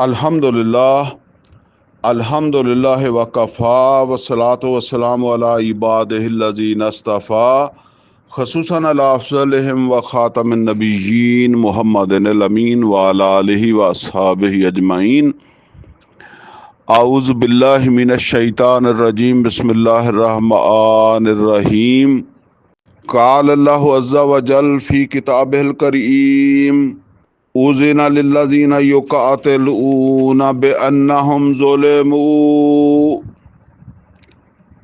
अल्हम्दुलिल्लाह अल्हम्दुलिल्लाह वकफ़ा वस्सलातु वस्सलामु अला इबादिहिल्लज़ीना इस्तफ़ा ख़ुसूसन अला अफ़ज़लिहिम व ख़ातमिन नबिय्यीन मुहम्मदिनिल अमीन व अला आलिहि व अस्हाबिहि अजमईन। आऊज़ु बिल्लाहि मिनश शैतानिर रजीम बिस्मिल्लाहिर रहमानिर रहीम। क़ाल अल्लाहु अज़्ज़ा व जल फ़ी किताबिहिल करीम उज़िना लिल्लज़ीना युक़ातिलूना बिअन्नहुम ज़ुलिमू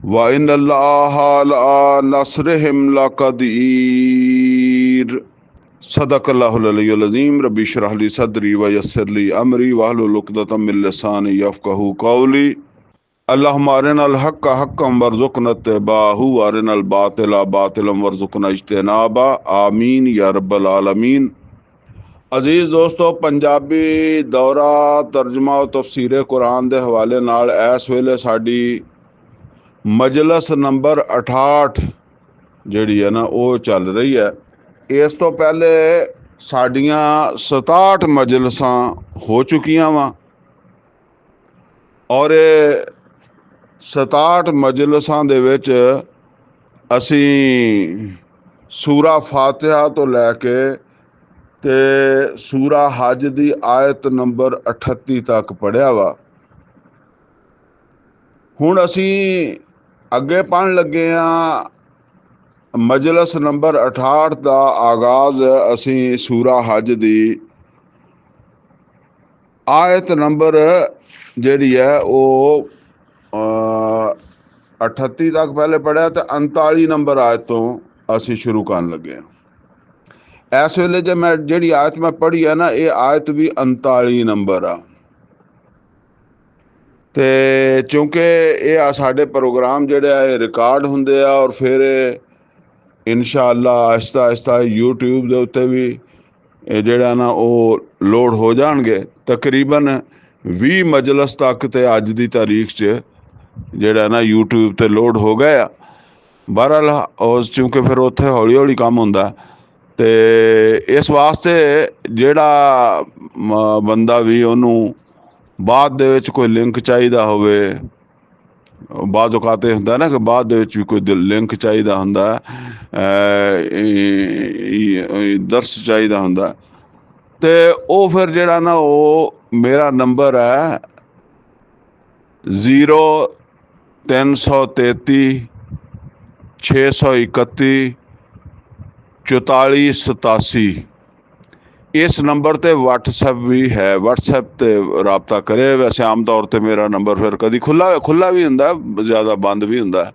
व इन्नल्लाहा अला नस्रिहिम लक़दीर। सदक़ल्लाहुल अलियुल अज़ीम। रब्बि इश्रह ली सदरी व यस्सिर ली अमरी वहलुल उक़दतम मिन लिसानी यफ़क़हू क़ौली। अल्लाहुम्मा अरिनल हक़्क़ हक़्क़न वरज़ुक़ना इत्तिबाअहू व अरिनल बातिला बातिलन वरज़ुक़ना इज्तिनाबा। आमीन या रब्बल आलमीन। अजीज़ दोस्तों, पंजाबी दौरा तर्जमा और तफसीर कुरान के हवाले नाल इस वेले साडी मजलस नंबर 68 जिहड़ी है ना वो चल रही है। इस तो पहले साडियां 67 मजलसां हो चुकियां वा और 67 मजलसां दे विच असीं सूरा फातिहा तो लैके ते सूरा हज दी आयत नंबर 38 तक पढ़िया वा। हुण असीं अगे पढ़न लगे हाँ मजलस नंबर 68 का आगाज असीं सूरा हज दी आयत नंबर जिहड़ी है वो 38 तक पहले पढ़िया तो 39 नंबर आयत तो असीं शुरू करन लगे हाँ। इस वेले जो मैं जिहड़ी आयत मैं पढ़ी है ना ये आयत भी 39 नंबर आ ते चूँकि ये साढ़े प्रोग्राम जिहड़े रिकॉर्ड हुंदे आ और फिर इंशाअल्लाह आहिस्ता आहिस्ता यूट्यूब के उत्ते भी जिहड़ा ना वो लोड हो जाणगे। तकरीबन 20 मजलस तक ते अज दी तारीख च जिहड़ा ना यूट्यूब ते लोड हो गए आ। बहरहाल चूँकि फिर उत्थे हौली हौली काम हुंदा ते इस वास्ते जिहड़ा बंदा भी उहनूं बाद दे विच कोई लिंक चाहिदा होवे, बाज़ औकात ये हुंदा ना कि बाद दे विच भी कोई लिंक चाहिदा हुंदा दर्स चाहिदा हुंदा ते वो फिर जिहड़ा ना वो मेरा नंबर है 0333 631 4487। इस नंबर ते व्हाट्सएप भी है, व्हाट्सएप ते रबता करे। वैसे आम तौर ते मेरा नंबर फिर कभी खुला भी हुंदा ज़्यादा बंद भी हुंदा।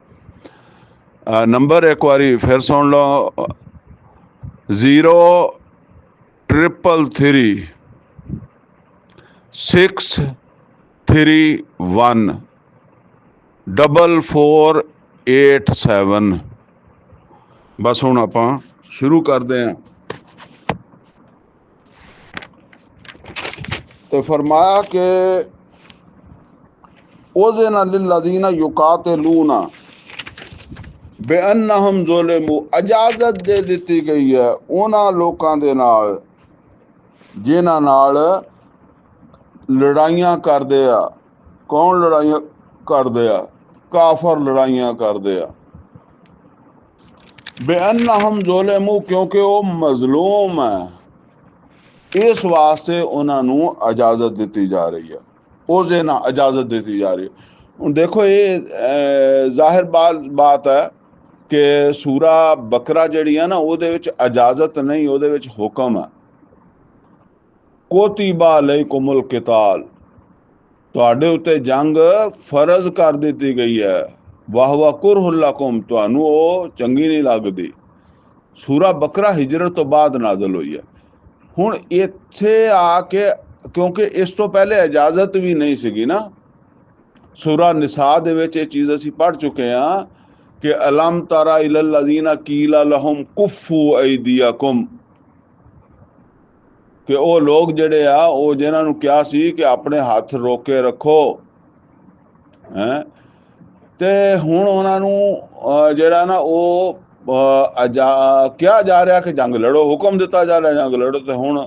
नंबर एक बारी फिर सुन लो 0333 631 4487। बस हुण आपां शुरू करदे हां। तो फरमाया कि उज़िना लिल्लज़ीना युक़ातिलूना बिअन्नहुम ज़ुलिमू। इजाज़त दे दिती गई है उन्हां लोकां दे नाल जिन्हां नाल लड़ाइयां करदे आ। कौन लड़ाइयां करदे आ? काफर लड़ाइयां करदे आ। बिअन्नहुम ज़ुलिमू क्योंकि वो मजलूम है, इस वास्ते उन्होंने इजाज़त दी जा रही है। उसे ना इजाज़त दी जा रही है। हुण देखो ये जाहिर बात है कि सूरा बकरा जिहड़ी है ना उहदे विच इजाज़त नहीं, उहदे विच हुक्म है। कुतिबा अलैकुमुल किताल, तुहाडे उत्ते जंग फर्ज कर दी गई है। वहुवा कुरहुल लकुम, तुहानू वो चंगी नहीं लगदी। सूरा बकरा हिजरत तो बाद नाज़िल हुई है। हुण इत्थे आके क्योंकि इस तो पहले इजाज़त भी नहीं सीगी ना। सूरा निसा दे विच ये चीज़ असीं पढ़ चुके हैं कि अलम तरा इलल लज़ीना कीला लहुम कुफ्फू ऐदियकुम, कि वो लोग जिहड़े आ वो जिन्हां नूं कहा सी कि अपने हथ रोके रखो हैं, ते हुण उन्हां नूं जिहड़ा ना वो कहा जा रहा कि जंग लड़ो, हुक्म दिता जा रहा जंग लड़ो। तो हुण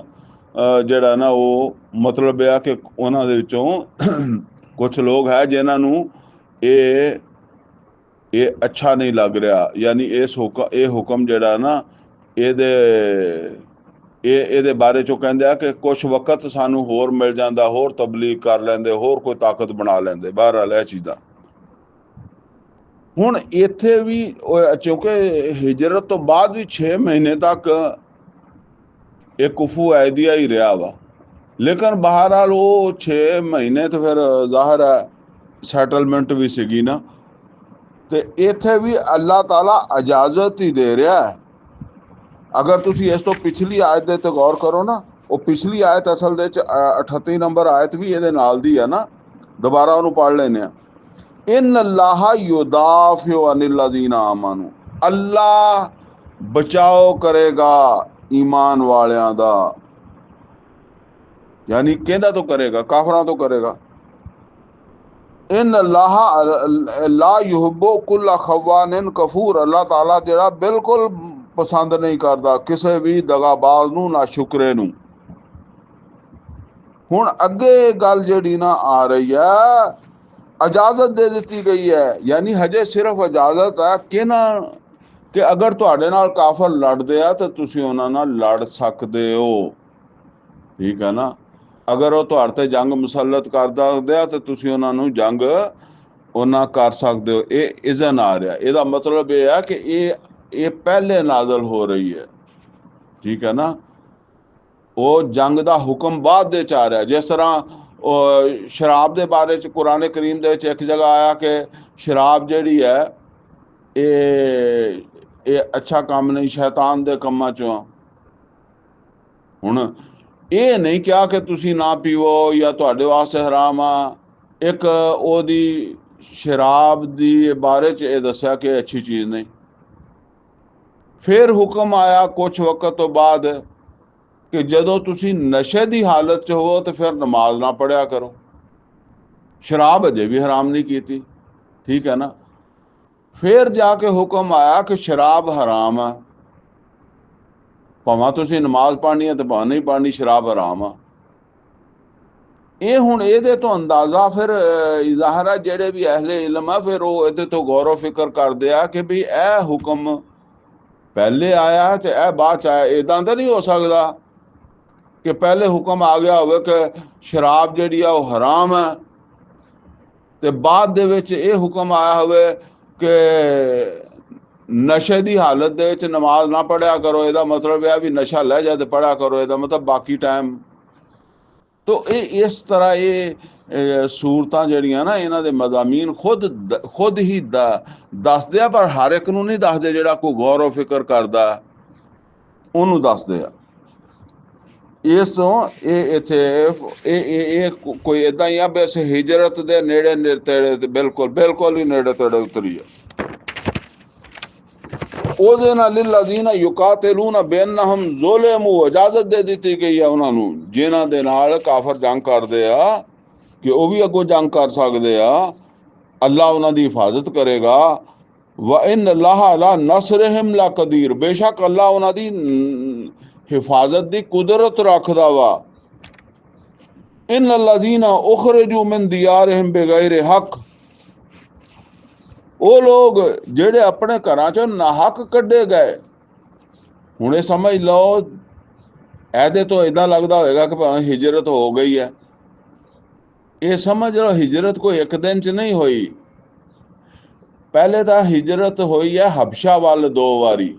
ਜਿਹੜਾ ਨਾ ਉਹ ਮਤਲਬ ਇਹ ਆ ਕਿ ਉਹਨਾਂ ਦੇ ਵਿੱਚੋਂ ਕੁਝ ਲੋਕ ਹੈ ਜਿਨ੍ਹਾਂ ਨੂੰ ਇਹ ਅੱਛਾ ਨਹੀਂ ਲੱਗ ਰਿਹਾ, ਯਾਨੀ ਇਹ ਹੁਕਮ ਜਿਹੜਾ ਨਾ ਇਹਦੇ ਬਾਰੇ ਚੋਂ ਕਹਿੰਦੇ ਆ ਕਿ ਕੁਛ ਵਕਤ ਸਾਨੂੰ ਹੋਰ ਮਿਲ ਜਾਂਦਾ, ਹੋਰ ਤਬਲੀਗ ਕਰ ਲੈਂਦੇ, ਹੋਰ ਕੋਈ ਤਾਕਤ ਬਣਾ ਲੈਂਦੇ। ਬਹਰਹਾਲ ਇਹ ਚੀਜ਼ਾਂ ਹੁਣ ਇੱਥੇ ਵੀ ਕਿਉਂਕਿ ਹਿਜਰਤ ਤੋਂ ਬਾਅਦ ਵੀ 6 ਮਹੀਨੇ ਤੱਕ ਇਹ ਕੁਫੂ ਐਦੀਆ ਹੀ ਰਿਹਾ ਵਾ, ਲੇਕਿਨ ਬਹਰਹਾਲ ਉਹ 6 ਮਹੀਨੇ ਤੇ ਫਿਰ ਜ਼ਾਹਰ ਹੈ ਸੈਟਲਮੈਂਟ ਵੀ ਸੀਗੀ ਨਾ, ਤੇ ਇੱਥੇ ਵੀ ਅੱਲਾਹ ਤਾਲਾ ਇਜਾਜ਼ਤ ਹੀ ਦੇ ਰਿਹਾ ਹੈ। ਅਗਰ ਤੁਸੀਂ ਇਸ ਤੋਂ ਪਿਛਲੀ ਆਇਤ ਦੇ ਤੇ ਗੌਰ ਕਰੋ ਨਾ, ਉਹ ਪਿਛਲੀ ਆਇਤ ਅਸਲ ਦੇ ਵਿੱਚ 38 ਨੰਬਰ ਆਇਤ ਵੀ ਇਹਦੇ ਨਾਲ ਦੀ ਹੈ ਨਾ, ਦੁਬਾਰਾ ਉਹਨੂੰ ਪੜ੍ਹ ਲੈਂਦੇ ਆ। ਇਨ ਅੱਲਾਹ ਯੁਦਾਫਿਉ ਅਨਿਲ ਲਜ਼ੀਨਾ ਆਮਨੂ, ਅੱਲਾਹ ਬਚਾਓ ਕਰੇਗਾ ਈਮਾਨ ਵਾਲਿਆਂ ਦਾ। यानी किहदा तो करेगा? काफरां तो करेगा। इन अल्लाह ला युहिब्बु कुल्ला खव्वानिन कफूर, अल्लाह ताला जिहड़ा बिल्कुल पसंद नहीं करता किसी भी दगाबाज नूं, ना शुक्रे नूं। हुण अगे गल जिहड़ी ना आ रही है, इजाजत दे दी गई है, यानी हजे सिर्फ इजाजत है कि ना कि अगर तुहाडे नाल काफर लड़दे आ तो तुसीं उहनां नाल लड़ सकदे हो, ठीक है ना। अगर वो तुहाडे ते जंग मुसलत कर दे तो तुसीं उहनां नूं जंग उहनां कर सकदे हो। ये इज़न आ रहा, ਇਹਦਾ मतलब ये है कि ये पहले नाज़िल हो रही है, ठीक है ना। वो जंग का हुक्म बाद दे आ रहा, जिस तरह शराब के बारे च कुरान करीम दे एक जगह आया कि शराब जिहड़ी है ये अच्छा काम नहीं, शैतान दे कम्मां चों। हुण ਇਹ ਨਹੀਂ ਕਿਹਾ ਕਿ ਤੁਸੀਂ ਨਾ ਪੀਵੋ ਜਾਂ ਤੁਹਾਡੇ ਵਾਸਤੇ ਹਰਾਮ ਆ। ਇੱਕ ਉਹਦੀ ਸ਼ਰਾਬ ਦੀ ਬਾਰੇ 'ਚ ਇਹ ਦੱਸਿਆ ਕਿ ਅੱਛੀ ਚੀਜ਼ ਨਹੀਂ। ਫਿਰ ਹੁਕਮ ਆਇਆ ਕੁਛ ਵਕਤ ਤੋਂ ਬਾਅਦ ਕਿ ਜਦੋਂ ਤੁਸੀਂ ਨਸ਼ੇ ਦੀ ਹਾਲਤ 'ਚ ਹੋਵੋ ਤਾਂ ਫਿਰ ਨਮਾਜ਼ ਨਾ ਪੜ੍ਹਿਆ ਕਰੋ। ਸ਼ਰਾਬ ਅਜੇ ਵੀ ਹਰਾਮ ਨਹੀਂ ਕੀਤੀ, ਠੀਕ ਹੈ ਨਾ। ਫਿਰ ਜਾ ਕੇ ਹੁਕਮ ਆਇਆ ਕਿ ਸ਼ਰਾਬ ਹਰਾਮ ਆ, ਭਾਵੇਂ ਤੁਸੀਂ ਨਮਾਜ਼ ਪੜ੍ਹਨੀ ਹੈ ਤੇ ਭਾਵੇਂ ਨਹੀਂ ਪੜ੍ਹਨੀ, ਸ਼ਰਾਬ ਹਰਾਮ ਆ। ਇਹ ਹੁਣ ਇਹਦੇ ਤੋਂ ਅੰਦਾਜ਼ਾ ਫਿਰ ਜ਼ਾਹਰ ਹੈ ਜਿਹੜੇ ਵੀ ਅਹਿਲੇ ਇਲਮ ਆ ਫਿਰ ਉਹ ਇਹਦੇ ਤੋਂ ਗੌਰ ਫਿਕਰ ਕਰਦੇ ਆ ਕਿ ਵੀ ਇਹ ਹੁਕਮ ਪਹਿਲੇ ਆਇਆ ਤੇ ਇਹ ਬਾਅਦ 'ਚ ਆਇਆ। ਇੱਦਾਂ ਤਾਂ ਨਹੀਂ ਹੋ ਸਕਦਾ ਕਿ ਪਹਿਲੇ ਹੁਕਮ ਆ ਗਿਆ ਹੋਵੇ ਕਿ ਸ਼ਰਾਬ ਜਿਹੜੀ ਆ ਉਹ ਹਰਾਮ ਹੈ ਤੇ ਬਾਅਦ ਦੇ ਵਿੱਚ ਇਹ ਹੁਕਮ ਆਇਆ ਹੋਵੇ ਕਿ ਨਸ਼ੇ ਦੀ ਹਾਲਤ ਦੇ ਵਿੱਚ ਨਮਾਜ਼ ਨਾ ਪੜ੍ਹਿਆ ਕਰੋ। ਇਹਦਾ ਮਤਲਬ ਇਹ ਵੀ ਨਸ਼ਾ ਲੈ ਜਾ ਤੇ ਪੜ੍ਹਿਆ ਕਰੋ, ਇਹਦਾ ਮਤਲਬ ਬਾਕੀ ਟਾਈਮ। तो इस तरह ये सूरतां जिहड़ियां ना इन्हां दे मज़ामीन खुद ही दसदे आ, पर हर एक नूं नहीं दसदे। जिहड़ा कोई गौर फिक्र करदा उहनूं दसदे आ। इस तो इत्थे कोई इदां ही आ बस हिजरत दे नेड़े तेड़े बिल्कुल ही नेड़े तेड़े उतरी है। ਉਹਦੇ ਨਾਲ ਲਿਲਜ਼ੀਨਾ ਯੁਕਾਤਿਲੂਨ ਬੇਨਹੁਮ ਜ਼ੁਲਮੂ, ਇਜਾਜ਼ਤ ਦੇ ਦਿੱਤੀ ਗਈ ਹੈ ਉਹਨਾਂ ਨੂੰ ਜਿਨ੍ਹਾਂ ਦੇ ਨਾਲ ਕਾਫਰ ਜੰਗ ਕਰਦੇ ਆ ਕਿ ਉਹ ਵੀ ਅੱਗੋਂ ਜੰਗ ਕਰ ਸਕਦੇ ਆ। ਅੱਲਾ ਉਹਨਾਂ ਦੀ ਹਿਫਾਜ਼ਤ ਕਰੇਗਾ। व इन अल्लाह अला नसरहिम ला कदीर, बेशक अल्लाह ਉਹਨਾਂ ਦੀ ਹਿਫਾਜ਼ਤ ਦੀ ਕੁਦਰਤ ਰੱਖਦਾ ਵਾ। इन अल्लज़ीना उखरिजू मिन दियारिहिम बिगैर हक, ਉਹ ਲੋਕ ਜਿਹੜੇ ਆਪਣੇ ਘਰਾਂ 'ਚੋਂ ਨਾਹਕ ਕੱਢੇ ਗਏ। ਹੁਣ ਇਹ ਸਮਝ ਲਓ, ਇਹਦੇ ਤੋਂ ਇੱਦਾਂ ਲੱਗਦਾ ਹੋਏਗਾ ਕਿ ਭਾਵੇਂ ਹਿਜਰਤ ਹੋ ਗਈ ਹੈ। ਇਹ ਸਮਝ ਲਓ ਹਿਜਰਤ ਕੋਈ ਇੱਕ ਦਿਨ 'ਚ ਨਹੀਂ ਹੋਈ। ਪਹਿਲੇ ਤਾਂ ਹਿਜਰਤ ਹੋਈ ਹੈ ਹਬਸ਼ਾ ਵੱਲ 2 ਵਾਰੀ,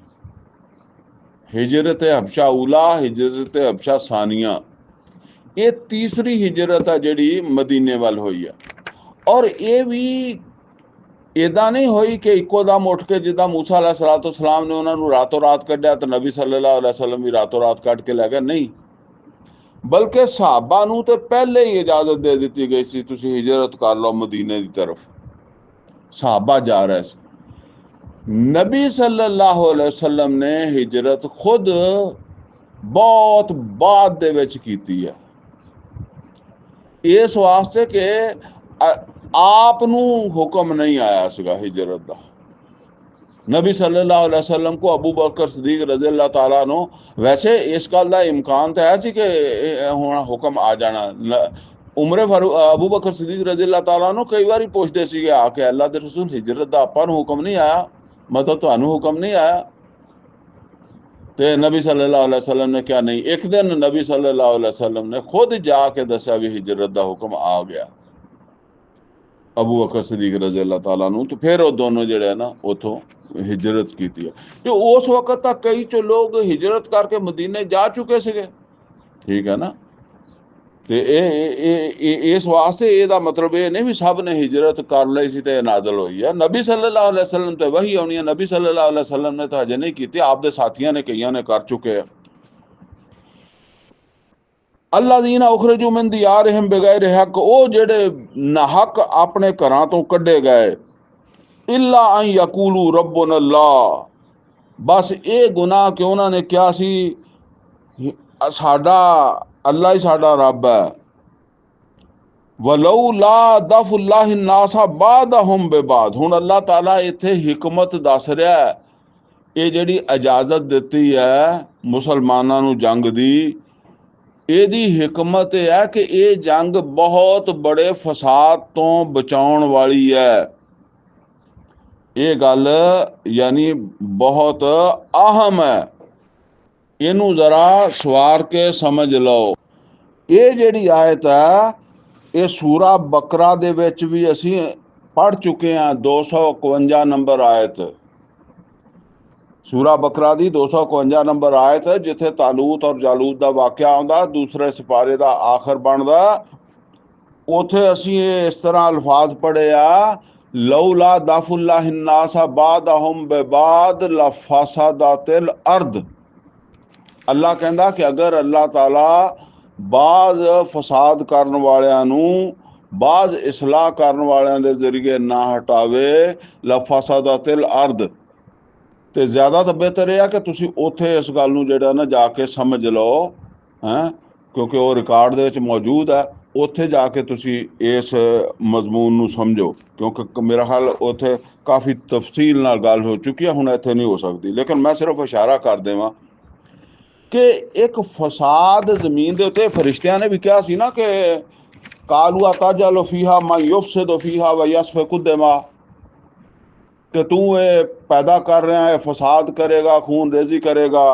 ਹਿਜਰਤ ਹਬਸ਼ਾ ਉਲਾ, ਹਿਜਰਤ ਹਬਸ਼ਾ ਸਾਨੀਆ। ਇਹ ਤੀਸਰੀ ਹਿਜਰਤ ਆ ਜਿਹੜੀ ਮਦੀਨੇ ਵੱਲ ਹੋਈ ਆ। ਔਰ ਇਹ ਵੀ ਇੱਦਾਂ ਨਹੀਂ ਹੋਈ ਕਿ ਇੱਕੋ ਦਮ ਉੱਠ ਕੇ ਜਿੱਦਾਂ ਮੂਸਾ अलैहिस्सलाम ਨੇ ਉਹਨਾਂ ਨੂੰ ਰਾਤੋਂ ਰਾਤ ਕੱਢਿਆ ਤਾਂ ਨਬੀ सल्लल्लाहु अलैहि वसल्लम ਵੀ ਰਾਤੋਂ ਰਾਤ ਕੱਢ ਕੇ ਲੈ ਗਿਆ, ਨਹੀਂ। ਬਲਕਿ ਸਹਾਬਾ ਨੂੰ ਤੇ ਪਹਿਲੇ ਹੀ ਇਜਾਜ਼ਤ ਦੇ ਦਿੱਤੀ ਗਈ ਸੀ, ਤੁਸੀਂ ਹਿਜਰਤ ਕਰ ਲਓ ਮਦੀਨੇ ਦੀ ਤਰਫ। ਸਹਾਬਾ ਜਾ ਰਹੇ ਸੀ। ਨਬੀ सल्लल्लाहु अलैहि वसल्लम ਨੇ ਹਿਜਰਤ ਖੁਦ ਬਹੁਤ ਬਾਅਦ ਦੇ ਵਿੱਚ ਕੀਤੀ ਹੈ, ਇਸ ਵਾਸਤੇ ਕਿ ਆਪ ਨੂੰ ਹੁਕਮ ਨਹੀਂ ਆਇਆ ਸੀਗਾ ਹਿਜਰਤ ਦਾ। नबी सल्लल्लाहु अलैहि वसल्लम को अबू बकर सदीक रज़ी अल्लाह ताला नो वैसे इस गल का इम्कान तो है सी कि हुण हुक्म आ जाना। उमरे अबू बकर सदीक रज़ी अल्लाह ताला नो कई बार पुछते सी आके अल्लाह दे रसूल हिजरत का आपां नूं हुक्म नहीं आया, मतलब तुहानूं हुक्म नहीं आया? तो नबी सल्लल्लाहु अलैहि वसल्लम ने क्या नहीं, एक दिन नबी सल्लल्लाहु अलैहि वसल्लम ने खुद जाके दस्या भी हिजरत का हुक्म आ गया अबू बकर सदीक रज़ी अल्लाह ताला नूं। तो फिर वो दोनों जिहड़े है ना उथों हिजरत की है। तो उस वक्त तक कई चो लोग हिजरत करके मदीने जा चुके थे, ठीक है ना। तो इस वास्ते ਇਹਦਾ मतलब ये नहीं भी सब ने हिजरत कर ਲਈ ਸੀ ਤੇ ਨਾਜ਼ਲ ਹੋਈ ਹੈ। नबी सल्लल्लाहु अलैहि वसल्लम ਤੇ वही आनी है, नबी सल्लल्लाहु अलैहि वसल्लम ने तो अजे नहीं की, आप दे साथियों ने कईयां ने कर चुके हैं। अल्लाज़ीना उखरिजू मिन दियारिहिम बिगैर हक, वो जेड़े नाहक अपने घरां तो कढ़े गए, इल्ला अन यकूलू रब्बुना अल्लाह, बस ये गुनाह कि उन्होंने क्या सी साडा अल्लाह ही साडा रब है। वलौ ला दफुल्लाहि नासा बादहुम बेबाद, हुण अल्लाह ताला इत्थे हिकमत दस रहा है, ये जिहड़ी इजाजत दित्ती है मुसलमानां नूं जंग दी, ਇਹਦੀ हिकमत है कि ये जंग बहुत बड़े फसाद तो बचाउण वाली है। ये गल यानी बहुत अहम है, इनू जरा सवार के समझ लो। ये जिहड़ी आयत है ये सूरा बकरा दे विच भी असीं पढ़ चुके हैं, 251 नंबर आयत, सूरा बकरा दी 251 नंबर आयत है, जिथे तालूत और जालूत का वाक़या आउंदा, दूसरे सिपारे का आखिर बनदा, उथे असीं इस तरह अल्फाज पढ़े आ, लौला दफुल्लाहि नासा बादहुम बेबाद लफसदातिल अर्द। अल्लाह कहता कि अगर अल्लाह ताला बाज फसाद करन वालियां नूं बाज इसलाह करन वालियां दे जरिए ना हटावे, लफसदातिल अर्द, तो ज़्यादा तो बेहतर यह कि तुसी उत्थे इस गल नूं जिहड़ा ना जाके समझ लो, हैं, क्योंकि वो रिकॉर्ड दे विच मौजूद है, उत्थे जाके तुसी इस मजमून नूं समझो, क्योंकि मेरा ख्याल उत्थे काफ़ी तफसील नाल गल हो चुकी है, हुण इत्थे नहीं हो सकती, लेकिन मैं सिर्फ इशारा कर देवां कि एक फसाद जमीन दे उत्ते फरिश्तियां ने भी कहा सी ना कि कालू अताजलु फीहा मा युफसिदु फीहा व यसफिकु दिमा, कि तू ये पैदा कर रहा है, फसाद करेगा, खून रेजी करेगा।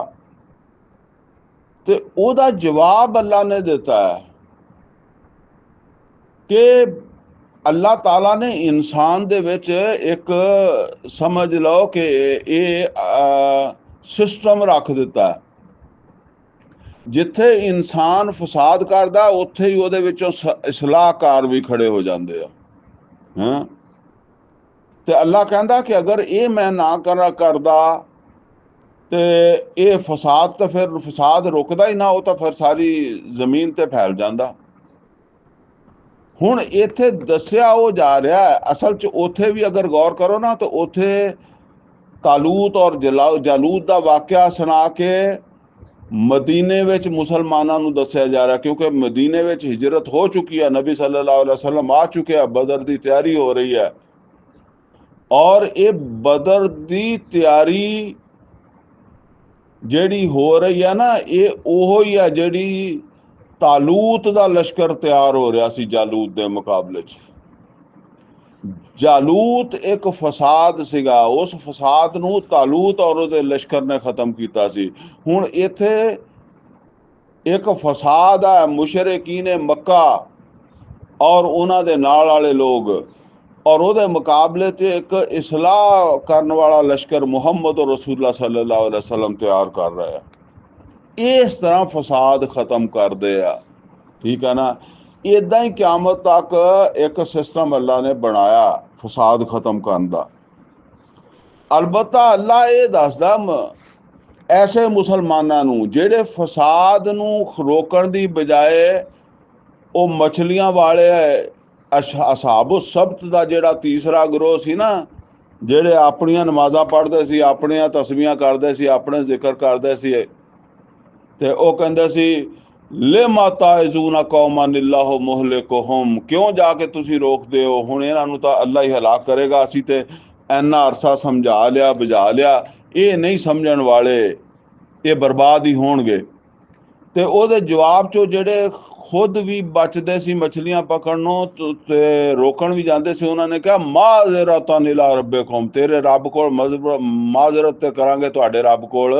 तो ओदा जवाब अल्लाह ने दिता है कि अल्लाह ताला ने इंसान दे विच एक समझ लो कि ये सिस्टम रख दिता है, जिथे इंसान फसाद करदा उत्थे ही उहदे विचों इसलाहकार भी खड़े हो जाते हैं। तो अल्लाह कहता कि अगर ये मैं ना करदा तो ये फसाद, तो फिर फसाद रुकदा ही ना, वो तो फिर सारी जमीन ते फैल जाता। हुण इत्थे दस्या वो जा रहा है, असल च उत्थे भी अगर गौर करो ना तो उत्थे तालूत और जालूत का वाक़या सुना के मदीने विच मुसलमानां नूं दस्या जा रहा, क्योंकि मदीने विच हिजरत हो चुकी है, नबी सल्लल्लाहु अलैहि वसल्लम आ चुके हैं, बदर की तैयारी हो रही है, और ये बदर की तैयारी जिहड़ी हो रही है ना, ये ओहो ही है जिहड़ी तालूत का लश्कर तैयार हो रहा सी जालूत के मुकाबले च। जालूत एक फसाद सीगा, उस फसाद नूं तालूत और उहदे लश्कर ने खत्म कीता सी। हुण इत्थे एक फसाद है, मुशरिकीन मक्का और उन्हां दे नाल वाले लोग, और उहदे मुकाबले च एक इसलाह करने वाला लश्कर मुहम्मद और रसूलुल्लाह सल्लल्लाहु अलैहि वसल्लम तैयार कर रहा है। इस तरह फसाद खत्म कर दिया, ठीक है ना। इदा ही क़यामत तक एक सिस्टम अल्लाह ने बनाया फसाद खत्म करने का। अलबत्ता अल्लाह ये दसदा ऐसे मुसलमानां नूं जिहड़े फसाद नूं रोकण दी बजाए वो मछलियां वाले असहाबुल सब्त का जिहड़ा तीसरा ग्रोह सी ना, जिहड़े अपनियां नमाज़ां पढ़दे सी, अपनियां तस्बीहां करदे सी, अपने जिक्र करदे सी, ते वो कहंदे सी ले माता इजूना कौमान अल्लाह मुहलिकुहुम, क्यों जाके तुसी रोकदे हो, हुण इन्हां नूं तां अल्लाह ही हलाक करेगा, असीं ते ਇੰਨਾ ਅਰਸਾ ਸਮਝਾ ਲਿਆ ਬੁਝਾ ਲਿਆ, ਇਹ ਨਹੀਂ ਸਮਝਣ ਵਾਲੇ ਇਹ ਬਰਬਾਦ ਹੀ ਹੋਣਗੇ। ਤੇ ਉਹਦੇ ਜਵਾਬ 'ਚੋਂ ਜਿਹੜੇ ਖੁਦ ਵੀ ਬਚਦੇ ਸੀ ਮਛਲੀਆਂ ਪਕੜਨੋਂ ਤੇ ਰੋਕਣ ਵੀ ਜਾਂਦੇ ਸੀ, ਉਹਨਾਂ ਨੇ ਕਿਹਾ ਮਾਜ਼ਰਤਨ ਇਲਾ ਰੱਬਿਕੁਮ, ਤੇਰੇ ਰੱਬ ਕੋਲ ਮਾਜ਼ਰਤ ਤੇ ਕਰਾਂਗੇ ਤੁਹਾਡੇ ਰੱਬ ਕੋਲ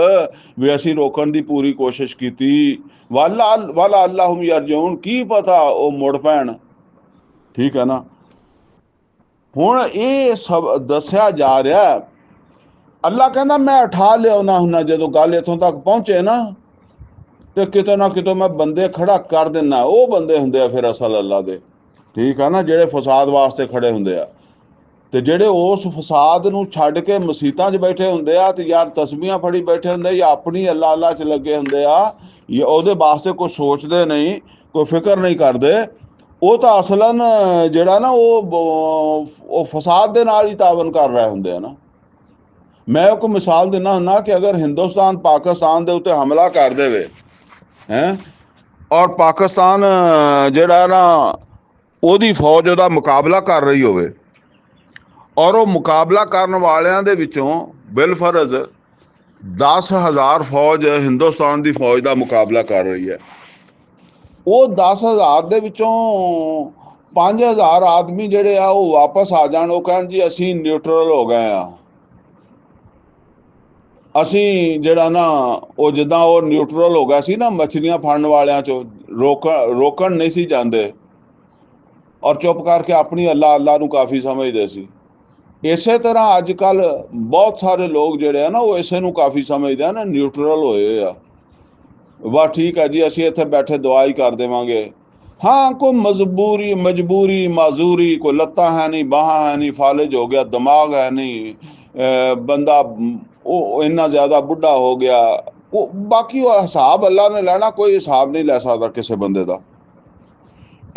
ਵੀ ਅਸੀਂ ਰੋਕਣ ਦੀ ਪੂਰੀ ਕੋਸ਼ਿਸ਼ ਕੀਤੀ। ਵਾਲਾ ਅੱਲਾਹੁਮ ਯਰਜੂਨ, ਕੀ ਪਤਾ ਉਹ ਮੁੜ ਪੈਣ। ਠੀਕ ਹੈ ਨਾ। ਹੁਣ ਇਹ ਸਭ ਦੱਸਿਆ ਜਾ ਰਿਹਾ। ਅੱਲਾ ਕਹਿੰਦਾ ਮੈਂ ਉਠਾ ਲਿਆਉਣਾ ਹੁੰਦਾ, ਜਦੋਂ ਗੱਲ ਇੱਥੋਂ ਤੱਕ ਪਹੁੰਚੇ ਨਾ ਤੇ ਕਿਤੇ ਨਾ ਕਿਤੇ ਮੈਂ ਬੰਦੇ ਖੜਾ ਕਰ ਦਿੰਦਾ। ਉਹ ਬੰਦੇ ਹੁੰਦੇ ਆ ਫਿਰ ਅਸਲ ਅੱਲਾ ਦੇ, ਠੀਕ ਆ ਨਾ, ਜਿਹੜੇ ਫਸਾਦ ਵਾਸਤੇ ਖੜੇ ਹੁੰਦੇ ਆ। ਤੇ ਜਿਹੜੇ ਉਸ ਫਸਾਦ ਨੂੰ ਛੱਡ ਕੇ ਮਸੀਤਾਂ 'ਚ ਬੈਠੇ ਹੁੰਦੇ ਆ ਤੇ ਯਾਰ ਤਸਬੀਹਾਂ ਫੜੀ ਬੈਠੇ ਹੁੰਦੇ, ਜਾਂ ਆਪਣੀ ਅੱਲਾ 'ਚ ਲੱਗੇ ਹੁੰਦੇ ਆ, ਉਹਦੇ ਵਾਸਤੇ ਕੋਈ ਸੋਚਦੇ ਨਹੀਂ, ਕੋਈ ਫਿਕਰ ਨਹੀਂ ਕਰਦੇ, ਉਹ ਤਾਂ ਅਸਲਨ ਜਿਹੜਾ ਨਾ ਉਹ ਫਸਾਦ ਦੇ ਨਾਲ ਹੀ ਤਾਵਨ ਕਰ ਰਹੇ ਹੁੰਦੇ ਆ ਨਾ। ਮੈਂ ਇੱਕ ਮਿਸਾਲ ਦਿੰਦਾ ਹੁੰਦਾ ਕਿ ਅਗਰ ਹਿੰਦੁਸਤਾਨ ਪਾਕਿਸਤਾਨ ਦੇ ਉੱਤੇ ਹਮਲਾ ਕਰ ਦੇਵੇ ਹੈ, ਔਰ ਪਾਕਿਸਤਾਨ ਜਿਹੜਾ ਨਾ ਉਹਦੀ ਫੌਜ ਉਹਦਾ ਮੁਕਾਬਲਾ ਕਰ ਰਹੀ ਹੋਵੇ, ਔਰ ਉਹ ਮੁਕਾਬਲਾ ਕਰਨ ਵਾਲਿਆਂ ਦੇ ਵਿੱਚੋਂ ਬਿਲਫਰਜ਼ 10,000 ਫੌਜ ਹਿੰਦੁਸਤਾਨ ਦੀ ਫੌਜ ਦਾ ਮੁਕਾਬਲਾ ਕਰ ਰਹੀ ਹੈ। ਉਹ 10,000 ਦੇ ਵਿੱਚੋਂ 5,000 ਆਦਮੀ ਜਿਹੜੇ ਆ ਉਹ ਵਾਪਸ ਆ ਜਾਣ, ਉਹ ਕਹਿਣ ਜੀ ਅਸੀਂ ਨਿਊਟਰਲ ਹੋ ਗਏ ਆ, ਅਸੀਂ ਜਿਹੜਾ ਨਾ ਉਹ ਜਿੱਦਾਂ ਉਹ ਨਿਊਟਰਲ ਹੋ ਗਿਆ ਸੀ ਨਾ ਮਛਲੀਆਂ ਫੜਨ ਵਾਲਿਆਂ 'ਚੋਂ, ਰੋਕਣ ਨਹੀਂ ਸੀ ਜਾਂਦੇ ਔਰ ਚੁੱਪ ਕਰਕੇ ਆਪਣੀ ਅੱਲਾ ਨੂੰ ਕਾਫੀ ਸਮਝਦੇ ਸੀ। ਇਸੇ ਤਰ੍ਹਾਂ ਅੱਜ ਕੱਲ੍ਹ ਬਹੁਤ ਸਾਰੇ ਲੋਕ ਜਿਹੜੇ ਆ ਨਾ ਉਹ ਇਸੇ ਨੂੰ ਕਾਫੀ ਸਮਝਦੇ ਆ ਨਾ, ਨਿਊਟਰਲ ਹੋਏ ਆ। ਬਸ ਠੀਕ ਹੈ ਜੀ, ਅਸੀਂ ਇੱਥੇ ਬੈਠੇ ਦੁਆ ਹੀ ਕਰ ਦੇਵਾਂਗੇ। ਹਾਂ, ਕੋਈ ਮਜਬੂਰੀ ਮਾਜ਼ੂਰੀ, ਕੋਈ ਲੱਤਾਂ ਹੈ ਨਹੀਂ, ਬਾਹਾਂ ਹੈ ਨਹੀਂ, ਫਾਲਿਜ ਹੋ ਗਿਆ, ਦਿਮਾਗ ਹੈ ਨਹੀਂ, ਬੰਦਾ ਉਹ ਇੰਨਾ ਜ਼ਿਆਦਾ ਬੁੱਢਾ ਹੋ ਗਿਆ, ਉਹ ਬਾਕੀ ਉਹ ਹਿਸਾਬ ਅੱਲਾ ਨੇ ਲੈਣਾ, ਕੋਈ ਹਿਸਾਬ ਨਹੀਂ ਲੈ ਸਕਦਾ ਕਿਸੇ ਬੰਦੇ ਦਾ।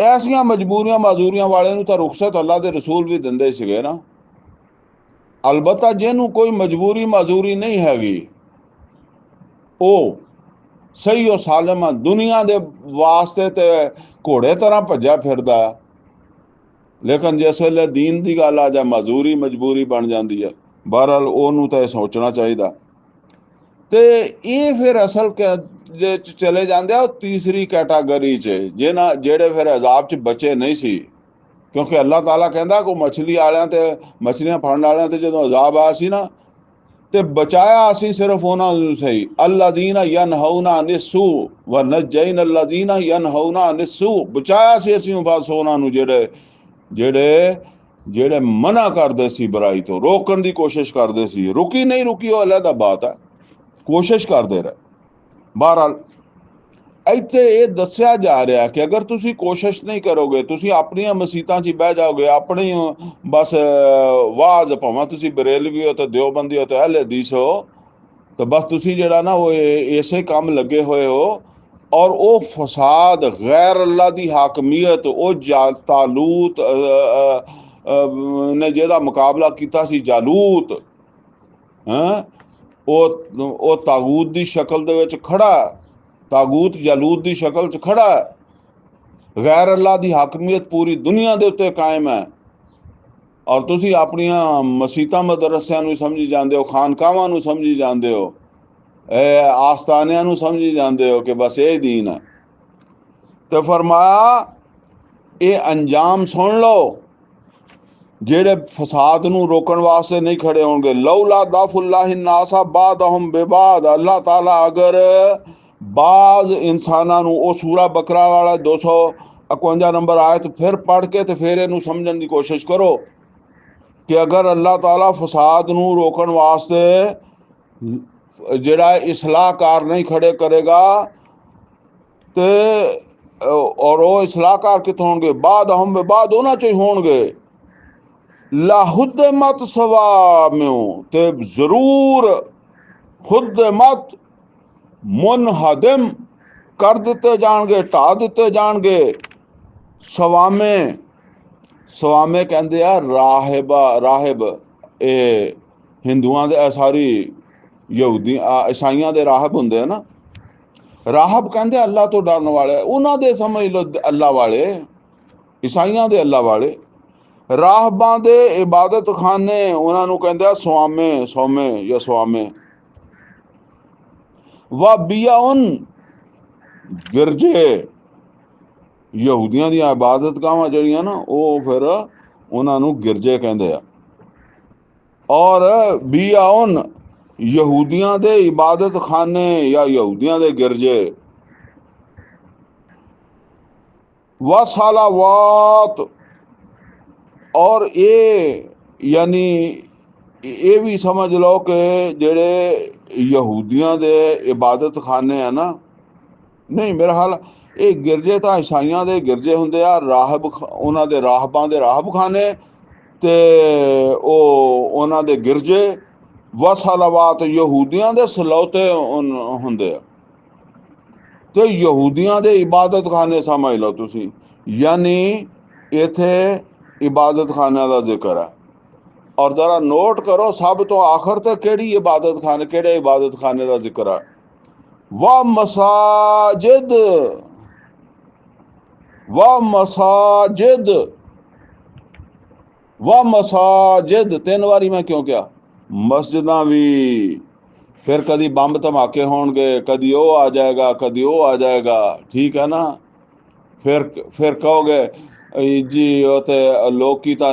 ਐਸੀਆਂ ਮਜਬੂਰੀਆਂ ਮਾਜ਼ੂਰੀਆਂ ਵਾਲੇ ਨੂੰ ਤਾਂ ਰੁਖਸਤ ਅੱਲਾ ਦੇ ਰਸੂਲ ਵੀ ਦਿੰਦੇ ਸੀਗੇ ਨਾ। ਅਲਬੱਤਾ ਜਿਹਨੂੰ ਕੋਈ ਮਜਬੂਰੀ ਮਾਜ਼ੂਰੀ ਨਹੀਂ ਹੈਗੀ, ਉਹ ਸਹੀ ਉਹ ਸਾਲਮ ਆ, ਦੁਨੀਆ ਦੇ ਵਾਸਤੇ ਤੇ ਘੋੜੇ ਤਰ੍ਹਾਂ ਭੱਜਿਆ ਫਿਰਦਾ। ਲੇਕਿਨ ਜਿਸ ਵੇਲੇ ਦੀਨ ਦੀ ਗੱਲ ਆ ਜਾ ਮਜ਼ਦੂਰੀ ਮਜਬੂਰੀ ਬਣ ਜਾਂਦੀ ਹੈ। ਬਹਰਹਾਲ ਉਹਨੂੰ ਤਾਂ ਇਹ ਸੋਚਣਾ ਚਾਹੀਦਾ। ਤੇ ਇਹ ਫਿਰ ਅਸਲ ਜੇ ਚਲੇ ਜਾਂਦੇ ਆ ਉਹ ਤੀਸਰੀ ਕੈਟਾਗਰੀ 'ਚ, ਜਿਹੜੇ ਫਿਰ ਅਜ਼ਾਬ 'ਚ ਬਚੇ ਨਹੀਂ ਸੀ। ਕਿਉਂਕਿ ਅੱਲਾਹ ਤਾਲਾ ਕਹਿੰਦਾ ਕੋਈ ਮਛਲੀ ਵਾਲਿਆਂ ਤੇ ਮਛਲੀਆਂ ਫੜਨ ਵਾਲਿਆਂ ਤੇ ਜਦੋਂ ਅਜ਼ਾਬ ਆਇਆ ਸੀ ਨਾ ਤੇ ਬਚਾਇਆ ਅਸੀਂ ਸਿਰਫ ਉਹਨਾਂ ਨੂੰ ਸਹੀ। ਅੱਲਾਜ਼ੀਨਾ ਯਨਹਊਨਾ ਅਨਿਸੂ ਵ ਨਜੈਨਾ ਅੱਲਾਜ਼ੀਨਾ ਯਨਹਊਨਾ ਅਨਿਸੂ, ਬਚਾਇਆ ਸੀ ਅਸੀਂ ਬਸ ਉਹਨਾਂ ਨੂੰ ਜਿਹੜੇ ਮਨਾ ਕਰਦੇ ਸੀ ਬੁਰਾਈ ਤੋਂ, ਰੋਕਣ ਦੀ ਕੋਸ਼ਿਸ਼ ਕਰਦੇ ਸੀ। ਰੁਕੀ ਨਹੀਂ ਰੁਕੀ ਉਹ ਅਲੱਗ ਬਾਤ ਹੈ, ਕੋਸ਼ਿਸ਼ ਕਰਦੇ ਰਹੇ। ਬਹਰਹਾਲ ਇੱਥੇ ਇਹ ਦੱਸਿਆ ਜਾ ਰਿਹਾ ਕਿ ਅਗਰ ਤੁਸੀਂ ਕੋਸ਼ਿਸ਼ ਨਹੀਂ ਕਰੋਗੇ, ਤੁਸੀਂ ਆਪਣੀਆਂ ਮਸੀਤਾਂ 'ਚ ਹੀ ਬਹਿ ਜਾਓਗੇ, ਆਪਣੀ ਬਸ ਵਾਜ਼, ਭਾਵੇਂ ਤੁਸੀਂ ਬਰੇਲਵੀ ਹੋ ਤੇ ਦਿਓਬੰਦੀ ਹੋ ਤੇ ਅਹਿਲੇ ਹਦੀਸ ਹੋ, ਤਾਂ ਬਸ ਤੁਸੀਂ ਜਿਹੜਾ ਨਾ ਉਹ ਇਸੇ ਕੰਮ ਲੱਗੇ ਹੋਏ ਹੋ। ਔਰ ਉਹ ਫਸਾਦ, ਗੈਰ ਅੱਲਾ ਦੀ ਹਾਕਮੀਅਤ, ਉਹ ਤਾਲੂਤ ਨੇ ਜਿਹਦਾ ਮੁਕਾਬਲਾ ਕੀਤਾ ਸੀ, ਜਾਲੂਤ, ਉਹ ਤਾਗੂਤ ਦੀ ਸ਼ਕਲ ਦੇ ਵਿੱਚ ਖੜਾ, ਤਾਗੂਤ ਜਾਲੂਤ ਦੀ ਸ਼ਕਲ 'ਚ ਖੜਾ। ਗੈਰ ਅੱਲਾ ਦੀ ਹਾਕਮੀਅਤ ਪੂਰੀ ਦੁਨੀਆ ਦੇ ਉੱਤੇ ਕਾਇਮ ਹੈ, ਔਰ ਤੁਸੀਂ ਆਪਣੀਆਂ ਮਸੀਤਾਂ ਮਦਰਸਿਆਂ ਨੂੰ ਸਮਝੀ ਜਾਂਦੇ ਹੋ, ਖਾਨਕਾਵਾਂ ਨੂੰ ਸਮਝੀ ਜਾਂਦੇ ਹੋ, ਆਸਤਾਨਿਆਂ ਨੂੰ ਸਮਝੀ ਜਾਂਦੇ ਹੋ ਕਿ ਬਸ ਇਹ ਦੀਨ ਹੈ। ਤੇ ਫਰਮਾਇਆ ਇਹ ਅੰਜਾਮ ਸੁਣ ਲਓ ਜਿਹੜੇ ਫਸਾਦ ਨੂੰ ਰੋਕਣ ਵਾਸਤੇ ਨਹੀਂ ਖੜੇ ਹੋਣਗੇ। ਲੌਲਾ ਦਫੁੱਲਾਹਿ ਨਾਸਾ ਬਾਦਹੁਮ ਬਿਬਾਦ, ਅੱਲਾਹ ਤਾਲਾ ਅਗਰ ਬਾਜ਼ ਇਨਸਾਨਾਂ ਨੂੰ, ਉਹ ਸੂਰਾ ਬਕਰਾ ਵਾਲਾ 251 ਨੰਬਰ ਆਇਤ ਫਿਰ ਪੜ੍ਹ ਕੇ ਤੇ ਫਿਰ ਇਹਨੂੰ ਸਮਝਣ ਦੀ ਕੋਸ਼ਿਸ਼ ਕਰੋ ਕਿ ਅਗਰ ਅੱਲਾਹ ਤਾਲਾ ਫਸਾਦ ਨੂੰ ਰੋਕਣ ਵਾਸਤੇ ਜਿਹੜਾ ਇਸਲਾਹਕਾਰ ਨਹੀਂ ਖੜੇ ਕਰੇਗਾ ਤੇ ਔਰ ਉਹ ਇਸਲਾਹਕਾਰ ਕਿੱਥੋਂ ਹੋਣਗੇ? ਬਾਦਹੁਮ ਬਿਬਾਦ, ਉਹਨਾਂ 'ਚ ਹੀ ਹੋਣਗੇ। ਲਾਹੁਦਮਤ ਸਵਾਮਿਓ, ਤੇ ਜ਼ਰੂਰ ਹੁਦਮਤ ਮੁਨਹਦਮ ਕਰ ਦਿੱਤੇ ਜਾਣਗੇ, ਢਾ ਦਿੱਤੇ ਜਾਣਗੇ। ਸਵਾਮੇ ਕਹਿੰਦੇ ਆ ਰਾਹਿਬ, ਇਹ ਹਿੰਦੂਆਂ ਦੇ ਸਾਰੀ ਯਹੂਦੀ ਈਸਾਈਆਂ ਦੇ ਰਾਹਿਬ ਹੁੰਦੇ ਆ ਨਾ। ਰਾਹਬ ਕਹਿੰਦੇ ਅੱਲਾ ਤੋਂ ਡਰਨ ਵਾਲੇ, ਉਹਨਾਂ ਦੇ ਸਮਝ ਲਓ ਅੱਲਾ ਵਾਲੇ, ਈਸਾਈਆਂ ਦੇ ਅੱਲਾ ਵਾਲੇ। ਰਾਹਬਾਂ ਦੇ ਇਬਾਦਤਖਾਨੇ ਉਹਨਾਂ ਨੂੰ ਕਹਿੰਦੇ ਆ ਸਵਾਮੇ, ਸੌਮੇ ਜਾਂ ਸਵਾਮੇ। ਵਾ ਬਿਆਉਨ ਗਿਰਜੇ, ਯਹੂਦੀਆਂ ਦੀਆਂ ਇਬਾਦਤਗਾਹਾਂ ਜਿਹੜੀਆਂ ਨਾ ਉਹ ਫਿਰ ਉਹਨਾਂ ਨੂੰ ਗਿਰਜੇ ਕਹਿੰਦੇ ਆ। ਔਰ ਬਿਆਉਨ ਯਹੂਦੀਆਂ ਦੇ ਇਬਾਦਤਖਾਨੇ ਜਾਂ ਯਹੂਦੀਆਂ ਦੇ ਗਿਰਜੇ। व सालावात, और ये यानी ये भी समझ लो कि जेड़े यहूदियां दे इबादत खाने है ना, नहीं मेरा हाल ये गिरजे तो ईसाइयां दे गिरजे हुंदे आ, राहब उन्हां दे राहबां दे राहब खाने ते ओ उन्हां दे गिरजे। व सालावात यहूदियां दे सलौते हुंदे आ ਤੇ ਯਹੂਦੀਆਂ ਦੇ ਇਬਾਦਤ ਖਾਨੇ ਸਮਝ ਲਓ ਤੁਸੀਂ। ਯਾਨੀ ਇੱਥੇ ਇਬਾਦਤ ਖਾਨਿਆਂ ਦਾ ਜ਼ਿਕਰ ਹੈ। ਔਰ ਜ਼ਰਾ ਨੋਟ ਕਰੋ ਸਭ ਤੋਂ ਆਖਰ ਤੇ ਕਿਹੜੀ ਇਬਾਦਤ ਖਾਨੇ, ਕਿਹੜੇ ਇਬਾਦਤ ਖਾਨੇ ਦਾ ਜ਼ਿਕਰ ਹੈ। ਵਾ ਮਸਾਜਿਦ, ਵਾ ਮਸਾਜਿਦ, ਵਾ ਮਸਾਜਿਦ, 3 ਵਾਰੀ ਮੈਂ ਕਿਉਂ ਕਿਹਾ? ਮਸਜਿਦਾਂ ਵੀ। फिर कभी बंब धमाके होंगे, कभी वो आ जाएगा, कभी वो आ जाएगा, ठीक है ना। फिर कहोगे जी वो तो लोग की तो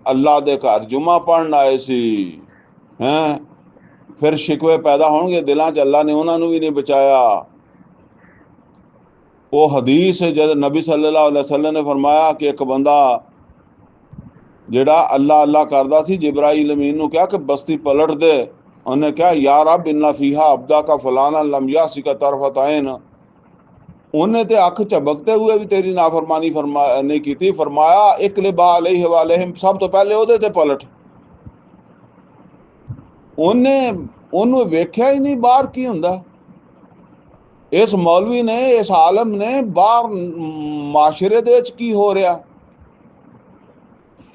अल्लाह दे घर जुमा पढ़न आए सी हैं। फिर शिकवे पैदा होंगे दिलों च, अल्लाह ने उन्होंने भी नहीं बचाया। वो हदीस जब नबी सल्लल्लाहु अलैहि वसल्लम ने फरमाया कि एक बंदा जिहड़ा अल्लाह अल्लाह करदा सी, जिब्राइल अमीन नूं कहा कि बस्ती पलट दे। उन्हें क्या यार अब इन्ना फीहा अब्दा का फलाना लम्या सी का तरफत आयन। उन्हें तो अख झबकते हुए भी तेरी नाफरमानी नहीं की। फरमाया इकलिबा अलैहि वालैहिम, सब तो पहले ओदे ते पलट। उन्हें वेख्या ही नहीं बाहर की हुंदा। इस मौलवी ने, इस आलम ने बाहर माशरे दे विच की हो रहा।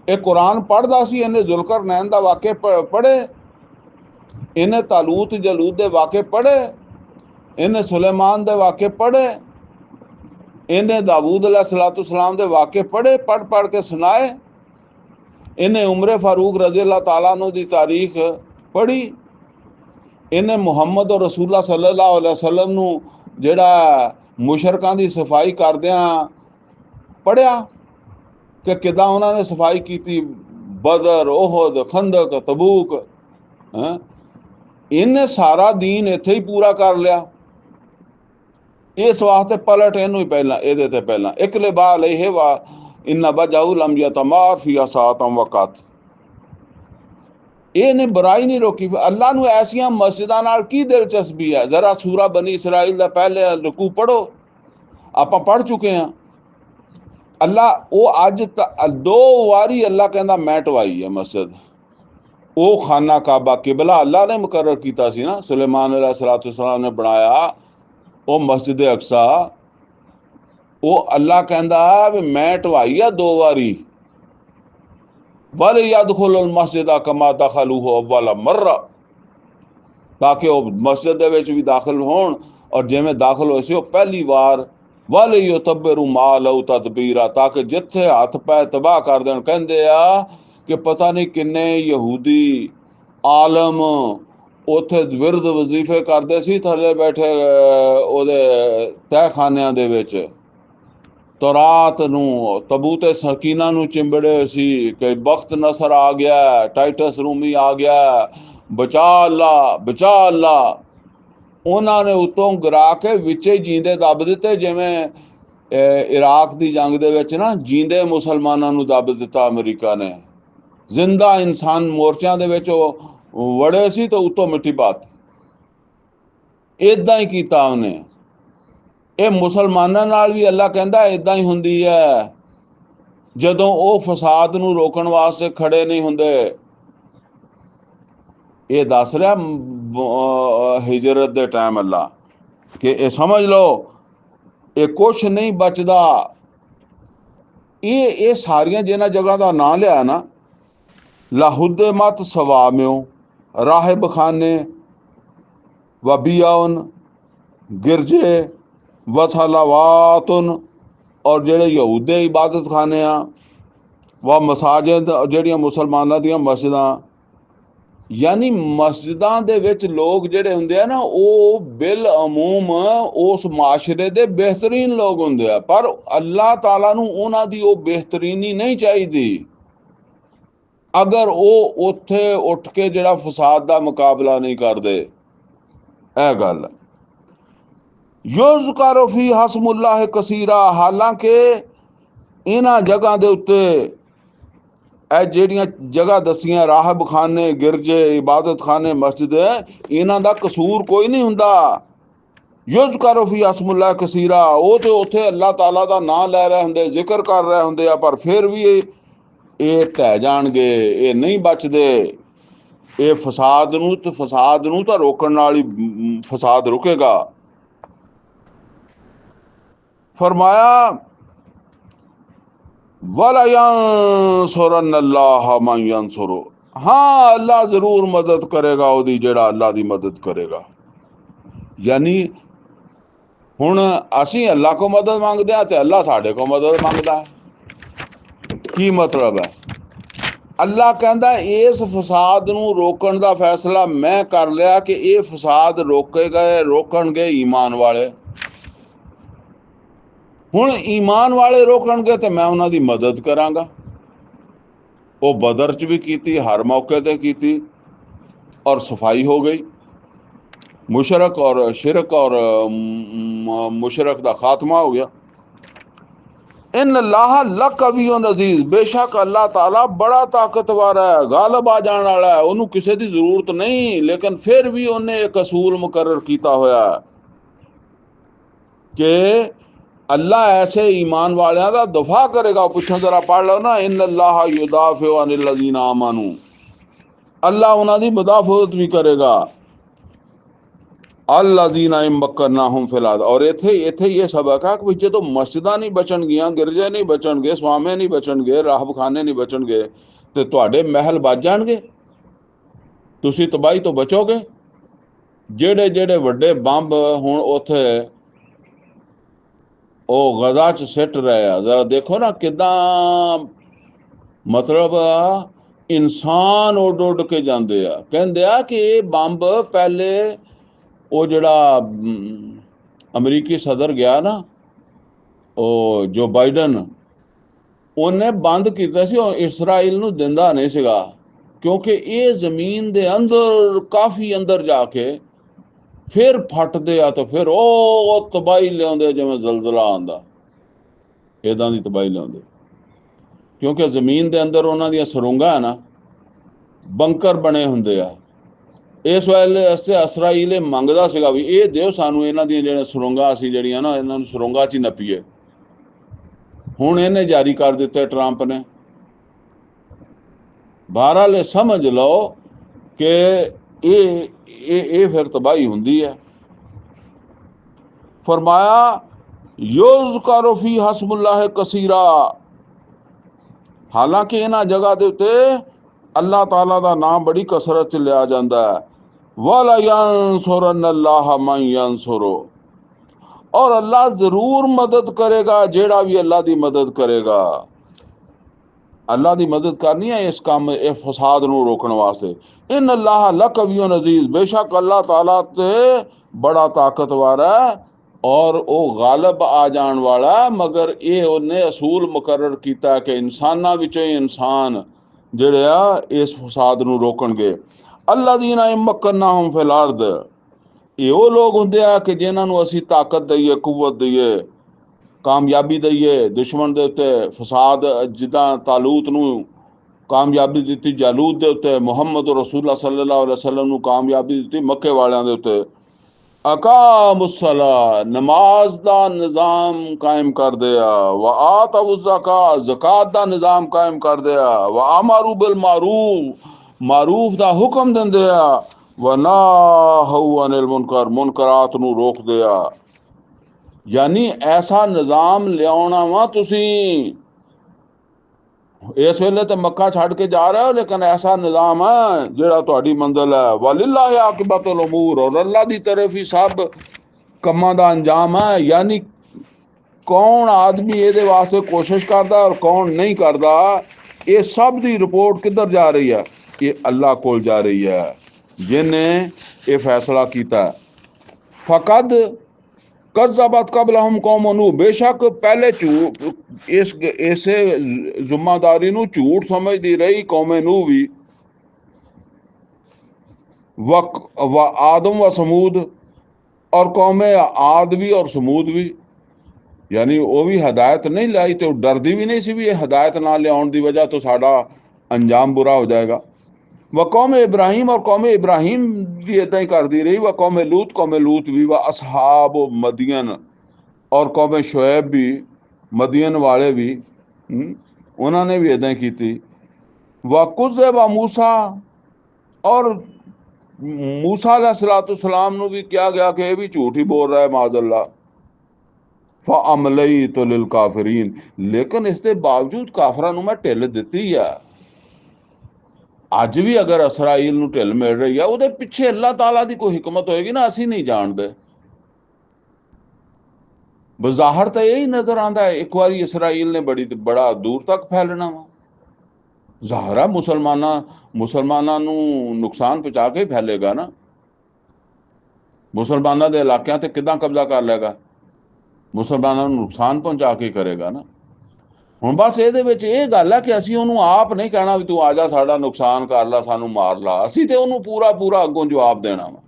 ये कुरान पढ़दा सी, इन्हें जुल्करनैन दा वाक़या पढ़े, इन्हें तालूत जलूत दे वाक़े पढ़े, इन्हें सुलेमान दे वाक़े पढ़े, इन्हें दाऊद अलैहिस्सलाम दे वाक़े पढ़े, पढ़ पढ़ के सुनाए। इन्हें उमर फारूक रज़ी अल्लाह ताला अन्हु दी तारीख पढ़ी। इन्हें मुहम्मद और रसूलुल्लाह सल्लल्लाहु अलैहि वसल्लम नू जिहड़ा मुशरकां दी सफाई करदियां पढ़िया कि किदां उन्होंने सफाई की, बदर, ओहद, खंदक, तबूक। इन्हें सारा दीन इत्थे ही पूरा कर लिया। इस वास्ते पलट इनू ही पहला, ये ते पहला इकलिबा अलैहि वा इन्ना बजाऊ लम यतमार फी असातम वक़त। इहने बुराई नहीं रोकी। अल्लाह नू ऐसियां मस्जिदां नाल की दिलचस्पी है? जरा सूरा बनी इसराइल दा पहले रुकू पढ़ो, आपां पढ़ चुके हैं। अल्लाह वो अज 2 वारी अल्लाह कहंदा मैं ढवाई है मस्जिद। वो खाना काबा किबला अल्लाह ने मुकर्रर किया सी ना, सुलेमान अलैहिस्सलाम ने बनाया वो मस्जिद अक्सा। वो अल्लाह कहंदा भी मैं ढवाई है 2 वारी। वल यदखुलुल मस्जिद कमा दखलूहु अव्वल मर्रा, ताकि वो मस्जिद दे विच भी दाखिल होण और जिवें दाखिल होए सी वो पहली बार। वल युतब्बिरु मा लहू तदबीरा, ताकि जिथे हथ पै तबाह कर देण। कहंदे आ कि पता नहीं किन्ने यहूदी आलम उत्थे विरद वजीफे करते सी थले बैठे ओदे तहखानियां दे विच। तो रात नू तबूते सकीना नू चिंबड़े सी कि बख्त नसर आ गया, टाइटस रूमी आ गया, बचा अल्लाह, बचा अल्लाह। उन्होंने उतों गिरा के विचे जींदे दब दिते, जिवें इराक की जंग दे विच ना जींदे मुसलमानों नू दब दिता अमरीका ने। जिंदा इंसान मोर्चों दे विच वड़े सी तो उतों मिट्टी पाती। इदां ही कीता उन्हें। ये मुसलमानों नाल भी अल्लाह कहंदा इदां ही हुंदी है जदों वो फसाद नू रोकण वास्ते खड़े नहीं हुंदे। ये दस रहा हिजरत दे टाइम अल्लाह कि ये समझ लो ये कुछ नहीं बचदा। ये सारियां जिन्हां जगह का नाम लिया ना, लाहुद्दमत सवाम्यो, राहिब खाने, वबियाउन गिरजे, वसलावातुन, और जेड़े यहूदे इबादत खाने आ, व मसाजिद ਜਿਹੜੀਆਂ मुसलमाना ਦੀਆਂ मस्जिदां, यानी मस्जिदां दे विच लोग ਜਿਹੜੇ ਹੁੰਦੇ ਆ ना ਉਹ बिल अमूम उस माशरे दे बेहतरीन लोग ਹੁੰਦੇ ਆ, पर अल्लाह ताला ਨੂੰ ਉਹਨਾਂ ਦੀ ਉਹ बेहतरीनी नहीं चाहिदी अगर ਉਹ ਉੱਥੇ ਉੱਠ ਕੇ ਜਿਹੜਾ फसाद ਦਾ मुकाबला नहीं ਕਰਦੇ। ਇਹ ਗੱਲ युज़करु फी हस्मुल्लाह कसीरा, हालांकि इन्हां जगह दे उत्ते ਇਹ ਜਿਹੜੀਆਂ जगह दसियां राहब खाने गिरजे इबादत खाने मस्जिद इन्हां दा कसूर कोई नहीं हुंदा। युज़करु फी हस्मुल्लाह कसीरा, वो तो उत्थे अल्लाह ताला दा नाम लै रहे हुंदे, जिक्र कर रहे हुंदे आ, पर फिर भी ये ढह जाणगे, ये नहीं बचदे। ये फसाद नूं तां रोकण नाल ही फसाद रुकेगा। फरमाया वला यंसुरन्नल्लाह मन यंसुरु, हाँ अल्लाह जरूर मदद करेगा ओदी जेड़ा अल्लाह दी मदद करेगा। यानी हुण असीं अल्लाह को मदद मंगदे आ ते अल्लाह साडे को मदद मंगदा है। की मतलब है? अल्लाह कहंदा इस फसाद नूं रोकण दा फैसला मैं कर लिया कि ये फसाद रोकणगे ईमान वाले। हुण ईमान वाले रोकणगे तो मैं उन्हां दी मदद करांगा। वो बदर च भी कीती, हर मौके ते कीती, और सफाई हो गई। मुशरक और शिरक और मुशरक दा खात्मा हो गया। इन अल्लाह लकवियुन अजीज, बेशक अल्लाह ताला बड़ा ताकतवर है, गालिब आ जाने वाला है। उन्होंने किसी की जरूरत नहीं, लेकिन फिर भी उन्हें एक असूल मुकर्रर किया होया कि अल्लाह ऐसे ईमान वालियां दा दफा करेगा। पिछों जरा पढ़ लो ना, इन अल्लाह युदाफिउ अनिल लज़ीना आमनू, अल्लाह उन्हां दी मुदाफत भी करेगा। अल्लज़ीना इम्मक्कनाहुम फिल अर्द, और इत्थे ये सबक है कि जो मस्जिदां नहीं बचणगियां, गिरजे नहीं बचणगे, स्वामे नहीं बचणगे, राहब खाने नहीं बचणगे, ते तुहाडे महल बच जाणगे, तुसीं तबाही तो बचोगे। जेड़े जेड़े वड्डे बंब हुण उत्थे ਉਹ गजा च सिट रहे आ, जरा देखो ना किदां मतलब इंसान उड उड के जाते आ। कहते आ कि बंब पहले वो जड़ा अमरीकी सदर गया ना, वो जो बाइडन, उन्हें बंद किया सी, इसराइल नूं दिंदा नहीं सीगा, क्योंकि ये जमीन दे अंदर काफ़ी अंदर जाके फिर फटते आ, तो फिर वो तबाही लियाते जिवें जलजला आंदा, इदां दी तबाही लियाते। क्योंकि जमीन के अंदर उन्हां दी सुरंगां है ना, बंकर बने हुंदे आ। इस वेले इसराइल मंगदा सीगा भी ये दिओ सानूं इन्हां दी जिहड़ियां सुरंगां असीं जिहड़ियां ना इन्हां नूं सुरंगां च ही नप्पीए। हुण इहने जारी कर दित्ते ट्रंप ने। बहरहाल समझ लो कि ये फिर तबाही हुंदी है। फरमाया युज़करु फी हस्मुल्लाह कसीरा, हालांकि इन्हां जगह दे उत्ते अल्लाह ताला दा नाम बड़ी कसरत च लिया जाता है। वला यंसुरन्नल्लाह मन यंसुरु, और अल्लाह जरूर मदद करेगा जेड़ा भी अल्लाह दी मदद करेगा। अल्लाह दी मदद करनी है इस काम इस फसाद नूं रोकण वास्ते। इन अल्लाह लकवियुन अजीज, बेशक अल्लाह ताला ते बड़ा ताकतवर है और वो गालिब आ जान वाला। मगर ये उन्हें असूल मुकर्रर किया कि इंसानां विचों इंसान जिहड़े आ इस फसाद नूं रोकणगे। अल्लज़ीना इम्मक्कनाहुम फिल अर्द, ये वो लोग हुंदे आ कि जिन्हां नूं असीं ताकत दईए, कुव्वत दईए, कामयाबी दईए दुश्मन दे उत्ते। फसाद जिद्दां तालूत नूं कामयाबी दित्ती जालूत दे उत्ते, मुहम्मद रसूलुल्लाह सल्लल्लाहु अलैहि वसल्लम नूं कामयाबी दित्ती मक्के वालियां दे उत्ते। अकामुस्सला, नमाज दा निज़ाम कायम कर दिया। व आतवु ज़कात, ज़कात दा निज़ाम कायम कर दिया। व अमरू बिल मारूफ, मारूफ दा हुक्म दिंदे आ। व नाहू अनिल मुनकर, मुनकरात नूं रोक दिया। यानी ऐसा निज़ाम लियाना वा तुसीं। इस वेले तो मक्का छड़ के जा रहे हो, लेकिन ऐसा निज़ाम है जिहड़ा तुहाडी मंजिल है। वलिल्लाहि आकिबतुल उमूर, और अल्लाह दी तरफ ही सब कम्मां दा अंजाम है। यानी कौन आदमी ये वास्ते कोशिश करता और कौन नहीं करता, ये सब दी रिपोर्ट किधर जा रही है? ये अल्लाह कोल जा रही है जिन्हें ये फैसला किया। फकद कज़्ज़बत क़ब्लहुम कौम नूह, बेशक पहले झूठ इसे जिम्मेदारी नूं झूठ समझदी रही कौम नूह भी, व आदम व समूद, और कौम आद भी और समूद भी। यानी वो भी हदायत नहीं लाई तो डरदी भी नहीं सी भी ये हदायत ना लियाउण दी वजह तो साडा अंजाम बुरा हो जाएगा। व कौम इब्राहिम, और कौम इब्राहिम भी इदा ही करती रही। व कौम लूत भी, व असहाब मदियन, और कौम शुएब भी, मदियन वाले भी, उन्होंने भी इदा ही की। व कुज़्ज़िब मूसा, और मूसा अलैहिस्सलाम नूं भी क्या गया कि ये भी झूठ ही बोल रहा है माज़अल्लाह। फ़अमलैतु लिल काफ़िरीन, लेकिन इसके बावजूद काफरां नूं मैं ढिल दित्ती है। अज भी अगर इसराइल नूं ढिल मिल रही है, उहदे पिछे अल्लाह ताला की कोई हिकमत होएगी ना, असीं नहीं जानते। बज़ाहिर तो यही नजर आता है, एक बार इसराइल ने बड़ा दूर तक फैलना वा। ज़ाहिर है मुसलमानां नूं नुकसान पहुँचा के ही फैलेगा ना। मुसलमानां दे इलाकिਆਂ ते किदां कब्जा कर लेगा? मुसलमानां नूं नुकसान पहुँचा के ही करेगा ना। ਹੁਣ ਬਸ ਇਹਦੇ ਵਿੱਚ ਇਹ ਗੱਲ ਹੈ ਕਿ ਅਸੀਂ ਉਹਨੂੰ ਆਪ ਨਹੀਂ ਕਹਿਣਾ ਵੀ ਤੂੰ ਆ ਜਾ ਸਾਡਾ ਨੁਕਸਾਨ ਕਰ ਲਾ, ਸਾਨੂੰ ਮਾਰ ਲਾ। ਅਸੀਂ ਤੇ ਉਹਨੂੰ ਪੂਰਾ ਅੱਗੋਂ ਜਵਾਬ ਦੇਣਾ ਵਾ,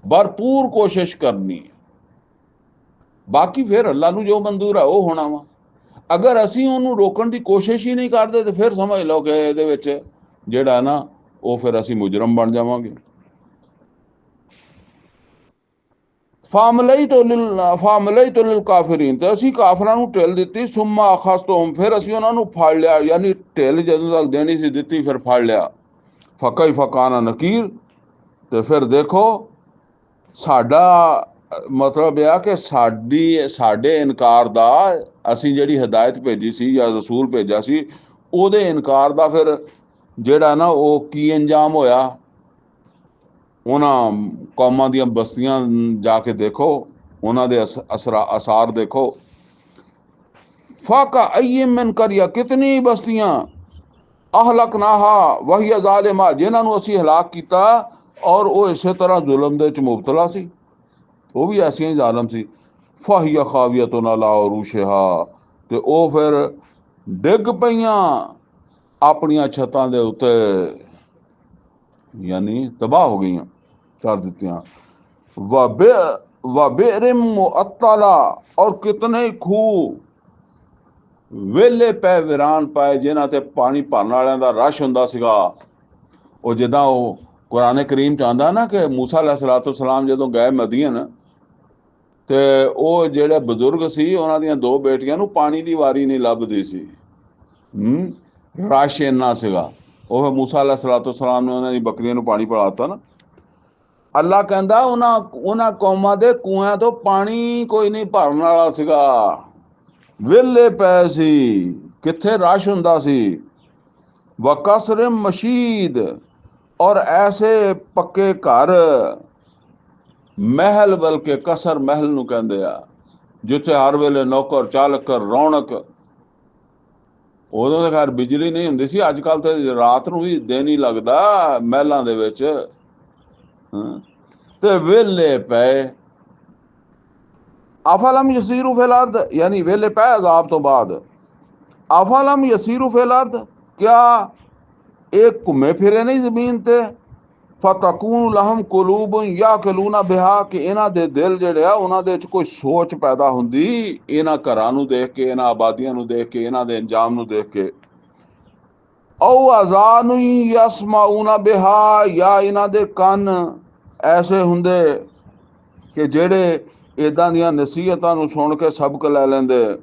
ਭਰਪੂਰ ਕੋਸ਼ਿਸ਼ ਕਰਨੀ ਹੈ। ਬਾਕੀ ਫਿਰ ਅੱਲਾ ਨੂੰ ਜੋ ਮਨਜ਼ੂਰ ਹੈ ਉਹ ਹੋਣਾ ਵਾ। ਅਗਰ ਅਸੀਂ ਉਹਨੂੰ ਰੋਕਣ ਦੀ ਕੋਸ਼ਿਸ਼ ਹੀ ਨਹੀਂ ਕਰਦੇ ਤੇ ਫਿਰ ਸਮਝ ਲਓ ਕਿ ਇਹਦੇ ਵਿੱਚ ਜਿਹੜਾ ਨਾ ਉਹ ਫਿਰ ਅਸੀਂ ਮੁਜਰਮ ਬਣ ਜਾਵਾਂਗੇ। फामलैतु लिल काफिरीन, तो असी काफरां नूं ढिल दित्ती। सुम्मा अखज़तुहुम, फिर असी उन्हां नूं फड़ लिया। यानी ढिल जदों तक देनी सी दित्ती, फिर फड़ लिया। फकैफ़ कान नकीर, तो फिर देखो साडा मतलब यह कि साडे इनकार दा, असी जिहड़ी हिदायत भेजी सी या रसूल भेजा सी, उहदे इनकार दा फिर जिहड़ा ना वो की अंजाम होया। उन्हां कौमां दियां बस्तियां जाके देखो, उन्हां दे असार देखो। फ़ाका अय्यिम मिन क़रया, कितनी बस्तियां अहलकनाहा वहिय ज़ालिमा, जिन्हां नूं असीं हलाक कीता और वो इसे तरह जुल्म दे विच मुबतला सी, वो भी ऐसियां ही ज़ालिम सी। फ़हिय खावियतुन अला उरूशिहा, ते वो फिर डिग पईयां अपनियां छतां दे उत्ते, यानी तबाह हो गई कर दित्तियां। व बि'रिम मुअत्तला, और कितने खूह वेले पै वीरान पाए जिन्हां ते पानी भरन वालियां दा रश हुंदा सीगा। वो जिद्दां वो कुरान करीम च आंदा ना कि मूसा अलैहिस्सलाम जदों गए मदीन, ते वो जिहड़े बजुर्ग सी उन्हां दियां दो बेटियां नूं पानी दी वारी नहीं लभदी सी। रश इन्ना सीगा। वो मूसा अलैहिस्सलाम ने उन्हां दी बकरियां नूं पानी पिलाता ना। अल्लाह कहता उन्हां कौमां दे कुएं तो पानी कोई नहीं भरन वाला सीगा, वेले पै सी, कित्थे रश हुंदा सी। व कसरिम मशीद, और ऐसे पक्के घर, महल, बल्कि कसर महल नूं कहंदे आ, जिथे हर वेले नौकर चालकर रौनक। उदों तो खैर बिजली नहीं हुंदी सी, अजकल तो रात नूं भी दिन ही लगदा महलां दे विच। ते वेले पै। अफलम यसीरू फिल अर्द, यानी वेले पै अजाब तो बाद। अफलम यसीरू फिल अर्द, क्या एक घूमे फिरे नहीं जमीन ते? फतकून लहम कुलूबुन याकिलूना बिहा, कि इन्हां दे दिल जिहड़े आ उन्हां दे च कोई सोच पैदा हुंदी इन्हां घरां नूं देख के, इन्हां आबादियां नूं देख के, इन्हां दे अंजाम नूं देख के। औ अज़ानुन यसमाऊना बिहा, या इन्हां दे कन ऐसे हुंदे कि जिहड़े इदां दियां नसीहतां नूं सुण के सबक लै लैंदे।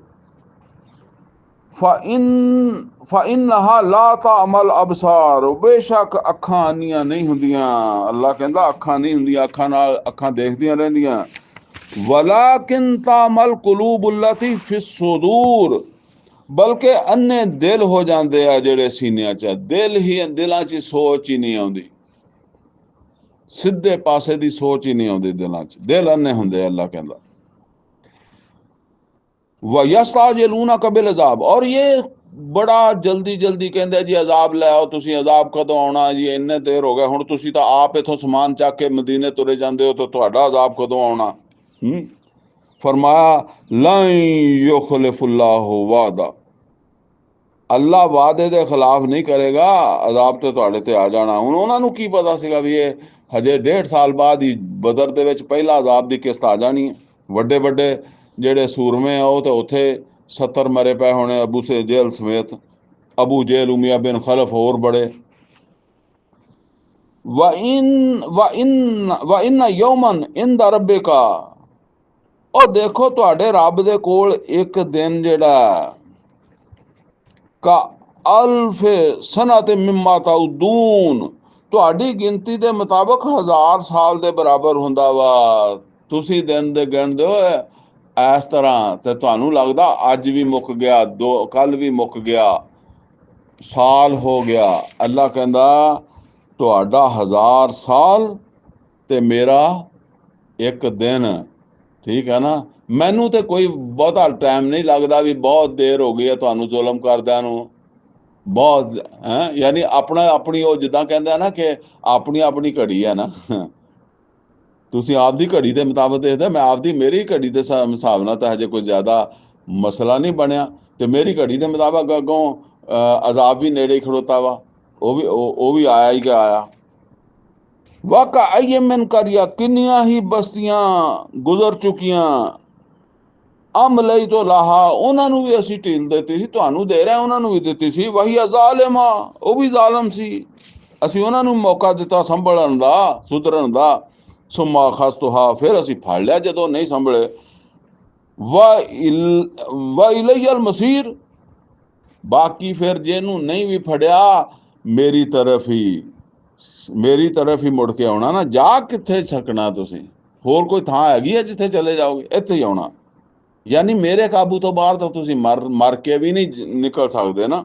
फ़इन्नहा ला ताअमल अबसार, बेशक अखां अन्नियां नहीं हुंदियां। अल्लाह कहंदा अखां नहीं हुंदियां, अखां नाल अखां देखदियां रहिंदियां। वलाकिन ताअमल कुलूबुल लती फिस सुदूर, बल्कि अन्ने दिल हो जांदे आ जिहड़े सीनियां च। दिलां च सोच ही नहीं आउंदी, सिद्धे पासे दी सोच ही नहीं आउंदी दिलां च, दिल अन्ने हुंदे। अल्लाह कहंदा व यस्ताजिलूनक बिल अज़ाब, और ये बड़ा जल्दी जल्दी कहते जी अजाब लै आओ, तुसी अजाब कदों आउणा जी, इन्ने देर हो गए, हुण तुसी तां आप इथों समान चक के मदीने तुरे जांदे हो, तो तुहाडा अजाब कदों आउणा। फरमाया लन युखलिफुल्लाहु वादा, अल्लाह वादे दे खिलाफ नहीं करेगा, अजाब तो तुहाडे ते आ जाना। हुण उन्हां नूं की पता सीगा भी ये हजे 1.5 साल बाद ही बदर दे विच पहला अजाब दी किस्त आ जानी है। ਵੱਡੇ ਵੱਡੇ ਜਿਹੜੇ ਸੂਰਮੇ ਆ ਉਹ ਤੇ ਉੱਥੇ 70 ਮਰੇ ਪਏ ਹੋਣੇ, ਅਬੂ ਸੇ ਜੇਲ ਸਮੇਤ, ਅਬੂ ਜੇਲ, ਉਮੀਆ ਬਿਨ ਖਲਫ, ਹੋਰ ਬੜੇ। व इन यौमन इंदा रब्बिका, ਉਹ ਦੇਖੋ ਤੁਹਾਡੇ ਰੱਬ ਦੇ ਕੋਲ ਇੱਕ ਦਿਨ ਜਿਹੜਾ का अल्फ सनत मिम्मा ताउदून, ਤੁਹਾਡੀ ਗਿਣਤੀ ਦੇ ਮੁਤਾਬਕ 1000 ਸਾਲ ਦੇ ਬਰਾਬਰ ਹੁੰਦਾ ਵਾ। ਤੁਸੀਂ ਦਿਨ ਦੇ ਗਿਣਦੇ ਹੋ ਇਸ ਤਰ੍ਹਾਂ ਤੇ ਤੁਹਾਨੂੰ ਲੱਗਦਾ ਅੱਜ ਵੀ ਮੁੱਕ ਗਿਆ, ਦੋ ਕੱਲ ਵੀ ਮੁੱਕ ਗਿਆ, ਸਾਲ ਹੋ ਗਿਆ। ਅੱਲਾ ਕਹਿੰਦਾ ਤੁਹਾਡਾ 1000 ਸਾਲ ਤੇ ਮੇਰਾ ਇੱਕ ਦਿਨ, ਠੀਕ ਹੈ ਨਾ। ਮੈਨੂੰ ਤੇ ਕੋਈ ਬਹੁਤਾ ਟਾਈਮ ਨਹੀਂ ਲੱਗਦਾ ਵੀ ਬਹੁਤ ਦੇਰ ਹੋ ਗਈ ਹੈ ਤੁਹਾਨੂੰ ਜ਼ੁਲਮ ਕਰਦਿਆਂ ਨੂੰ, ਬਹੁਤ ਹੈ। ਯਾਨੀ ਆਪਣਾ ਆਪਣੀ ਉਹ ਜਿੱਦਾਂ ਕਹਿੰਦੇ ਆ ਨਾ ਕਿ ਆਪਣੀ ਆਪਣੀ ਘੜੀ ਹੈ ਨਾ, ਤੁਸੀਂ ਆਪਦੀ ਘੜੀ ਦੇ ਮੁਤਾਬਕ ਦੇਖਦੇ, ਮੈਂ ਆਪਦੀ ਮੇਰੀ ਘੜੀ ਦੇ ਹਿਸਾਬ ਨਾਲ ਤਾਂ ਹਜੇ ਕੋਈ ਜ਼ਿਆਦਾ ਮਸਲਾ ਨਹੀਂ ਬਣਿਆ, ਤੇ ਮੇਰੀ ਘੜੀ ਦੇ ਮੁਤਾਬਕ ਅੱਗੋਂ ਅਜ਼ਾਬ ਵੀ ਨੇੜੇ ਹੀ ਖੜੋਤਾ ਵਾ, ਉਹ ਵੀ ਆਇਆ ਹੀ ਕਿ ਆਇਆ। ਵਾਕਾ ਆਈਏ ਮੈਨ ਕਰਿਆ, ਕਿੰਨੀਆਂ ਹੀ ਬਸਤੀਆਂ ਗੁਜ਼ਰ ਚੁੱਕੀਆਂ, ਅਮ ਲਈ ਤੋਂ ਲਾਹਾ, ਉਹਨਾਂ ਨੂੰ ਵੀ ਅਸੀਂ ਢੀਲ ਦਿੱਤੀ ਸੀ, ਤੁਹਾਨੂੰ ਦੇ ਰਹੇ ਉਹਨਾਂ ਨੂੰ ਵੀ ਦਿੱਤੀ ਸੀ। ਵਹੀ ਜ਼ਾਲਿਮਾ, ਉਹ ਵੀ ਜ਼ਾਲਮ ਸੀ, ਅਸੀਂ ਉਹਨਾਂ ਨੂੰ ਮੌਕਾ ਦਿੱਤਾ ਸੰਭਲਣ ਦਾ, ਸੁਧਰਨ ਦਾ। ਸੁਮਾ ਖਸਤੁਹਾ, ਫਿਰ ਅਸੀਂ ਫੜ ਲਿਆ ਜਦੋਂ ਨਹੀਂ ਸੰਭਲੇ। व इलैयल मसीर, बाकी फिर ਜਿਹਨੂੰ नहीं भी फड़िया मेरी तरफ ही मुड़ के आना ना। जा किथे सकना तुसी, होर कोई थां हैगी है जिथे चले जाओगे, इत्थे ही आना। यानी मेरे काबू तो बाहर तो तुसी मर के भी नहीं निकल सकते ना।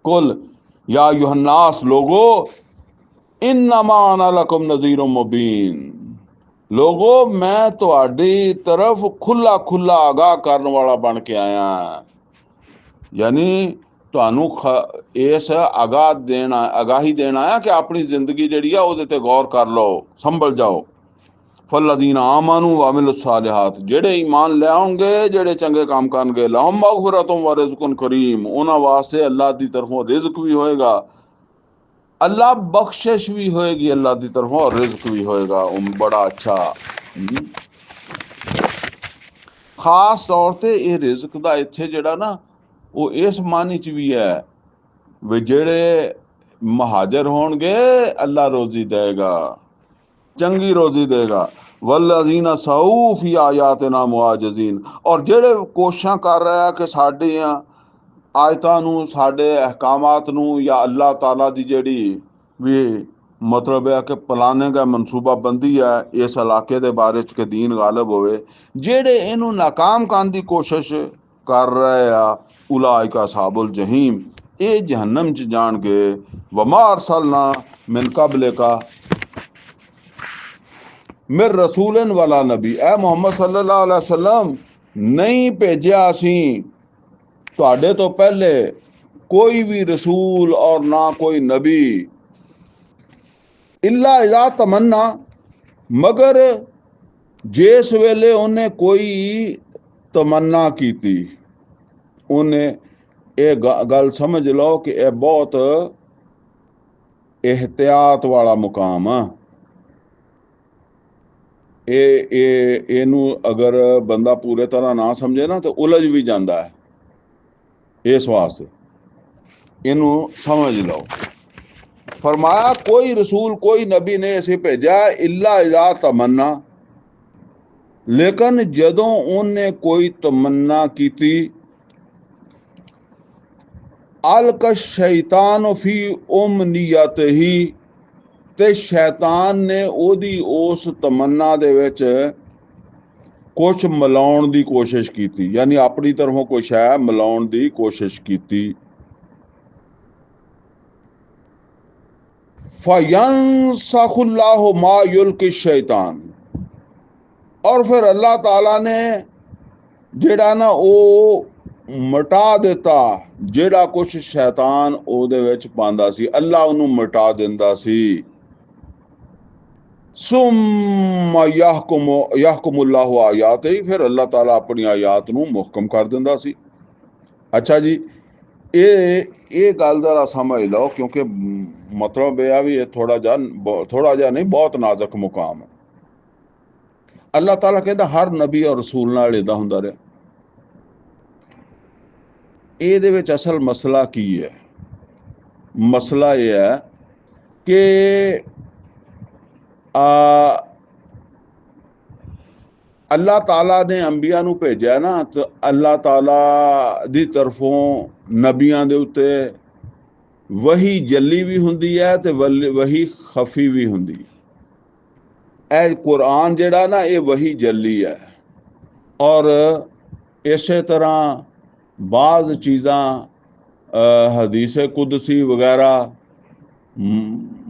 कुल या युहन्नास लोगो इन्नमा अना लकुम नज़ीरुम मुबीन, लोगो मैं तुहाडी तरफ खुला खुला आगाह करने वाला बन के आया। यानी ਤੁਹਾਨੂੰ ਇਸ आगाही देना आया कि अपनी जिंदगी जी है ते गौर कर लो, संभल जाओ। फल्लज़ीना आमनू व अमिलुस सालिहात, जेड़े ईमान ले आओगे, जेड़े चंगे काम करनगे, लहुम मगफिरतुम व रिज़्कुन करीम, उन्हां वास्ते अल्लाह दी तरफों रिज़्क भी होएगा, अल्लाह बख्शिश भी होएगी अल्लाह दी तरफों, और रिज़्क भी होएगा बड़ा अच्छा। खास तौर ते ये रिज़्क दा इत्थे जेड़ा ना वो इस मानी च भी है भी जेड़े महाजर होणगे अल्लाह रोजी देगा, चंगी रोजी देगा। वल्लज़ीना सऊ फी आयातिना मुआजिज़ीन, और जेड़े कोशिशां कर रहे कि साडियां आयतां नूं, साडे अहकामात नूं, या अल्लाह ताला दी जेड़ी भी मतलब है कि प्लानिंग है, मनसूबाबंदी है इस इलाके दे बारे च कि दीन गालिब होवे, जेड़े इनू नाकाम करन दी कोशिश कर रहे आ, उलाइका असहाबुल जहीम, ये जहन्नम च जाणगे। वमा अरसलना मिन कबलिका मिर रसूलन वाला नबी, ए मुहम्मद सल्लल्लाहु अलैहि वसल्लम, नहीं भेजिया असीं तुहाडे तो पहले कोई भी रसूल और ना कोई नबी, इल्ला इज़ा तमन्ना, मगर जिस वेले उन्हें कोई तमन्ना की थी। उन्हें ये गल समझ लो कि यह बहुत एहतियात वाला मुकाम है। इनू अगर बंदा पूरे तरह ना समझे ना तो उलझ भी जाता है, इस वास्ते इनू समझ लो। फरमाया कोई रसूल कोई नबी ने ऐसे भेजा इल्ला इज़ा तमन्ना, लेकिन जदों उन्हें कोई तमन्ना की थी, अलका शैतान फी उमनियत ही, ते शैतान ने ओदी उस तमन्ना दे विच कुछ मिलाउण दी कोशिश की थी, यानी अपनी तरफों कोई शै मिलाउण दी कोशिश की थी। फयंसखुल्लाहु मा युल्कि शैतान, और फिर अल्लाह ताला ने जेड़ा ना वो ਮਿਟਾ ਦਿੱਤਾ ਜਿਹੜਾ ਕੁਛ ਸ਼ੈਤਾਨ ਉਹਦੇ ਵਿੱਚ ਪਾਉਂਦਾ ਸੀ, ਅੱਲਾ ਉਹਨੂੰ ਮਿਟਾ ਦਿੰਦਾ ਸੀ। ਸੁੰਮਾ ਯਹਕੁਮੁੱਲਾਹੂ ਆਯਾਤਿhi, ਫਿਰ ਅੱਲਾਹ ਤਾਲਾ ਆਪਣੀ ਆਯਾਤ ਨੂੰ ਮੁਹਕਮ ਕਰ ਦਿੰਦਾ ਸੀ। ਅੱਛਾ ਜੀ, ਇਹ ਗੱਲ ਜ਼ਰਾ ਸਮਝ ਲਓ, ਕਿਉਂਕਿ ਮਤਲਬ ਇਹ ਆ ਵੀ ਇਹ ਥੋੜਾ ਜਿਹਾ ਨਹੀਂ, ਬਹੁਤ ਨਾਜ਼ੁਕ ਮੁਕਾਮ ਹੈ। ਅੱਲਾਹ ਤਾਲਾ ਕਹਿੰਦਾ ਹਰ ਨਬੀ ਔਰ ਰਸੂਲ ਨਾਲ ਏਦਾਂ ਹੁੰਦਾ ਰਿਹਾ। ਇਹਦੇ ਵਿੱਚ ਅਸਲ ਮਸਲਾ ਕੀ ਹੈ? ਮਸਲਾ ਇਹ ਹੈ ਕਿ ਅੱਲਾਹ ਤਾਲਾ ਨੇ ਅੰਬੀਆਂ ਨੂੰ ਭੇਜਿਆ ਨਾ, ਤਾਂ ਅੱਲਾਹ ਤਾਲਾ ਦੀ ਤਰਫੋਂ ਨਬੀਆਂ ਦੇ ਉੱਤੇ ਵਹੀ ਜੱਲੀ ਵੀ ਹੁੰਦੀ ਹੈ ਤੇ ਵਹੀ ਖਫੀ ਵੀ ਹੁੰਦੀ ਹੈ। ਇਹ ਕੁਰਾਨ ਜਿਹੜਾ ਨਾ, ਇਹ ਵਹੀ ਜੱਲੀ ਹੈ। ਔਰ ਇਸੇ ਤਰ੍ਹਾਂ ਬਾਜ਼ ਚੀਜ਼ਾਂ ਹਦੀਸ ਕੁਦਸੀ ਵਗੈਰਾ,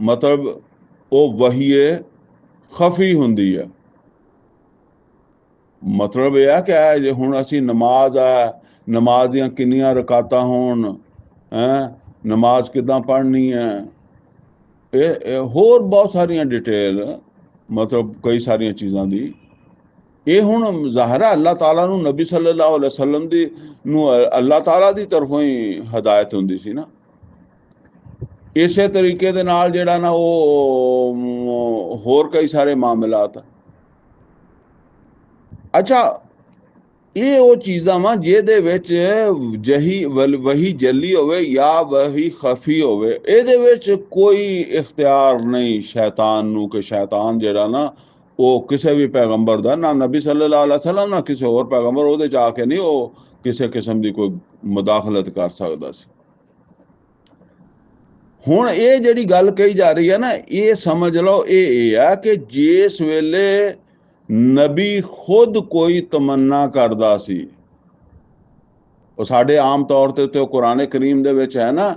ਮਤਲਬ ਉਹ ਵਹੀ ਖਫੀ ਹੁੰਦੀ ਹੈ। ਮਤਲਬ ਇਹ ਹੈ ਕਿ ਜੇ ਹੁਣ ਅਸੀਂ ਨਮਾਜ਼ ਨਮਾਜ਼ ਦੀਆਂ ਕਿੰਨੀਆਂ ਰਕਾਤਾਂ ਹੋਣ, ਨਮਾਜ਼ ਕਿੱਦਾਂ ਪੜ੍ਹਨੀ ਹੈ, ਇਹ ਹੋਰ ਬਹੁਤ ਸਾਰੀਆਂ ਡਿਟੇਲ, ਮਤਲਬ ਕਈ ਸਾਰੀਆਂ ਚੀਜ਼ਾਂ ਦੀ। ਇਹ ਹੁਣ ਜ਼ਾਹਿਰ ਹੈ ਅੱਲਾਹ ਤਾਲਾ ਨੂੰ, ਨਬੀ ਸੱਲੱਲਾਹੁ ਅਲੈहि ਵਸੱਲਮ ਦੀ ਨੂੰ ਅੱਲਾਹ ਤਾਲਾ ਦੀ ਤਰਫੋਂ ਹੀ ਹਦਾਇਤ ਹੁੰਦੀ ਸੀ ਨਾ। ਇਸੇ ਤਰੀਕੇ ਦੇ ਨਾਲ ਜਿਹੜਾ ਨਾ ਉਹ ਹੋਰ ਕਈ ਸਾਰੇ ਮਾਮਲਾਤ। ਅੱਛਾ, ਇਹ ਉਹ ਚੀਜ਼ਾਂ ਵਾ ਜਿਹਦੇ ਵਿੱਚ ਵਹੀ ਜੱਲੀ ਹੋਵੇ ਜਾਂ ਵਹੀ ਖਫੀ ਹੋਵੇ। ਇਹਦੇ ਵਿੱਚ ਕੋਈ ਇਖਤਿਆਰ ਨਹੀਂ ਸ਼ੈਤਾਨ ਨੂੰ, ਕਿ ਸ਼ੈਤਾਨ ਜਿਹੜਾ ਨਾ ਉਹ ਕਿਸੇ ਵੀ ਪੈਗੰਬਰ ਦਾ, ਨਾ ਨਬੀ ਸੱਲੱਲਾਹੁ ਅਲੈहि ਵਸੱਲਮ ਨਾ ਕਿਸੇ ਹੋਰ ਪੈਗੰਬਰ, ਉਹਦੇ 'ਚ ਆ ਕੇ ਨਹੀਂ ਉਹ ਕਿਸੇ ਕਿਸਮ ਦੀ ਕੋਈ ਮੁਦਾਖਲਤ ਕਰ ਸਕਦਾ ਸੀ। ਹੁਣ ਇਹ ਜਿਹੜੀ ਗੱਲ ਕਹੀ ਜਾ ਰਹੀ ਹੈ ਨਾ, ਇਹ ਸਮਝ ਲਓ ਇਹ ਹੈ ਕਿ ਜਿਸ ਵੇਲੇ ਨਬੀ ਖੁਦ ਕੋਈ ਤਮੰਨਾ ਕਰਦਾ ਸੀ, ਉਹ ਸਾਡੇ ਆਮ ਤੌਰ ਤੇ ਉਹ ਕੁਰਾਨ ਕਰੀਮ ਦੇ ਵਿੱਚ ਹੈ ਨਾ,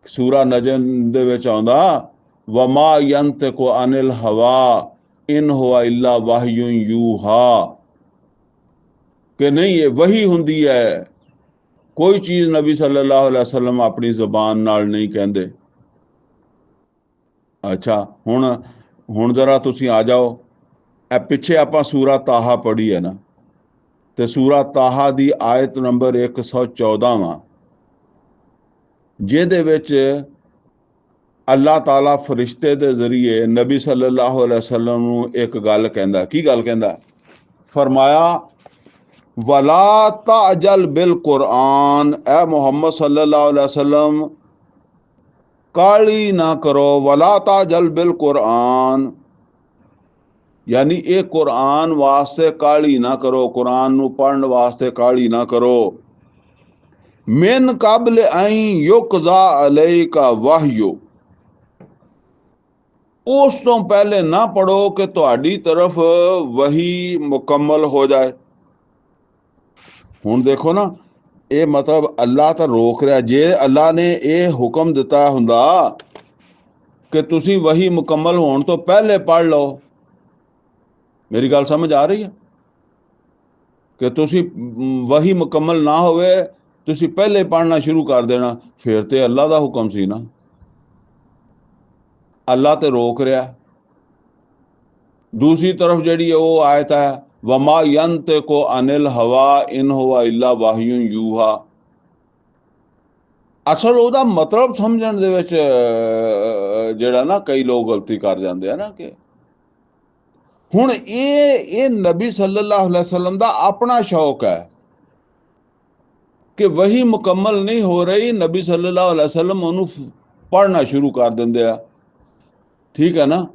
ਸੂਰਾ ਨਜਮ ਦੇ ਵਿੱਚ ਆਉਂਦਾ, ਵਮਾ ਯੰਤਿਕੁ ਅਨਿਲ ਹਵਾ ਇਨ ਹੁਆ ਇਲਾ ਵਾਹਯੁ ਯੂਹਾ, ਕਿ ਨਹੀਂ ਇਹ ਵਹੀ ਹੁੰਦੀ ਹੈ, ਕੋਈ ਚੀਜ਼ ਨਬੀ ਸੱਲੱਲਾਹੁ ਅਲੈहि ਵਸੱਲਮ ਆਪਣੀ ਜ਼ੁਬਾਨ ਨਾਲ ਨਹੀਂ ਕਹਿੰਦੇ। ਅੱਛਾ, ਹੁਣ ਜ਼ਰਾ ਤੁਸੀਂ ਆ ਜਾਓ, ਇਹ ਪਿੱਛੇ ਆਪਾਂ ਸੂਰਾ ਤਾਹਾ ਪੜ੍ਹੀ ਹੈ ਨਾ, ਤੇ ਸੂਰਾ ਤਾਹਾ ਦੀ ਆਇਤ ਨੰਬਰ 114 ਜਿਹਦੇ ਵਿੱਚ ਅੱਲਾਹ ਤਾਲਾ ਫਰਿਸ਼ਤੇ ਦੇ ਜ਼ਰੀਏ ਨਬੀ ਸੱਲੱਲਾਹੁ ਅਲੈहि ਵਸੱਲਮ ਨੂੰ ਇੱਕ ਗੱਲ ਕਹਿੰਦਾ। ਕੀ ਗੱਲ ਕਹਿੰਦਾ? ਫਰਮਾਇਆ, ਵਲਾ ਤਾਜਲ ਬਿਲ ਕੁਰਾਨ, ਐ ਮੁਹੰਮਦ ਸੱਲੱਲਾਹੁ ਅਲੈहि ਵਸੱਲਮ ਕਾਲੀ ਨਾ ਕਰੋ। ਵਲਾ ਤਾਜਲ ਬਿਲ ਕੁਰਾਨ, ਯਾਨੀ ਇਹ ਕੁਰਾਨ ਵਾਸਤੇ ਕਾਲੀ ਨਾ ਕਰੋ, ਕੁਰਾਨ ਨੂੰ ਪੜ੍ਹਨ ਵਾਸਤੇ ਕਾਲੀ ਨਾ ਕਰੋ। ਮਿਨ ਕਬਲ ਅਨ ਯੁਕਜ਼ਾ ਅਲੈਕਾ ਵਾਹਯੁ, ਉਸ ਤੋਂ ਪਹਿਲੇ ਨਾ ਪੜੋ ਕਿ ਤੁਹਾਡੀ ਤਰਫ ਵਹੀ ਮੁਕੰਮਲ ਹੋ ਜਾਏ। ਹੁਣ ਦੇਖੋ ਨਾ, ਇਹ ਮਤਲਬ ਅੱਲਾਹ ਤਾਂ ਰੋਕ ਰਿਹਾ। ਜੇ ਅੱਲਾਹ ਨੇ ਇਹ ਹੁਕਮ ਦਿੱਤਾ ਹੁੰਦਾ ਕਿ ਤੁਸੀਂ ਵਹੀ ਮੁਕੰਮਲ ਹੋਣ ਤੋਂ ਪਹਿਲੇ ਪੜ੍ਹ ਲਓ, ਮੇਰੀ ਗੱਲ ਸਮਝ ਆ ਰਹੀ ਹੈ? ਕਿ ਤੁਸੀਂ ਵਹੀ ਮੁਕੰਮਲ ਨਾ ਹੋਵੇ, ਤੁਸੀਂ ਪਹਿਲੇ ਪੜ੍ਹਨਾ ਸ਼ੁਰੂ ਕਰ ਦੇਣਾ, ਫਿਰ ਤੇ ਅੱਲਾਹ ਦਾ ਹੁਕਮ ਸੀ ਨਾ। ਅੱਲਾਹ ਤੇ ਰੋਕ ਰਿਹਾ। दूसरी तरफ ਜਿਹੜੀ ਉਹ ਆਇਤ ਹੈ, ਵਮਾ ਯੰਤਿਕੁ ਅਨਿਲ ਹਵਾ ਇਨ ਹੁਆ ਇਲਾ ਵਾਹਯੁ ਯੂਹਾ, ਅਸਲ ਉਹਦਾ ਮਤਲਬ ਸਮਝਣ ਦੇ ਵਿੱਚ ਜਿਹੜਾ ਨਾ ਕਈ ਲੋਕ ਗਲਤੀ ਕਰ ਜਾਂਦੇ ਆ ਨਾ, ਕਿ ਹੁਣ ਇਹ ਨਬੀ ਸੱਲੱਲਾਹੁ ਅਲੈहि ਵਸੱਲਮ ਦਾ ਆਪਣਾ ਸ਼ੌਕ ਹੈ ਕਿ ਵਹੀ ਮੁਕੰਮਲ ਨਹੀਂ ਹੋ ਰਹੀ, ਨਬੀ ਸੱਲੱਲਾਹੁ ਅਲੈहि ਵਸੱਲਮ ਉਹਨੂੰ ਪੜ੍ਹਨਾ ਸ਼ੁਰੂ ਕਰ ਦਿੰਦੇ ਆ। ਠੀਕ ਹੈ ਨਾ?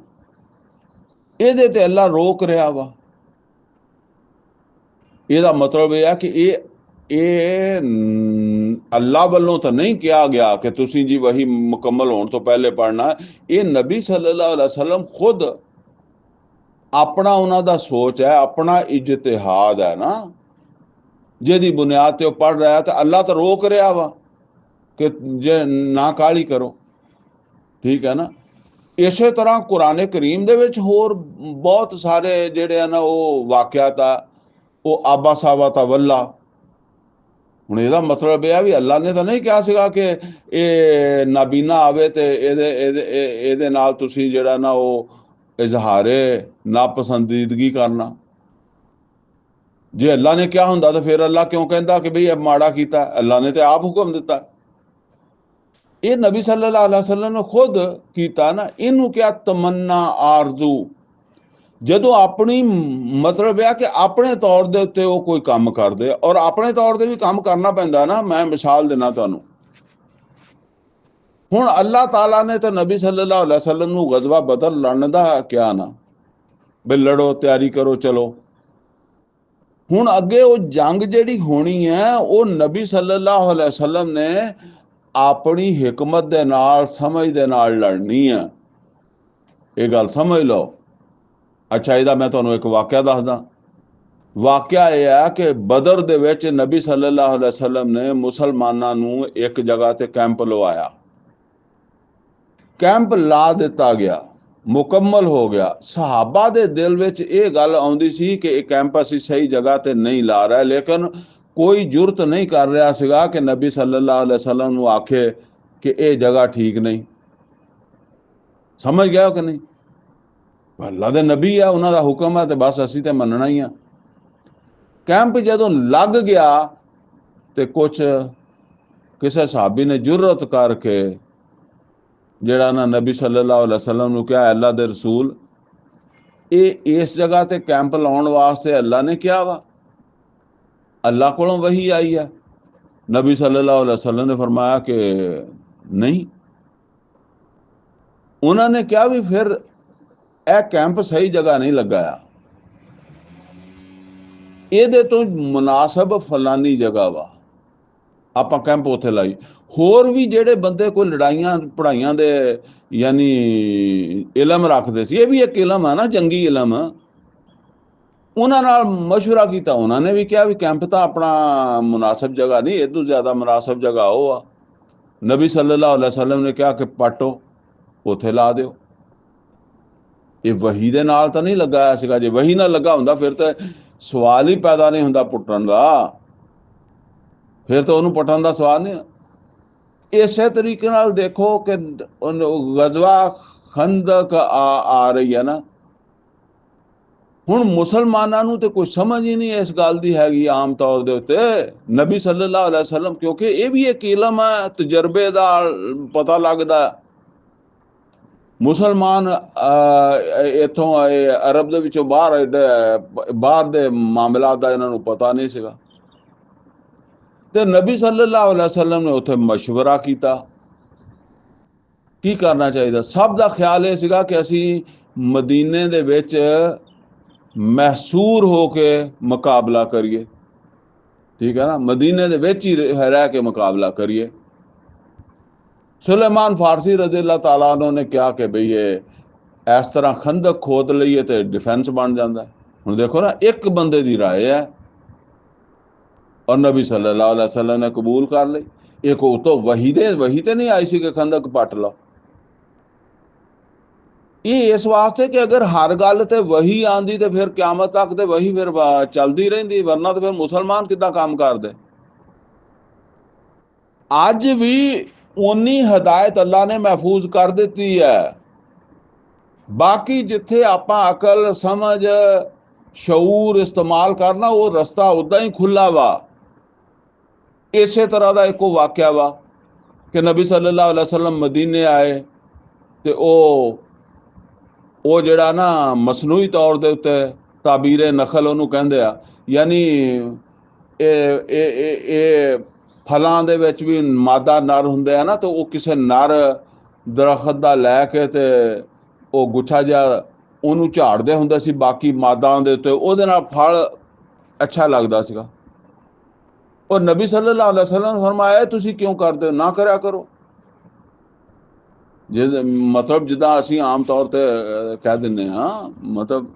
ਇਹਦੇ ਤੇ ਅੱਲਾ ਰੋਕ ਰਿਹਾ ਵਾ। ਇਹਦਾ ਮਤਲਬ ਇਹ ਆ ਕਿ ਇਹ ਅੱਲਾ ਵੱਲੋਂ ਤਾਂ ਨਹੀਂ ਕਿਹਾ ਗਿਆ ਕਿ ਤੁਸੀਂ ਜੀ ਵਹੀ ਮੁਕੰਮਲ ਹੋਣ ਤੋਂ ਪਹਿਲੇ ਪੜ੍ਹਨਾ। ਇਹ ਨਬੀ ਸੱਲੱਲਾਹੁ ਅਲੈहि ਵਸੱਲਮ ਖੁਦ ਆਪਣਾ, ਉਹਨਾਂ ਦਾ ਸੋਚ ਹੈ, ਆਪਣਾ ਇਜਤਿਹਾਦ ਹੈ ਨਾ, ਜਿਹਦੀ ਬੁਨਿਆਦ ਤੇ ਉਹ ਪੜ੍ਹ ਰਿਹਾ। ਤੇ ਅੱਲਾ ਤਾਂ ਰੋਕ ਰਿਹਾ ਵਾ ਕਿ ਜੇ ਨਾ ਕਾਹਲੀ ਕਰੋ। ਠੀਕ ਹੈ ਨਾ? ਇਸੇ ਤਰ੍ਹਾਂ ਕੁਰਾਨ ਕਰੀਮ ਦੇ ਵਿੱਚ ਹੋਰ ਬਹੁਤ ਸਾਰੇ ਜਿਹੜੇ ਆ ਨਾ ਉਹ ਵਾਕਿਆਤ ਆ, ਉਹ ਆਬਾ ਸਾਵਾ ਤਵੱਲਾ, ਹੁਣ ਇਹਦਾ ਮਤਲਬ ਇਹ ਆ ਵੀ ਅੱਲਾ ਨੇ ਤਾਂ ਨਹੀਂ ਕਿਹਾ ਸੀਗਾ ਕਿ ਇਹ ਨਾਬੀਨਾ ਆਵੇ ਤੇ ਇਹਦੇ ਨਾਲ ਤੁਸੀਂ ਜਿਹੜਾ ਨਾ ਉਹ ਇਜ਼ਹਾਰੇ ਨਾਪਸੰਦੀਦਗੀ ਕਰਨਾ। ਜੇ ਅੱਲਾ ਨੇ ਕਿਹਾ ਹੁੰਦਾ ਤਾਂ ਫਿਰ ਅੱਲਾ ਕਿਉਂ ਕਹਿੰਦਾ ਕਿ ਬਈ ਇਹ ਮਾੜਾ ਕੀਤਾ? ਅੱਲਾ ਨੇ ਤੇ ਆਪ ਹੁਕਮ ਦਿੱਤਾ। ਇਹ ਨਬੀ ਸੱਲੱਲਾਹੁ ਅਲੈहि ਵਸੱਲਮ ਨੇ ਖੁਦ ਕੀਤਾ ਨਾ। ਇਹਨੂੰ ਕਿਹਾ ਤਮੰਨਾ ਆਰਜ਼ੂ। ਜਦੋਂ ਆਪਣੀ ਮਤਲਬ ਇਹ ਕਿ ਆਪਣੇ ਤੌਰ ਦੇ ਉੱਤੇ ਉਹ ਕੋਈ ਕੰਮ ਕਰਦੇ, ਔਰ ਆਪਣੇ ਤੌਰ ਤੇ ਵੀ ਕੰਮ ਕਰਨਾ ਪੈਂਦਾ ਨਾ। ਮੈਂ ਮਿਸਾਲ ਦਿੰਦਾ ਤੁਹਾਨੂੰ। ਹੁਣ ਅੱਲਾਹ ਤਾਲਾ ਨੇ ਤਾਂ ਨਬੀ ਸੱਲੱਲਾਹੁ ਅਲੈहि ਵਸੱਲਮ ਨੂੰ ਗਜ਼ਵਾ ਬਦਰ ਲੜਨ ਦਾ ਕਿਹਾ ਨਾ, ਵੀ ਲੜੋ, ਤਿਆਰੀ ਕਰੋ, ਚਲੋ। ਹੁਣ ਅੱਗੇ ਉਹ ਜੰਗ ਜਿਹੜੀ ਹੋਣੀ ਹੈ ਉਹ ਨਬੀ ਸੱਲੱਲਾਹੁ ਅਲੈहि ਵਸੱਲਮ ਨੇ ਆਪਣੀ ਹਕਮਤ ਦੇ ਨਾਲ, ਸਮਝ ਦੇ ਨਾਲ ਲੜਨੀ ਹੈ। ਇਹ ਗੱਲ ਸਮਝ ਲਓ। ਅੱਛਾ, ਇਹਦਾ ਮੈਂ ਤੁਹਾਨੂੰ ਇੱਕ ਵਾਕਿਆ ਦੱਸਦਾ। ਵਾਕਿਆ ਇਹ ਹੈ ਕਿ ਬਦਰ ਦੇ ਵਿੱਚ ਨਬੀ ਸੱਲੱਲਾਹੁ ਅਲੈहि ਵਸੱਲਮ ਨੇ ਮੁਸਲਮਾਨਾਂ ਨੂੰ ਇੱਕ ਜਗ੍ਹਾ ਤੇ ਕੈਂਪ ਲਵਾਇਆ। ਕੈਂਪ ਲਾ ਦਿੱਤਾ ਗਿਆ, ਮੁਕੰਮਲ ਹੋ ਗਿਆ। ਸਹਾਬਾ ਦੇ ਦਿਲ ਵਿੱਚ ਇਹ ਗੱਲ ਆਉਂਦੀ ਸੀ ਕਿ ਇਹ ਕੈਂਪ ਅਸੀਂ ਸਹੀ ਜਗ੍ਹਾ ਤੇ ਨਹੀਂ ਲਾ ਰਹੇ, ਲੇਕਿਨ ਕੋਈ ਜੁਰਤ ਨਹੀਂ ਕਰ ਰਿਹਾ ਸੀਗਾ ਕਿ ਨਬੀ ਸੱਲੱਲਾਹੁ ਅਲੈहि ਵਸੱਲਮ ਨੂੰ ਆਖੇ ਕਿ ਇਹ ਜਗ੍ਹਾ ਠੀਕ ਨਹੀਂ। ਸਮਝ ਗਿਆ ਕਿ ਨਹੀਂ? ਅੱਲਾ ਦੇ ਨਬੀ ਆ, ਉਹਨਾਂ ਦਾ ਹੁਕਮ ਹੈ ਤੇ ਬਸ ਅਸੀਂ ਤੇ ਮੰਨਣਾ ਹੀ ਆ। ਕੈਂਪ ਜਦੋਂ ਲੱਗ ਗਿਆ ਤੇ ਕੁਛ ਕਿਸੇ ਸਾਹਬੀ ਨੇ ਜੁਰਤ ਕਰਕੇ ਜਿਹੜਾ ਨਾ ਨਬੀ ਸੱਲੱਲਾਹੁ ਅਲੈहि ਵਸੱਲਮ ਨੂੰ ਕਿਹਾ, ਅੱਲਾ ਦੇ ਰਸੂਲ, ਇਹ ਇਸ ਜਗ੍ਹਾ ਤੇ ਕੈਂਪ ਲਾਉਣ ਵਾਸਤੇ ਅੱਲਾ ਨੇ ਕਿਹਾ ਵਾ? ਅੱਲਾ ਕੋਲੋਂ ਵਹੀ ਆਈ ਹੈ? ਨਬੀ ਸੱਲੱਲਾਹੁ ਅਲੈहि ਵਸੱਲਮ ਨੇ ਫਰਮਾਇਆ ਕਿ ਨਹੀਂ। ਉਹਨਾਂ ਨੇ ਕਿਹਾ ਵੀ ਫਿਰ ਇਹ ਕੈਂਪ ਸਹੀ ਜਗ੍ਹਾ ਨਹੀਂ ਲਗਾਇਆ, ਇਹਦੇ ਤੋਂ ਮੁਨਾਸਬ ਫਲਾਨੀ ਜਗ੍ਹਾ ਵਾ, ਆਪਾਂ ਕੈਂਪ ਉੱਥੇ ਲਾਈ। ਹੋਰ ਵੀ ਜਿਹੜੇ ਬੰਦੇ ਕੋਈ ਲੜਾਈਆਂ ਪੜ੍ਹਾਈਆਂ ਦੇ ਯਾਨੀ ਇਲਮ ਰੱਖਦੇ ਸੀ, ਇਹ ਵੀ ਇੱਕ ਇਲਮ ਆ ਨਾ, ਜੰਗੀ ਇਲਮ, ਉਹਨਾਂ ਨਾਲ ਮਸ਼ਵਰਾ ਕੀਤਾ। ਉਹਨਾਂ ਨੇ ਵੀ ਕਿਹਾ ਵੀ ਕੈਂਪ ਤਾਂ ਆਪਣਾ ਮੁਨਾਸਬ ਜਗ੍ਹਾ ਨਹੀਂ, ਇਹ ਤੋਂ ਜ਼ਿਆਦਾ ਮੁਨਾਸਬ ਜਗ੍ਹਾ ਉਹ ਆ। ਨਬੀ ਸੱਲੱਲਾਹੁ ਅਲੈहि ਵਸੱਲਮ ਨੇ ਕਿਹਾ ਕਿ ਪਾਟੋ, ਉੱਥੇ ਲਾ ਦਿਓ। ਇਹ ਵਹੀ ਦੇ ਨਾਲ ਤਾਂ ਨਹੀਂ ਲਗਾਇਆ ਸੀਗਾ। ਜੇ ਵਹੀ ਨਾਲ ਲੱਗਾ ਹੁੰਦਾ ਫਿਰ ਤਾਂ ਸਵਾਲ ਹੀ ਪੈਦਾ ਨਹੀਂ ਹੁੰਦਾ ਪੁੱਟਣ ਦਾ, ਫਿਰ ਤਾਂ ਉਹਨੂੰ ਪੁੱਟਣ ਦਾ ਸਵਾਲ ਨਹੀਂ। ਇਸੇ ਤਰੀਕੇ ਨਾਲ ਦੇਖੋ ਕਿ ਗਜ਼ਵਾ ਖੰਦਕ ਆ ਰਹੀ ਹੈ ਨਾ। ਹੁਣ ਮੁਸਲਮਾਨਾਂ ਨੂੰ ਤੇ ਕੋਈ ਸਮਝ ਹੀ ਨਹੀਂ ਇਸ ਗੱਲ ਦੀ ਹੈਗੀ ਆਮ ਤੌਰ ਦੇ ਉੱਤੇ। ਨਬੀ ਸੱਲੱਲਾਹੁ ਅਲੈहि ਵਸੱਲਮ, ਕਿਉਂਕਿ ਇਹ ਵੀ ਇੱਕ ਇਲਮ ਹੈ, ਤਜਰਬੇ ਦਾ ਪਤਾ ਲੱਗਦਾ। ਮੁਸਲਮਾਨ ਇੱਥੋਂ ਆਏ, ਅਰਬ ਦੇ ਵਿੱਚੋਂ ਬਾਹਰ ਦੇ ਮਾਮਲਾਤ ਦਾ ਇਹਨਾਂ ਨੂੰ ਪਤਾ ਨਹੀਂ ਸੀਗਾ। ਤੇ ਨਬੀ ਸੱਲੱਲਾਹੁ ਅਲੈहि ਵਸੱਲਮ ਨੇ ਉੱਥੇ ਮਸ਼ਵਰਾ ਕੀਤਾ ਕੀ ਕਰਨਾ ਚਾਹੀਦਾ। ਸਭ ਦਾ ਖਿਆਲ ਇਹ ਸੀਗਾ ਕਿ ਅਸੀਂ ਮਦੀਨੇ ਦੇ ਵਿੱਚ ਮਹਿਸੂਰ ਹੋ ਕੇ ਮੁਕਾਬਲਾ ਕਰੀਏ, ਠੀਕ ਹੈ ਨਾ, ਮਦੀਨੇ ਦੇ ਵਿੱਚ ਹੀ ਰਹਿ ਕੇ ਮੁਕਾਬਲਾ ਕਰੀਏ। ਸੁਲੇਮਾਨ ਫਾਰਸੀ ਰਜ਼ੀ ਅੱਲਾਹ ਤਾਲਾ अन्हु ਨੇ ਕਿਹਾ ਕਿ ਬਈ ਇਹ ਇਸ ਤਰ੍ਹਾਂ ਖੰਦਕ ਖੋਦ ਲਈਏ ਤੇ ਡਿਫੈਂਸ ਬਣ ਜਾਂਦਾ। ਹੁਣ ਦੇਖੋ ਨਾ, ਇੱਕ ਬੰਦੇ ਦੀ ਰਾਏ ਹੈ ਔਰ ਨਬੀ ਸੱਲੱਲਾਹੁ ਅਲੈहि ਵਸੱਲਮ ਨੇ ਕਬੂਲ ਕਰ ਲਈ। ਇੱਕ ਉਹ ਤੋਂ ਵਹੀ ਤੇ ਨਹੀਂ ਆਈ ਸੀ ਕਿ ਖੰਦਕ ਪੱਟ ਲਓ। ਇਹ ਇਸ ਵਾਸਤੇ ਕਿ ਅਗਰ ਹਰ ਗੱਲ ਤੇ ਵਹੀ ਆਂਦੀ ਤੇ ਫਿਰ ਕਿਆਮਤ ਤੱਕ ਤੇ ਵਹੀ ਫਿਰ ਚੱਲਦੀ ਰਹਿੰਦੀ, ਵਰਨਾ ਤੇ ਫਿਰ ਮੁਸਲਮਾਨ ਕਿੱਦਾਂ ਕੰਮ ਕਰਦੇ। ਅੱਜ ਵੀ ਉਨੀ ਹਦਾਇਤ ਅੱਲਾ ਨੇ ਮਹਿਫੂਜ਼ ਕਰ ਦਿੱਤੀ ਹੈ। ਬਾਕੀ ਜਿੱਥੇ ਆਪਾਂ ਅਕਲ, ਸਮਝ, ਸ਼ਊਰ ਇਸਤੇਮਾਲ ਕਰਨਾ, ਉਹ ਰਸਤਾ ਉਦਾਂ ਹੀ ਖੁੱਲਾ ਵਾ। ਇਸੇ ਤਰ੍ਹਾਂ ਦਾ ਇੱਕੋ ਵਾਕਿਆ ਵਾ ਕਿ ਨਬੀ ਸੱਲੱਲਾਹੁ ਅਲੈहि ਵਸੱਲਮ ਮਦੀਨੇ ਆਏ ਤੇ ਉਹ ਜਿਹੜਾ ਨਾ ਮਸਨੂਈ ਤੌਰ ਦੇ ਉੱਤੇ ਤਾਬੀਰੇ ਨਖਲ ਉਹਨੂੰ ਕਹਿੰਦੇ ਆ, ਯਾਨੀ ਇਹ ਫਲਾਂ ਦੇ ਵਿੱਚ ਵੀ ਮਾਦਾ ਨਰ ਹੁੰਦੇ ਆ ਨਾ, ਤੇ ਉਹ ਕਿਸੇ ਨਰ ਦਰਖਤ ਦਾ ਲੈ ਕੇ ਤੇ ਉਹ ਗੁੱਛਾ ਜਿਹਾ ਉਹਨੂੰ ਝਾੜਦੇ ਹੁੰਦੇ ਸੀ ਬਾਕੀ ਮਾਦਾਂ ਦੇ ਉੱਤੇ, ਉਹਦੇ ਨਾਲ ਫਲ ਅੱਛਾ ਲੱਗਦਾ ਸੀਗਾ। ਔਰ ਨਬੀ ਸੱਲੱਲਾਹੁ ਅਲੈहि ਵਸੱਲਮ ਨੇ ਫਰਮਾਇਆ ਤੁਸੀਂ ਕਿਉਂ ਕਰਦੇ ਹੋ, ਨਾ ਕਰਿਆ ਕਰੋ। ਜੇ ਮਤਲਬ ਜਿੱਦਾਂ ਅਸੀਂ ਆਮ ਤੌਰ ਤੇ ਕਹਿ ਦਿੰਦੇ ਹਾਂ, ਮਤਲਬ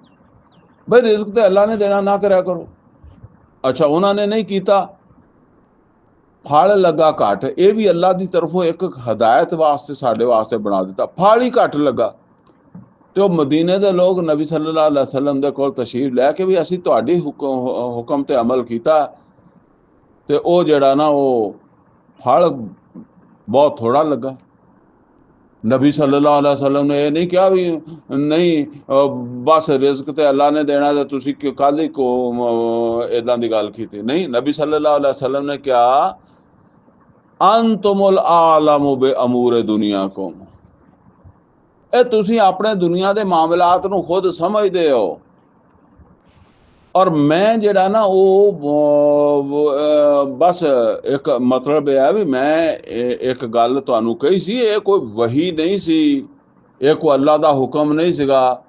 ਬਈ ਰਿਜ਼ਕ ਤੇ ਅੱਲਾ ਨੇ ਦੇਣਾ, ਨਾ ਕਰਿਆ ਕਰੋ। ਅੱਛਾ, ਉਹਨਾਂ ਨੇ ਨਹੀਂ ਕੀਤਾ, ਫਲ ਲੱਗਾ ਘੱਟ। ਇਹ ਵੀ ਅੱਲਾ ਦੀ ਤਰਫੋਂ ਇੱਕ ਹਦਾਇਤ ਵਾਸਤੇ ਸਾਡੇ ਵਾਸਤੇ ਬਣਾ ਦਿੱਤਾ। ਫਲ ਹੀ ਘੱਟ ਲੱਗਾ ਤੇ ਉਹ ਮਦੀਨੇ ਦੇ ਲੋਕ ਨਬੀ ਸੱਲੱਲਾਹੁ ਅਲੈहि ਵਸੱਲਮ ਦੇ ਕੋਲ ਤਸ਼ਰੀਫ ਲੈ ਕੇ ਵੀ ਅਸੀਂ ਤੁਹਾਡੀ ਹੁਕਮ ਤੇ ਅਮਲ ਕੀਤਾ ਤੇ ਉਹ ਜਿਹੜਾ ਨਾ ਉਹ ਫਲ ਬਹੁਤ ਥੋੜਾ ਲੱਗਾ। नबी सल्लल्लाहु अलैहि वसल्लम ने ये नहीं कहा भी नहीं बस रिस्क ते अल्लाह ने देना ते तुसी कल ही को इदां दी गल कीती। नहीं, नबी सल्लल्लाहु अलैहि वसल्लम ने क्या अंतुमुल आलमु बे अमूरे दुनियाकुम, ਇਹ ਤੁਸੀਂ ਆਪਣੇ ਦੁਨੀਆ ਦੇ ਮਾਮਲਾਤ ਨੂੰ ਖੁਦ ਸਮਝਦੇ ਹੋ। ਔਰ ਮੈਂ ਜਿਹੜਾ ਨਾ ਉਹ ਬਸ ਇੱਕ ਮਤਲਬ ਇਹ ਹੈ ਵੀ ਮੈਂ ਇੱਕ ਗੱਲ ਤੁਹਾਨੂੰ ਕਹੀ ਸੀ, ਇਹ ਕੋਈ ਵਹੀ ਨਹੀਂ ਸੀ, ਇਹ ਕੋਈ ਅੱਲਾ ਦਾ ਹੁਕਮ ਨਹੀਂ ਸੀਗਾ,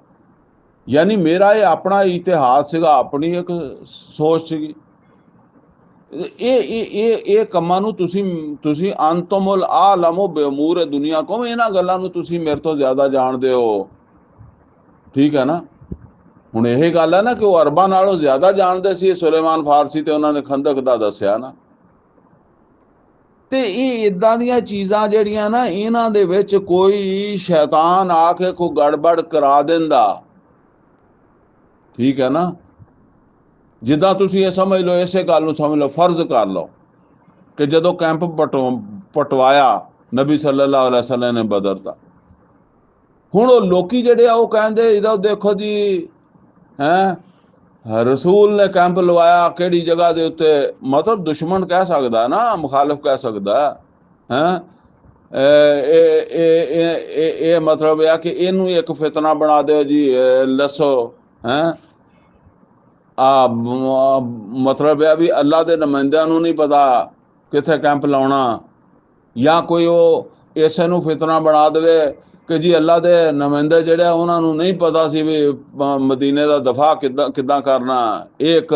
ਯਾਨੀ ਮੇਰਾ ਇਹ ਆਪਣਾ ਇਤਿਹਾਦ ਸੀਗਾ, ਆਪਣੀ ਇੱਕ ਸੋਚ ਸੀਗੀ। ਇਹ ਕੰਮਾਂ ਨੂੰ ਤੁਸੀਂ ਅੰਤੁਮੁਲ ਆਲਮੁ ਬਿਉਮੂਰ ਦੁਨੀਆ ਕੋ, ਇਹਨਾਂ ਗੱਲਾਂ ਨੂੰ ਤੁਸੀਂ ਮੇਰੇ ਤੋਂ ਜ਼ਿਆਦਾ ਜਾਣਦੇ ਹੋ। ਠੀਕ ਹੈ ਨਾ। ਹੁਣ ਇਹ ਗੱਲ ਹੈ ਨਾ ਕਿ ਉਹ ਅਰਬਾਂ ਨਾਲੋਂ ਜ਼ਿਆਦਾ ਜਾਣਦੇ ਸੀ ਸੁਲੇਮਾਨ ਫਾਰਸੀ, ਤੇ ਉਹਨਾਂ ਨੇ ਖੰਦਕ ਦਾ ਦੱਸਿਆ ਨਾ। ਤੇ ਇਹ ਇਦਾਂ ਦੀਆਂ ਚੀਜ਼ਾਂ ਜਿਹੜੀਆਂ ਨਾ, ਇਹਨਾਂ ਦੇ ਵਿੱਚ ਕੋਈ ਸ਼ੈਤਾਨ ਆ ਕੇ ਕੋਈ ਗੜਬੜ ਕਰਾ ਦਿੰਦਾ। ਠੀਕ ਹੈ ਨਾ। ਜਿੱਦਾਂ ਤੁਸੀਂ ਇਹ ਸਮਝ ਲਓ, ਇਸੇ ਗੱਲ ਨੂੰ ਸਮਝ ਲਓ, ਫਰਜ਼ ਕਰ ਲਓ ਕਿ ਜਦੋਂ ਕੈਂਪ ਪਟਵਾਇਆ ਨਬੀ ਸੱਲੱਲਾਹੁ ਅਲੈहि ਵਸੱਲਮ ਨੇ ਬਦਰ ਦਾ, ਹੁਣ ਉਹ ਲੋਕੀ ਜਿਹੜੇ ਆ ਉਹ ਕਹਿੰਦੇ ਇਹਦਾ ਦੇਖੋ ਜੀ ਰਸੂਲ ਨੇ ਕੈਂਪ ਲਵਾਇਆ ਕਿਹੜੀ ਜਗ੍ਹਾ ਦੇ ਉੱਤੇ, ਮਤਲਬ ਦੁਸ਼ਮਣ ਕਹਿ ਸਕਦਾ ਨਾ, ਮੁਖਾਲਿਫ ਕਹਿ ਸਕਦਾ ਇਹ ਮਤਲਬ ਇਹ ਕਿ ਇਹਨੂੰ ਇੱਕ ਫਿਤਨਾ ਬਣਾ ਦਿਓ ਜੀ, ਲੱਸੋ ਮਤਲਬ ਇਹ ਵੀ ਅੱਲਾ ਦੇ ਨੁਮਾਇੰਦਿਆਂ ਨੂੰ ਨਹੀਂ ਪਤਾ ਕਿੱਥੇ ਕੈਂਪ ਲਾਉਣਾ, ਜਾਂ ਕੋਈ ਉਹ ਇਸੇ ਨੂੰ ਫਿਤਨਾ ਬਣਾ ਦੇਵੇ ਕਿ ਜੀ ਅੱਲਾ ਦੇ ਨੁਮਾਇੰਦੇ ਜਿਹੜੇ ਉਹਨਾਂ ਨੂੰ ਨਹੀਂ ਪਤਾ ਸੀ ਵੀ ਮਦੀਨੇ ਦਾ ਦਫਾ ਕਿੱਦਾਂ ਕਰਨਾ। ਇਹ ਇੱਕ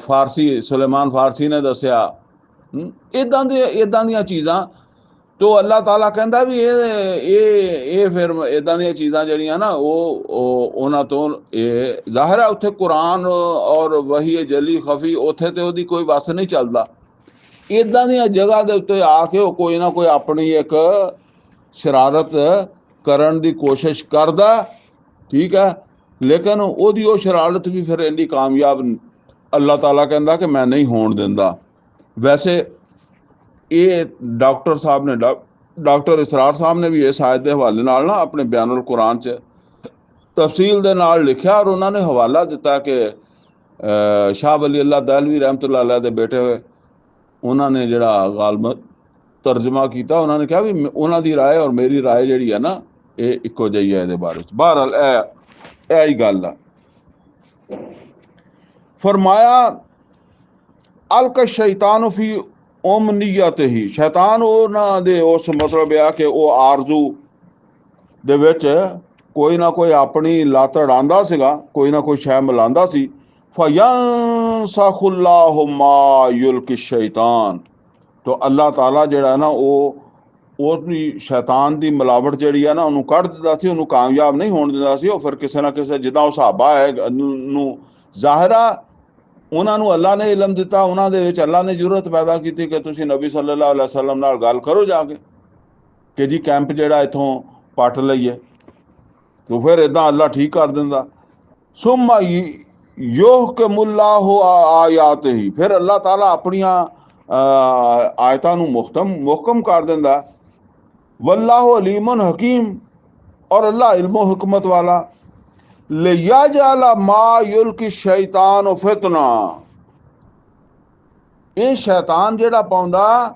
ਫਾਰਸੀ ਸੁਲੇਮਾਨ ਫਾਰਸੀ ਨੇ ਦੱਸਿਆ। ਇੱਦਾਂ ਦੀਆਂ ਚੀਜ਼ਾਂ ਤੋਂ ਅੱਲਾਹ ਤਾਲਾ ਕਹਿੰਦਾ ਵੀ ਇਹ ਫਿਰ ਇੱਦਾਂ ਦੀਆਂ ਚੀਜ਼ਾਂ ਜਿਹੜੀਆਂ ਨਾ ਉਹ ਉਹਨਾਂ ਤੋਂ ਇਹ ਜ਼ਾਹਿਰ ਹੈ ਉੱਥੇ ਕੁਰਾਨ ਔਰ ਵਹੀ ਜਲੀ ਖਫੀ ਉੱਥੇ ਤੇ ਉਹਦੀ ਕੋਈ ਵਸ ਨਹੀਂ ਚੱਲਦਾ। ਇੱਦਾਂ ਦੀਆਂ ਜਗ੍ਹਾ ਦੇ ਉੱਤੇ ਆ ਕੇ ਉਹ ਕੋਈ ਨਾ ਕੋਈ ਆਪਣੀ ਇੱਕ ਸ਼ਰਾਰਤ ਕਰਨ ਦੀ ਕੋਸ਼ਿਸ਼ ਕਰਦਾ। ਠੀਕ ਹੈ, ਲੇਕਿਨ ਉਹਦੀ ਉਹ ਸ਼ਰਾਰਤ ਵੀ ਫਿਰ ਇੰਨੀ ਕਾਮਯਾਬ ਅੱਲਾਹ ਤਾਲਾ ਕਹਿੰਦਾ ਕਿ ਮੈਂ ਨਹੀਂ ਹੋਣ ਦਿੰਦਾ। ਵੈਸੇ ਇਹ ਡਾਕਟਰ ਸਾਹਿਬ ਨੇ ਡਾਕਟਰ ਇਸਰਾਰ ਸਾਹਿਬ ਨੇ ਵੀ ਇਸ ਆਇਤ ਦੇ ਹਵਾਲੇ ਨਾਲ ਨਾ ਆਪਣੇ ਬਿਆਨੁਲ ਕੁਰਾਨ 'ਚ ਤਫਸੀਲ ਦੇ ਨਾਲ ਲਿਖਿਆ, ਔਰ ਉਹਨਾਂ ਨੇ ਹਵਾਲਾ ਦਿੱਤਾ ਕਿ ਸ਼ਾਹ ਵਲੀ ਅੱਲਾ ਦਹਿਲਵੀ ਰਹਿਮਤੁल्लाह अलैह ਦੇ ਬੇਟੇ ਹੋਏ ਉਹਨਾਂ ਨੇ ਜਿਹੜਾ ਗਾਲਬ ਤਰਜਮਾ ਕੀਤਾ, ਉਹਨਾਂ ਨੇ ਕਿਹਾ ਵੀ ਉਹਨਾਂ ਦੀ ਰਾਏ ਔਰ ਮੇਰੀ ਰਾਏ ਜਿਹੜੀ ਹੈ ਨਾ ਇਹ ਇੱਕੋ ਜਿਹੀ ਹੈ ਇਹਦੇ ਬਾਰੇ 'ਚ। ਬਹਰਹਾਲ ਇਹ ਹੀ ਗੱਲ ਆ। ਫਰਮਾਇਆ ਅਲਕ ਸ਼ੈਤਾਨ ਫੀ ਉਮਨੀਅਤ ਹੀ, ਸ਼ੈਤਾਨ ਉਹਨਾਂ ਦੇ ਉਸ ਮਤਲਬ ਆ ਕਿ ਉਹ ਆਰਜ਼ੂ ਦੇ ਵਿੱਚ ਕੋਈ ਨਾ ਕੋਈ ਆਪਣੀ ਲੱਤ ਅੜਾਉਂਦਾ ਸੀਗਾ, ਕੋਈ ਨਾ ਕੋਈ ਸ਼ੈ ਮਿਲਾਉਂਦਾ ਸੀ। ਫਯੰਸਖੁੱਲਾਹੁ ਮਾ ਯੁਲਕੀ ਸ਼ੈਤਾਨ, ਤੋ ਅੱਲਾਹ ਤਾਲਾ ਜਿਹੜਾ ਨਾ ਉਹਦੀ ਸ਼ੈਤਾਨ ਦੀ ਮਿਲਾਵਟ ਜਿਹੜੀ ਆ ਨਾ ਉਹਨੂੰ ਕੱਢ ਦਿੰਦਾ ਸੀ, ਉਹਨੂੰ ਕਾਮਯਾਬ ਨਹੀਂ ਹੋਣ ਦਿੰਦਾ ਸੀ। ਉਹ ਫਿਰ ਕਿਸੇ ਨਾ ਕਿਸੇ, ਜਿੱਦਾਂ ਉਹ ਸਹਾਬਾ ਹੈ ਨੂੰ ਜ਼ਾਹਿਰਾ ਉਹਨਾਂ ਨੂੰ ਅੱਲਾ ਨੇ ਇਲਮ ਦਿੱਤਾ, ਉਹਨਾਂ ਦੇ ਵਿੱਚ ਅੱਲਾ ਨੇ ਜ਼ਰੂਰਤ ਪੈਦਾ ਕੀਤੀ ਕਿ ਤੁਸੀਂ ਨਬੀ ਸੱਲੱਲਾਹੁ ਅਲੈहि ਵਸੱਲਮ ਨਾਲ ਗੱਲ ਕਰੋ ਜਾ ਕੇ ਕਿ ਜੀ ਕੈਂਪ ਜਿਹੜਾ ਇੱਥੋਂ ਪੱਟ ਲਈਏ। ਤੋ ਫਿਰ ਇੱਦਾਂ ਅੱਲਾ ਠੀਕ ਕਰ ਦਿੰਦਾ। ਸੁੰਮਾ ਯੁਹਕਿਮੁੱਲਾਹੁ ਆਯਾਤਿਹੀ, ਫਿਰ ਅੱਲਾਹ ਤਾਲਾ ਆਪਣੀਆਂ ਆਇਤਾਂ ਨੂੰ ਮੁਹਕਮ ਕਰ ਦਿੰਦਾ। ਵੱਲਾਹੁ ਅਲੀਮੁਨ ਹਕੀਮ, ਔਰ ਅੱਲਾ ਇਲਮੋ ਹਕਮਤ ਵਾਲਾ। ਲਿਯਜਅਲ ਮਾ ਯੁਲਕੀ ਸ਼ੈਤਾਨ ਫਿਤਨਾ, ਇਹ ਸ਼ੈਤਾਨ ਜਿਹੜਾ ਪਾਉਂਦਾ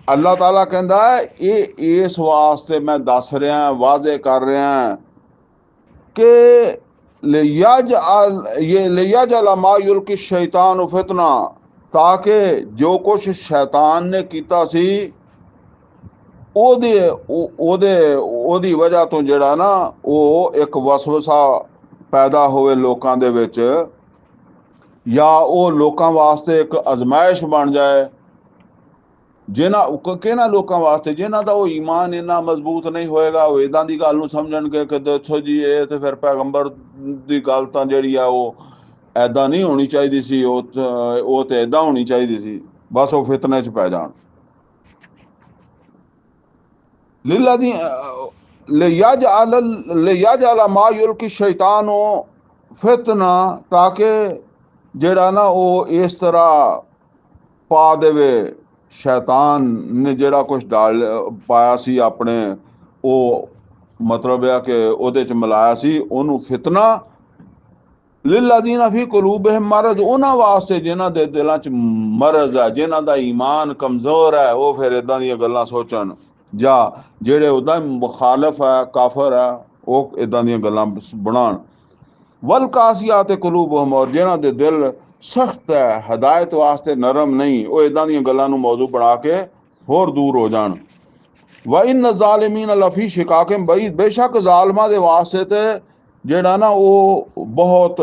ਅੱਲਾਹ ਤਾਲਾ ਕਹਿੰਦਾ ਇਹ ਇਸ ਵਾਸਤੇ ਮੈਂ ਦੱਸ ਰਿਹਾ, ਵਾਜ਼ੇ ਕਰ ਰਿਹਾ ਕਿ ਲਿਯਜਅਲ ਮਾ ਯੁਲਕੀ ਸ਼ੈਤਾਨ ਫਿਤਨਾ, ਤਾਂ ਕਿ ਜੋ ਕੁਛ ਸ਼ੈਤਾਨ ਨੇ ਕੀਤਾ ਸੀ ਉਹਦੀ ਵਜ੍ਹਾ ਤੋਂ ਜਿਹੜਾ ਨਾ ਉਹ ਇੱਕ ਵਸਵਸਾ ਪੈਦਾ ਹੋਵੇ ਲੋਕਾਂ ਦੇ ਵਿੱਚ, ਜਾਂ ਉਹ ਲੋਕਾਂ ਵਾਸਤੇ ਇੱਕ ਅਜ਼ਮਾਇਸ਼ ਬਣ ਜਾਏ। ਕਿਹਨਾਂ ਲੋਕਾਂ ਵਾਸਤੇ? ਜਿਨ੍ਹਾਂ ਦਾ ਉਹ ਈਮਾਨ ਇੰਨਾ ਮਜ਼ਬੂਤ ਨਹੀਂ ਹੋਏਗਾ, ਉਹ ਇੱਦਾਂ ਦੀ ਗੱਲ ਨੂੰ ਸਮਝਣਗੇ ਕਿ ਦੇਖੋ ਜੀ ਇਹ ਤੇ ਫਿਰ ਪੈਗੰਬਰ ਦੀ ਗੱਲ ਤਾਂ ਜਿਹੜੀ ਆ ਉਹ ਇੱਦਾਂ ਨਹੀਂ ਹੋਣੀ ਚਾਹੀਦੀ ਸੀ, ਉਹ ਤੇ ਇੱਦਾਂ ਹੋਣੀ ਚਾਹੀਦੀ ਸੀ, ਬਸ ਉਹ ਫਿਤਨੇ 'ਚ ਪੈ ਜਾਣ। ਲਿਯਜਅਲ ਮਾ ਯੁਲਕੀ ਸ਼ੈਤਾਨ ਫਿਤਨਾ, ਤਾਂ ਕਿ ਜਿਹੜਾ ਨਾ ਉਹ ਇਸ ਤਰ੍ਹਾਂ पा देवे। शैतान ने जिहड़ा कुछ डाल पाया सी अपने, ਉਹ मतलब है कि ਉਹਦੇ ਚ ਮਿਲਾਇਆ ਸੀ ਉਹਨੂੰ ਫਿਤਨਾ लिल्लज़ीना फी कुलूबिहिम मरज़, उन्हां वास्ते जिन्हां दे दिलां च मरज़ है, जिन्हां दा ईमान कमज़ोर है, वो फिर इदां दियां गल्लां सोचण, या जेड़े उदा मुखालफ है काफर है वो इदां दियां गल्लां बनाण। वल कासियात कुलूबुहुम, और जिन्हां दे दिल सख्त है हदायत वास्ते नरम नहीं, वो इदां दियां गल्लां नूं मौजू बना के होर दूर हो जाण। व इन ज़ालिमीन लफ़ी शिकाकिम बईद, बेशक ज़ालिमां दे वास्ते ते जेड़ा ना वो बहुत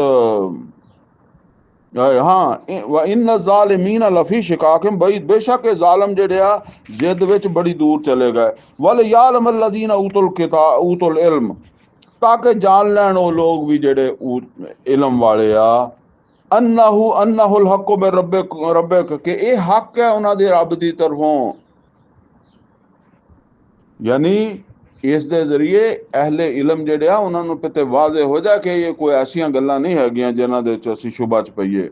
हाँ, व इन ज़ालिमीन लफ़ी शिकाकिम बईद, बेशक ज़ालिम जेड़े आ जिद विच बड़ी दूर चले गए। वल यालम लज़ीना ऊतुल इल्म, ताकि जान लैन वो लोग भी जेड़े इल्म वाले आ, अन्नहुल हक़्क़ु मिन रब्बिक, कि ये हक है उन्हां दे रब दी तरफों। यानी इस दे जरिए अहले इलम जेड़े आ उन्हां नूं पिते वाज़े हो जाए कि ये कोई ऐसियां गल्लां नहीं हैगियां जिन्हां दे च असीं शुबा च पईए।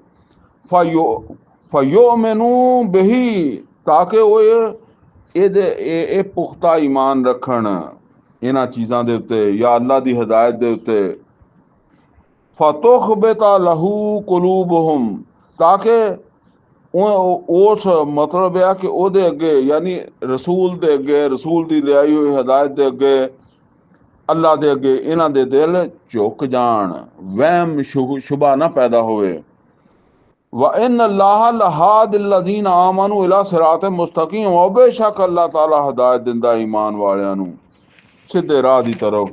फयुमिनू बिही, ताकि वो ये पुख्ता ईमान रखण इन्हां चीज़ां दे उत्ते या अल्लाह दी हिदायत दे उत्ते। फतुखबिता लहू कुलूबुहुम, ताकि उस मतलब है कि ਉਹਦੇ ਅੱਗੇ यानी रसूल दे अगे, रसूल दी लियाई हुई हिदायत दे अगे, अल्लाह दे अगे इन्हां दे दिल झुक जाण, वहम शुबा ना पैदा होवे। व इन अल्लाह लहादिल लज़ीना आमनू इला सिरातिम मुस्तकीम, और बेशक अल्लाह ताला हिदायत दिंदा ईमान वालियां नूं सीधे राह दी तरफ।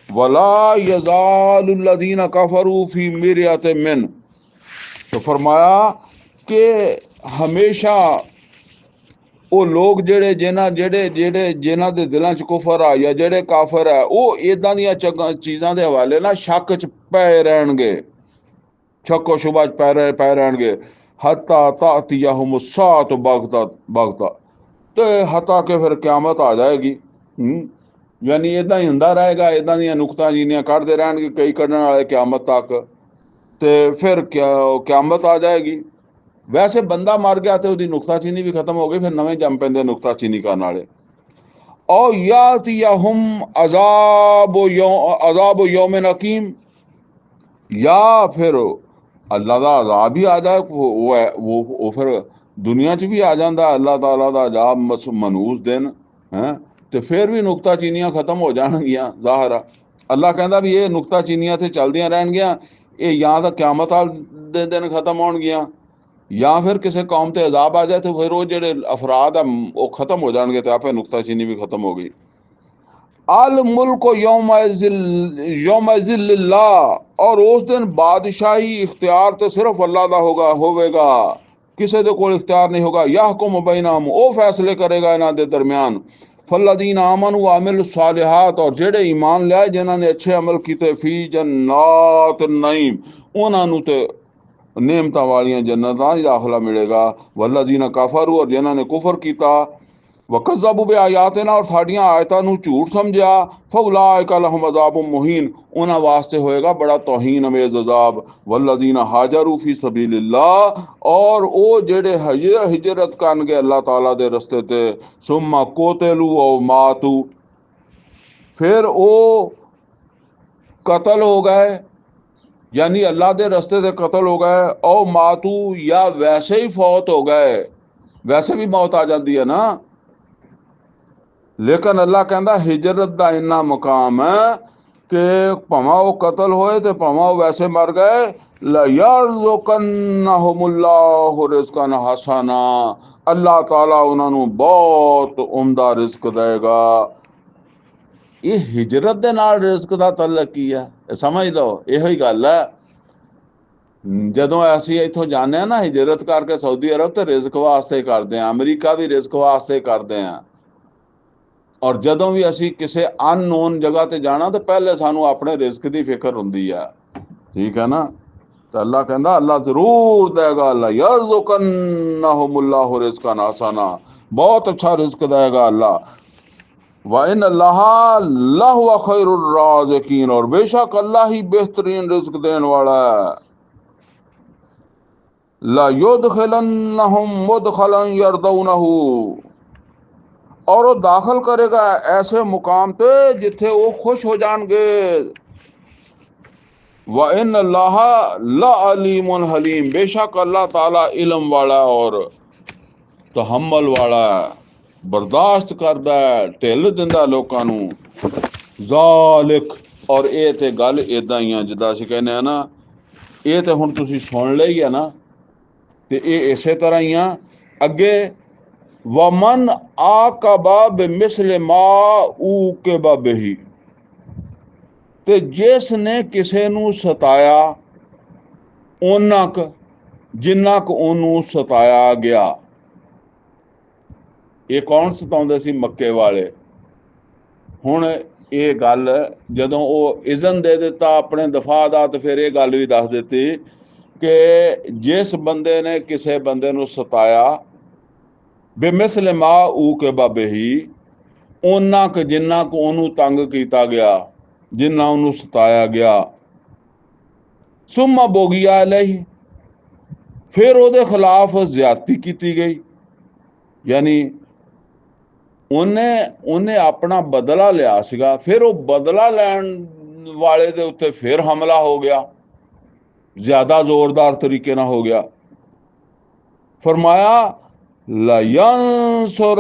वला यज़ालुल लज़ीना कफरू फी मिर्यतिम मिन, तो फरमाया कि हमेशा वो लोग जेड़े जिन्हां दे दिलां च कुफर आ या जेड़े काफर है, वो इदां दियां चीज़ां दे हवाले ना शक च पए रहणगे, शक्को शुबा च पए रहणगे। हत्ता तातियहुम सात बगता, तो हत्ता के फिर क्यामत आ जाएगी। यानी इदां ही हुंदा रहेगा, इदां दियां नुक्ताचीनियां कढदे रहणगे कई कढण वाले क्यामत तक, ते फिर क्यामत आ जाएगी। वैसे बंदा मर गया तो उसकी नुक्ताचीनी भी खत्म हो गई, फिर नवे जम पैंदे नुक्ताचीनी करने वाले। और यातियहुम अज़ाब यौमिन अकीम, या फिर अल्लाह दा अज़ाब ही आ जाए, वो फिर दुनिया च भी आ जाता अल्लाह ताला दा अज़ाब मनूस दिन है, तो फिर भी नुक्ताचीनियां खत्म हो जाणगियां। ज़ाहिर आ अल्लाह कहता भी ये नुक्ताचीनियां तो चलदियां रहणगियां, ये या तो क्यामत दे दिन खत्म होणगियां, या फिर किसी कौम ते अजाब आ जाए तो फिर वो जेड़े अफराद है वो खत्म हो जाएंगे, तो आपे नुक्ताचीनी भी खत्म हो गई। अल मुल्क यौमज़िल्लाह, और उस दिन बादशाही इख्तियार तो सिर्फ अल्लाह दा होगा, किसी दे कोल इख्तियार नहीं होगा। यहकुम बैनहुम, वो फैसले करेगा इन्हां दे दरमियान। फल्लज़ीना आमनू व अमिलु सालिहात, और जेड़े ईमान लियाए जिन्हां ने अच्छे अमल कीते, फी जन्नात नईम, उन्हां नूं ते नेमतां वालियां जन्नतां दाखला मिलेगा। वल्लज़ीना कफरू, और जिन्हां ने कुफर किया, वकज़्ज़बू बिआयातिना, और साडियां आयतां नूं झूठ समझिया, फउलाइका लहुम अज़ाबुम मुहीन, उन्हां वास्ते होएगा बड़ा तौहीन अमेज़ अज़ाब। वल्लज़ीना हाजरू फी सबीलिल्लाह, और वो जेड़े हिजरत करनगे अल्लाह ताला दे रस्ते ते, सुम्मा कोतलू औ मातू, फिर वो कत्ल हो गए, यानी अल्लाह के रस्ते से कत्ल हो गए, और मातू, या वैसे ही फौत हो गए, वैसे भी मौत आ जाती है ना। लेकिन अल्लाह कहता हिजरत का इन्ना मुकाम है कि भावें वो कत्ल होए तो भावें वो वैसे मर गए, लयरज़ुकन्नहुमुल्लाहु रिज़्क़न हसना, अल्लाह ताला उन्होंने बहुत उम्दा रिज़्क देगा। ये हिजरत के नाल रिज़्क का तल्लक की है, समझ लो, यही गल है। ਜਦੋਂ ਅਸੀਂ ਇੱਥੋਂ ਜਾਂਦੇ ਹਾਂ ਨਾ ਹਿਜਰਤ ਕਰਕੇ सऊदी अरब, तो रिज़्क वास्ते करते हैं, अमरीका भी रिज़्क वास्ते करते हैं। और जदों भी ਅਸੀਂ किसी अननोन जगह ते जाना तो पहले सानू अपने रिज़्क की फिक्र होंदी है, ठीक है ना। तो अल्लाह कहता अल्लाह जरूर देगा, अल्लाह यरज़ुकन्नहुमुल्लाहु रिज़्क़न हसना, बहुत अच्छा रिज़्क देगा अल्लाह। व इन अल्लाह लहुव खैरुर राज़िकीन, और बेशक अल्लाह ही बेहतरीन रिज़्क देने वाला है। ला युदखिलन्नहुम मुदखलन यरदौनहु, और वो दाखिल करेगा ऐसे मुकाम ते जिथे वो खुश हो जाएंगे। व इन अल्लाह ला अलीमुन हलीम, बेशक अल्लाह ताला इल्म वाला और तहम्मल वाला, बर्दाश्त करदा है, ढिल दिंदा लोकां नूं। ज़ालिक, और ये ते गल इदां ही आ जिद्दां असीं कहने आ ना, ये ते हुण तुसीं सुन लई है ना, ते ये इसे तरह ही आ अगे। वमन आकबा बिमिस्ल मा ऊकिबा बिही, ते जिस ने किसे नूं सताया उन्ना क जिन्ना क ओनू सताया गया। ये कौन सताउंदे सी? मक्के वाले। हुण ये गल जदों वो इज़न दे दिता अपने दफा दा, ते फिर ये गल भी दस दित्ती कि जिस बंदे ने किसे बंदे नूं सताया बेमिसल मा ऊकिबा बिही, उन्ना क जिन्ना क ओनू तंग कीता गया, जिन्ना ओनू सताया गया। सुम्मा बोगिया अलैहि, फिर ਉਹਦੇ खिलाफ ज्यादती की गई, यानी ਉਹਨੇ अपना बदला लिया सीगा, फिर वो बदला लैन वाले दे उत्ते फिर हमला हो गया, ज्यादा जोरदार तरीके ना हो गया। फरमाया लयंसुरन्नहुल्लाह,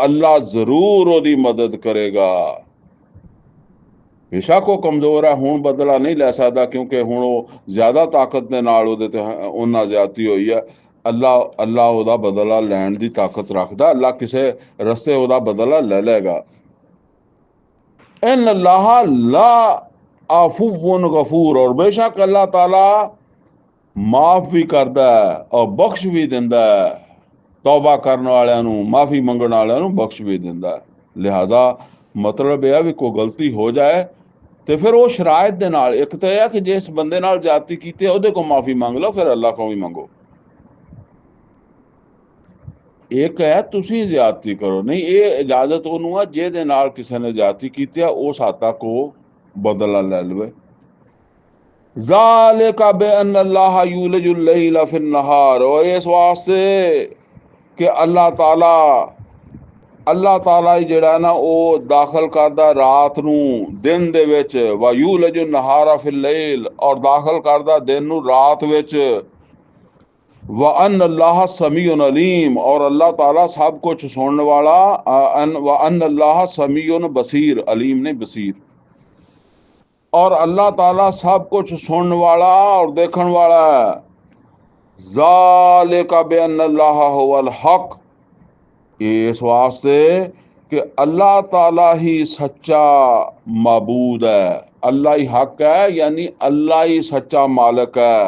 अल्लाह जरूर ओदी मदद करेगा। बेशक वो कमजोर है, हुण बदला नहीं लै सकदा, क्योंकि हुण वो ज्यादा ताकत दे नाल ओहदे ते उन्ना ज्यादती होई है। अल्लाह ओहदा बदला लैण दी ताकत रखदा, अल्लाह किसे रस्ते ओहदा बदला ले लेगा। इन अल्लाह ला आफुवन गफूर, और बेशक अल्लाह ताला माफ भी करदा है और बख्श भी दिंदा है, तौबा करने वालियां नूं, माफी मंगण वालियां नूं बख्श भी दिंदा है। लिहाजा मतलब यह है भी कोई गलती हो जाए तो फिर वो शरायत दे नाल, एक तो यह कि जिस बंदे नाल ज्यादती कीती है ਉਹਦੇ को माफी मंग लो, फिर अल्लाह को भी मंगो। एक है तुसी ज्यादती करो नहीं, ये इजाजत ਉਹਨੂੰ है ਜਿਹਦੇ नाल किसी ने ज्यादती कीती है उस हाथा को बदला ले लवे। ज़ालिका बिअन्न अल्लाह यूलिजुल लैला फिन नहार, और इस वास्ते कि अल्लाह ताला ही जिहड़ा ना वो दाखिल करदा रात नूं दिन दे विच, व यूलिजु नहारा फिल लैल, और दाखिल करदा दिन नूं रात विच। व अन्न अल्लाह समीउन अलीम, और अल्लाह ताला सब कुछ सुनने वाला। व अन्न अल्लाह समीउन बसीर, अलीम नहीं बसीर, और अल्लाह ताला सब कुछ सुनने वाला और देखने वाला है। ज़ालिका बिअन्न अल्लाह हुवल हक, इस वास्ते कि अल्लाह ताला ही सच्चा माबूद है, अल्लाह ही हक है, यानी अल्लाह ही सच्चा मालिक है,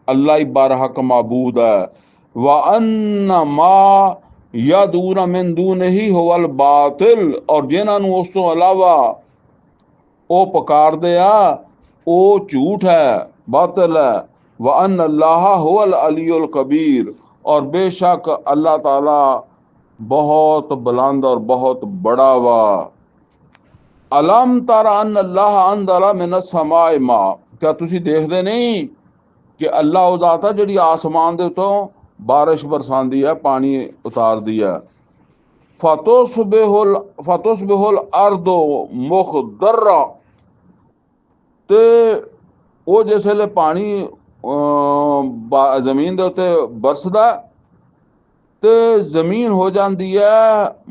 अल्लाह ही बरहक माबूद है। व अन्ना मा यदून मिन दूनिही हुवल बातिल, और जिन्हां नूं उस तो अलावा वो पुकारदे आ वो झूठ है, बातिल है। व अन्न अल्लाह हुवल अलीयुल कबीर, और बेशक अल्लाह ताला बहुत बुलंद और बहुत बड़ा वा। अलम तरा अन्न अल्लाह अंज़ला मिनस समाए मा, क्या तुसी देखदे नहीं कि अल्लाह वो ज़ात है जिहड़ी आसमान दे उत्तों बारिश बरसांदी है, पानी उतारदी है। फतुस्बिहुल अर्दो मुखदर्रा, ते वो जिस वेले पानी जमीन दे उत्ते बरसदा ते जमीन हो जाती है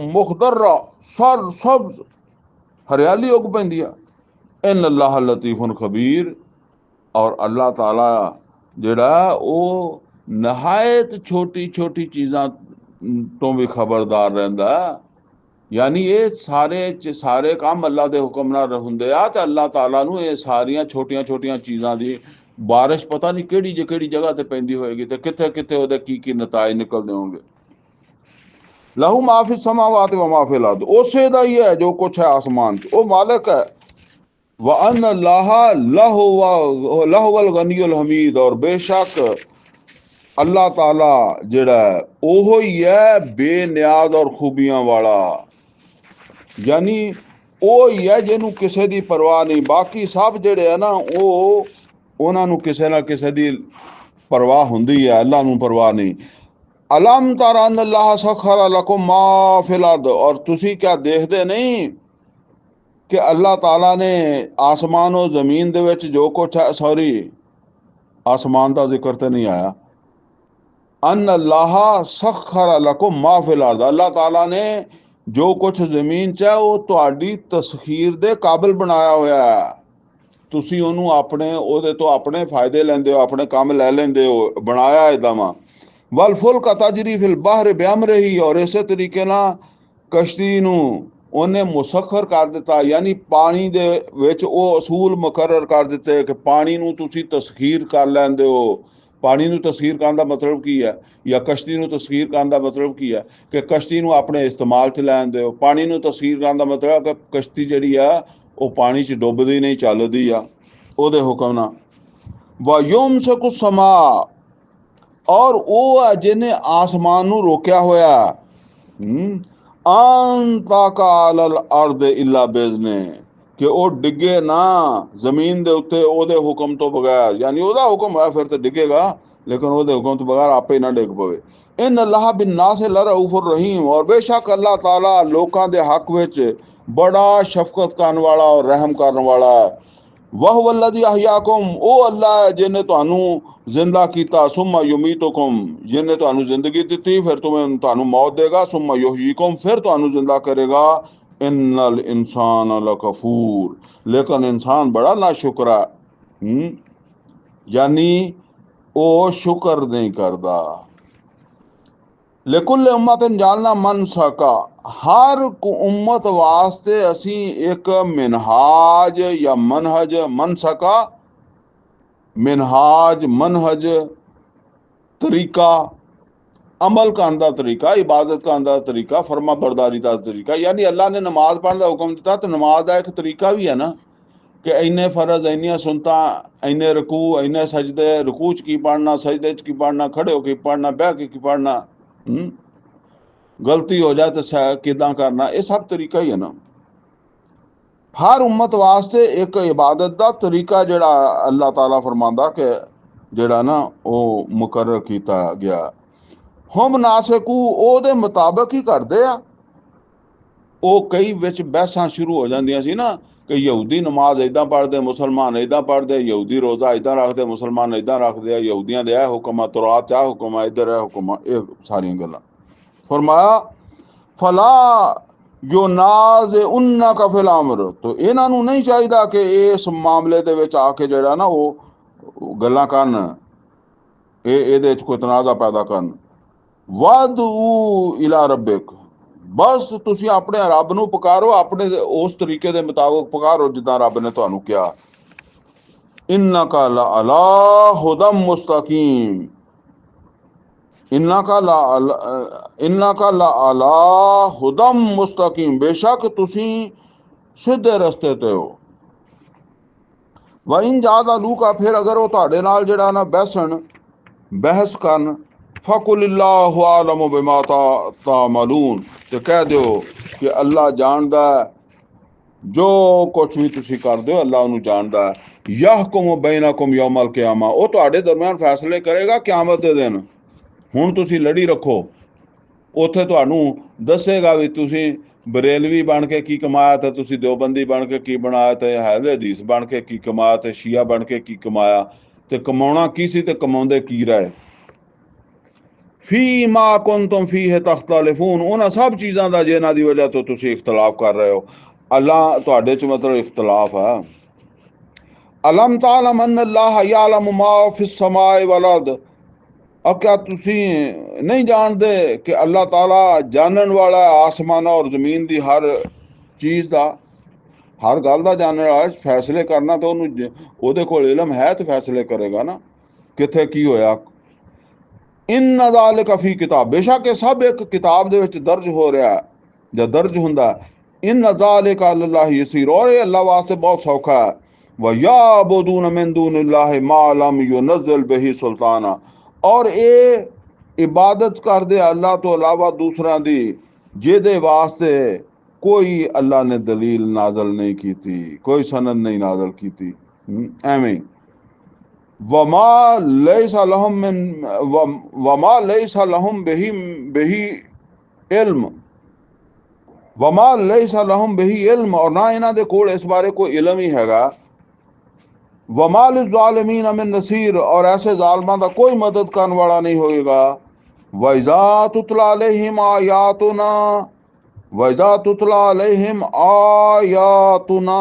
मुखदर्रा, सर सब्ज, हरियाली उग पैंदी है। इन अल्लाह लतीफुन खबीर, और अल्लाह ताला जिहड़ा वो नहायत छोटी छोटी चीज़ां तो भी खबरदार रहिंदा है। यानी ये सारे काम अल्लाह के हुक्म नाल हुंदे आ, ते अल्लाह ताला नूं ये सारियां छोटियां छोटियां चीज़ां दी बारिश पता नहीं किहड़ी जगह ते पैंदी होएगी, ते कित्थे कित्थे ओहदे की नताज निकलदे होंगे। लहू माफी समावात व माफिल अर्द, उसे दा ही है जो कुछ है आसमान च, वो मालिक है। व अन्न अल्लाह लहुवल गनियुल हमीद, और बेशक अल्लाह ताला जिहड़ा है ओहो ही है बेनियाज और खूबियां वाला, यानी वो ही है जिन्हों किसी की परवाह नहीं। बाकी सब जिहड़े है ना वो ਉਹਨਾਂ ਨੂੰ ਕਿਸੇ ਨਾ ਕਿਸੇ ਦੀ परवाह ਹੁੰਦੀ है, अल्लाह ਨੂੰ परवाह नहीं। अलम तर अन अल्लाह सखर लकुम मा फिल अर्द, और तुसी क्या देखते नहीं कि अल्लाह ताला ने आसमान और जमीन दे विच जो कुछ है, सॉरी आसमान का जिक्र तो नहीं आया, अन अल्लाह सखर लकुम मा फिल अर्द, अल्लाह ताला ने जो कुछ जमीन च है वो तुहाडी तसखीर दे काबिल बनाया होया है। ਤੁਸੀਂ ਉਹਨੂੰ ਆਪਣੇ ਉਹਦੇ ਤੋਂ ਆਪਣੇ ਫਾਇਦੇ ਲੈਂਦੇ ਹੋ, ਆਪਣੇ ਕੰਮ ਲੈ ਲੈਂਦੇ ਹੋ, ਬਣਾਇਆ ਇਦਾਂ ਵਾ। ਵਲ ਫੁਲਕ ਤਜਰੀ ਫਿਲ ਬਹਰ ਬਿਅਮਰਿhi, ਔਰ ਇਸੇ ਤਰੀਕੇ ਨਾਲ ਕਸ਼ਤੀ ਨੂੰ ਉਹਨੇ ਮੁਸਖਰ ਕਰ ਦਿੱਤਾ, ਯਾਨੀ ਪਾਣੀ ਦੇ ਵਿੱਚ ਉਹ ਅਸੂਲ ਮੁਕਰਰ ਕਰ ਦਿੱਤੇ ਕਿ ਪਾਣੀ ਨੂੰ ਤੁਸੀਂ ਤਸਖੀਰ ਕਰ ਲੈਂਦੇ ਹੋ। ਪਾਣੀ ਨੂੰ ਤਸਖੀਰ ਕਰਨ ਦਾ ਮਤਲਬ ਕੀ ਹੈ, ਜਾਂ ਕਸ਼ਤੀ ਨੂੰ ਤਸਖੀਰ ਕਰਨ ਦਾ ਮਤਲਬ ਕੀ ਹੈ ਕਿ ਕਸ਼ਤੀ ਨੂੰ ਆਪਣੇ ਇਸਤੇਮਾਲ 'ਚ ਲੈਂਦੇ ਹੋ। ਪਾਣੀ ਨੂੰ ਤਸਖੀਰ ਕਰਨ ਦਾ ਮਤਲਬ ਕਿ ਕਸ਼ਤੀ ਜਿਹੜੀ ਆ ਉਹ ਪਾਣੀ 'ਚ ਡੁੱਬਦੀ ਨਹੀਂ, ਚੱਲਦੀ ਆ ਉਹਦੇ ਹੁਕਮ ਨਾਲ। ਵਾ ਯੁਮਸਿਕੁ ਸਮਾ, ਔਰ ਉਹ ਹੈ ਜਿਹਨੇ ਆਸਮਾਨ ਨੂੰ ਰੋਕਿਆ ਹੋਇਆ, ਅਨ ਤਾਕਾ ਅਲਲ ਅਰਦ ਇਲਾ ਬਿਜ਼ਨੇ, ਕਿ ਉਹ ਡਿੱਗੇ ਨਾ ਜ਼ਮੀਨ ਦੇ ਉੱਤੇ ਉਹਦੇ ਹੁਕਮ ਤੋਂ ਬਗੈਰ। ਯਾਨੀ ਉਹਦਾ ਹੁਕਮ ਹੈ ਫਿਰ ਤਾਂ ਡਿੱਗੇਗਾ, ਲੇਕਿਨ ਉਹਦੇ ਹੁਕਮ ਤੋਂ ਬਗੈਰ ਆਪੇ ਨਾ ਡਿੱਗ ਪਵੇ। ਇਨ ਅੱਲਾਹ ਬਿन्नास लरऊफुर रहीम, और बेशक अल्लाह ताला लोगों के हक विच बड़ा शफकत करने वाला और रहम करने वाला है। वह वल्लज़ी अहयाकुम, ओ अल्लाह है जिन्हें तुहानू जिंदा किया, सुम्मा युमीतुकुम, जिन्हें तुहानू जिंदगी दी फिर तुम्हें तुहानू मौत देगा, सुम्मा युहयीकुम, फिर तुहानू जिंदा करेगा। इन्नल इंसान लकफूर, लेकिन इंसान बड़ा नाशुक्र है, यानी वो शुक्र नहीं करता। लेकुल उम्मतन जालना मन सका, हर उम्मत वास्ते असी एक मिनहाज या मनहज, मन सका मिनहाज मनहज तरीका, अमल का अंदा तरीका, इबादत का अंदा तरीका, फर्मा बरदारी का तरीका। यानी अल्लाह ने नमाज पढ़ने का हुक्म दिता तो नमाज का एक तरीका भी है ना, कि इन्ने फर्ज, इन्नियां सुनता, इन्ने रकू, इन्ने सजदे, रकू च की पढ़ना, सजदे च की पढ़ना, खड़े होकर पढ़ना, बह के की पढ़ना, गलती हो जाए तो किदा करना, ये सब तरीका ही है ना। हर उम्मत वास्ते एक इबादत का तरीका जड़ा अल्लाह ताला फरमांदा कि जड़ा ना वो मुकर्रर किया गया। हम नासिकू ओदे मुताबिक ही करते आ। वो कई विच बहसां शुरू हो जांदियां सी ना कि यहूदी नमाज इदां पढ़ते, मुसलमान इदां पढ़ते, यहूदी रोज़ा इदां रखते, मुसलमान इदां रखते, यहूदियां दे हुक्म आ, तौरात च हुक्म आ, इधर हुक्म आ, ये सारियां गल्लां। फरमाया फला जो नाज उन्ना का फिल अमर, तो इन्हां नूं नहीं चाहिदा कि इस मामले दे विच आके जिहड़ा ना वो गल्लां करन, इहदे च कोई तनाज़ा पैदा करन। वदू इला रब्बिक, बस तुसी अपने रब नूं पुकारो, अपने उस तरीके दे मुताबिक पुकारो जिद्दां रब ने तुहानूं कहा। इन्नका ला अला हुदम मुस्तकीम, इन्नका ला अला हुदम मुस्तकीम, बेशक तुसी सीधे रस्ते ते हो। व इन ज्यादा लू का, फिर अगर वो तुहाडे नाल जिहड़ा ना बहस करन, फकुलिल्लाहु आलमु बिमा तामलून, तो कह दो कि अल्लाह जानदा जो कुछ भी तुसी करदे हो, अल्लाह उन्हें जानदा है। यहकुम बैनकुम यौमल क़ियामा, वो तुहाडे दरमियान फैसले करेगा क़यामत दे दिन। हुण तुसी लड़ी रखो, उत्थे तुहानूं दसेगा भी तुसी बरेलवी बन के की कमाया, तो तुसी देवबंदी बन के की बनाया, तो अहले हदीस बन के की कमाया, तो शिया बन के की कमाया, तो कमाउणा की सी ते कमाउंदे की रहे। फी मा कुंतुम फीह तख्तलिफून, उन्हां सब चीज़ां दा जिन्हां दी वजह तो तुसी इख्तलाफ कर रहे हो। अल्लाह तुहाडे च मतलब इख्तलाफ है। अलम तालम अन्न अल्लाह यालमु मा फिस समाए वल अर्द, और क्या तुसी नहीं जानते कि अल्लाह ताला जानन वाला है आसमान और जमीन दी हर चीज़ दा, हर गल दा जानने वाला है। फैसले करना तो उन्होंने ओहदे कोल इलम है, तो फैसले करेगा ना किथे की होया। इन ज़ालिका फी किताब, बेशक ये सब एक किताब दे विच दर्ज हो रहा है या दर्ज हुंदा है। इन ज़ालिका अल्लाह यसीर, और ये अल्लाह वास्ते बहुत सौखा है। व याबुदून मिन दूनिल्लाहि मा लम युनज़्ज़िल बिही सुल्ताना, और ये इबादत कर दे अल्लाह तो अलावा दूसरा दी जिहदे वास्ते कोई अल्लाह ने दलील नाजल नहीं की थी, कोई सनद नहीं नाजल की थी। एवें वमा लैसा लहुम मिन वमा लैसा लहुम बिही बिही इल्म, वमा लैसा लहुम बिही इल्म, और ना इन्हां दे कोल इस बारे कोई इल्म ही हैगा। वमा लिज़्ज़ालिमीन मिन नसीर, और ऐसे जालिमां दा कोई मदद करने वाला नहीं होएगा। वइज़ा तुतला अलैहिम आयातुना, वइज़ा तुतला अलैहिम आयातुना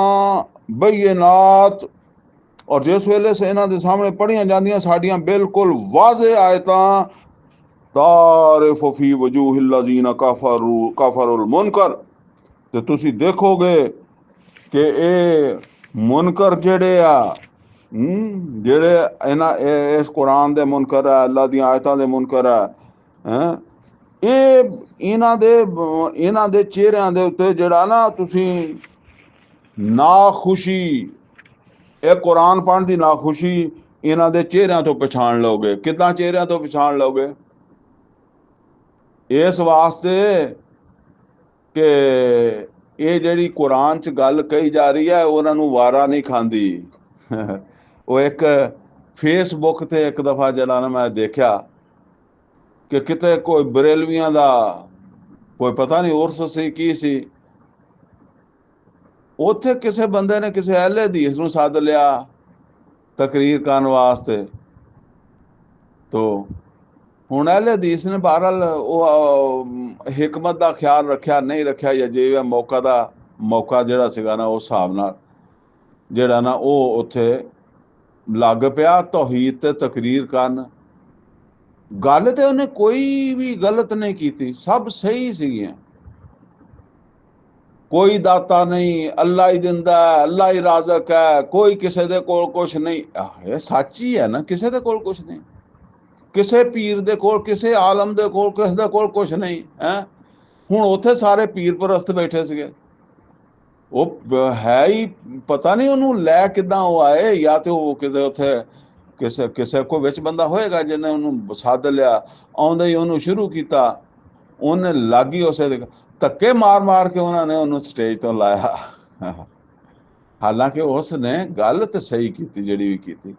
बय्यिनात, और जिस वेले से इन्हां दे सामने पढ़ियां जांदियां साडियां बिल्कुल वाज़े आयतां, तारिफ़ु फी वजूहिल लज़ीना कफ़रुल मुनकर, ते तुसी देखोगे कि ਇਹ ਮੁਨਕਰ ਜਿਹੜੇ ਆ, ਜਿਹੜੇ ਇਸ ਕੁਰਾਨ ਦੇ ਮੁਨਕਰ ਹੈ, ਅੱਲਾ ਦੀਆਂ ਆਇਤਾਂ ਦੇ ਮੁਨਕਰ ਹੈ, ਇਹ ਇਹਨਾਂ ਦੇ ਚਿਹਰਿਆਂ ਦੇ ਉੱਤੇ ਜਿਹੜਾ ਨਾ ਤੁਸੀਂ ਨਾਖੁਸ਼ੀ, ਇਹ ਕੁਰਾਨ ਪੜ੍ਹਨ ਦੀ ਨਾਖੁਸ਼ੀ ਇਹਨਾਂ ਦੇ ਚਿਹਰਿਆਂ ਤੋਂ ਪਛਾਣ ਲਓਗੇ। ਕਿੱਦਾਂ ਚਿਹਰਿਆਂ ਤੋਂ ਪਛਾਣ ਲਓਗੇ? ਇਸ ਵਾਸਤੇ ਕਿ ਇਹ ਜਿਹੜੀ ਕੁਰਾਨ 'ਚ ਗੱਲ ਕਹੀ ਜਾ ਰਹੀ ਹੈ ਉਹਨਾਂ ਨੂੰ ਵਾਰਾ ਨਹੀਂ ਖਾਂਦੀ। ਉਹ ਇੱਕ ਫੇਸਬੁੱਕ 'ਤੇ ਇੱਕ ਦਫਾ ਜਿਹੜਾ ਨਾ ਮੈਂ ਦੇਖਿਆ ਕਿ ਕਿਤੇ ਕੋਈ ਬਰੇਲਵੀਆਂ ਦਾ ਕੋਈ ਪਤਾ ਨਹੀਂ ਉਰਸ ਸੀ ਕੀ ਸੀ, ਉੱਥੇ ਕਿਸੇ ਬੰਦੇ ਨੇ ਕਿਸੇ ਅਹਿਲੇ ਹਦੀਸ ਨੂੰ ਸੱਦ ਲਿਆ ਤਕਰੀਰ ਕਰਨ ਵਾਸਤੇ। ਤੋ ਹੁਣ ਅਹਿਲੇ ਹਦੀਸ ਨੇ ਬਹਰਹਾਲ ਉਹ ਹਿਕਮਤ ਦਾ ਖਿਆਲ ਰੱਖਿਆ ਨਹੀਂ ਰੱਖਿਆ, ਜਾਂ ਜਿਵੇਂ ਮੌਕਾ ਜਿਹੜਾ ਸੀਗਾ ਨਾ ਉਸ ਹਿਸਾਬ ਨਾਲ ਜਿਹੜਾ ਨਾ ਉਹ ਉੱਥੇ ਲੱਗ ਪਿਆ ਤੌਹੀਦ ਤੇ ਤਕਰੀਰ ਕਰਨ। ਗੱਲ ਤੇ ਉਹਨੇ ਕੋਈ ਵੀ ਗਲਤ ਨਹੀਂ ਕੀਤੀ, ਸਭ ਸਹੀ ਸੀਗੀਆਂ। ਕੋਈ ਦਾਤਾ ਨਹੀਂ, ਅੱਲਾ ਹੀ ਦਿੰਦਾ, ਅੱਲਾ ਹੀ ਰਾਜ਼ਕ ਹੈ, ਕੋਈ ਕਿਸੇ ਦੇ ਕੋਲ ਕੁਛ ਨਹੀਂ। ਇਹ ਸੱਚ ਹੀ ਹੈ ਨਾ, ਕਿਸੇ ਦੇ ਕੋਲ ਕੁਛ ਨਹੀਂ, ਕਿਸੇ ਪੀਰ ਦੇ ਕੋਲ, ਕਿਸੇ ਆਲਮ ਦੇ ਕੋਲ, ਕਿਸੇ ਦੇ ਕੋਲ ਕੁਛ ਨਹੀਂ ਹੈ। ਹੁਣ ਉੱਥੇ ਸਾਰੇ ਪੀਰ ਪਰਸਤ ਬੈਠੇ ਸੀਗੇ। ਉਹ ਹੈ ਹੀ ਪਤਾ ਨਹੀਂ ਉਹਨੂੰ ਲੈ ਕਿੱਦਾਂ ਉਹ ਆਏ, ਜਾਂ ਤੇ ਉਹ ਕਿਤੇ ਉੱਥੇ ਕਿਸੇ ਕੋਈ ਵਿੱਚ ਬੰਦਾ ਹੋਏਗਾ ਜਿਹਨੇ ਉਹਨੂੰ ਸੱਦ ਲਿਆ, ਆਉਂਦੇ ਹੀ ਉਹਨੂੰ ਸ਼ੁਰੂ ਕੀਤਾ, ਉਹਨੇ ਲੱਗੀ ਉਸੇ ਦੇ ਧੱਕੇ ਮਾਰ ਕੇ ਉਹਨਾਂ ਨੇ ਉਹਨੂੰ ਸਟੇਜ ਤੋਂ ਲਾਇਆ। ਹਾਲਾਂਕਿ ਉਸ ਨੇ ਗੱਲ ਤੇ ਸਹੀ ਕੀਤੀ ਜਿਹੜੀ ਵੀ ਕੀਤੀ।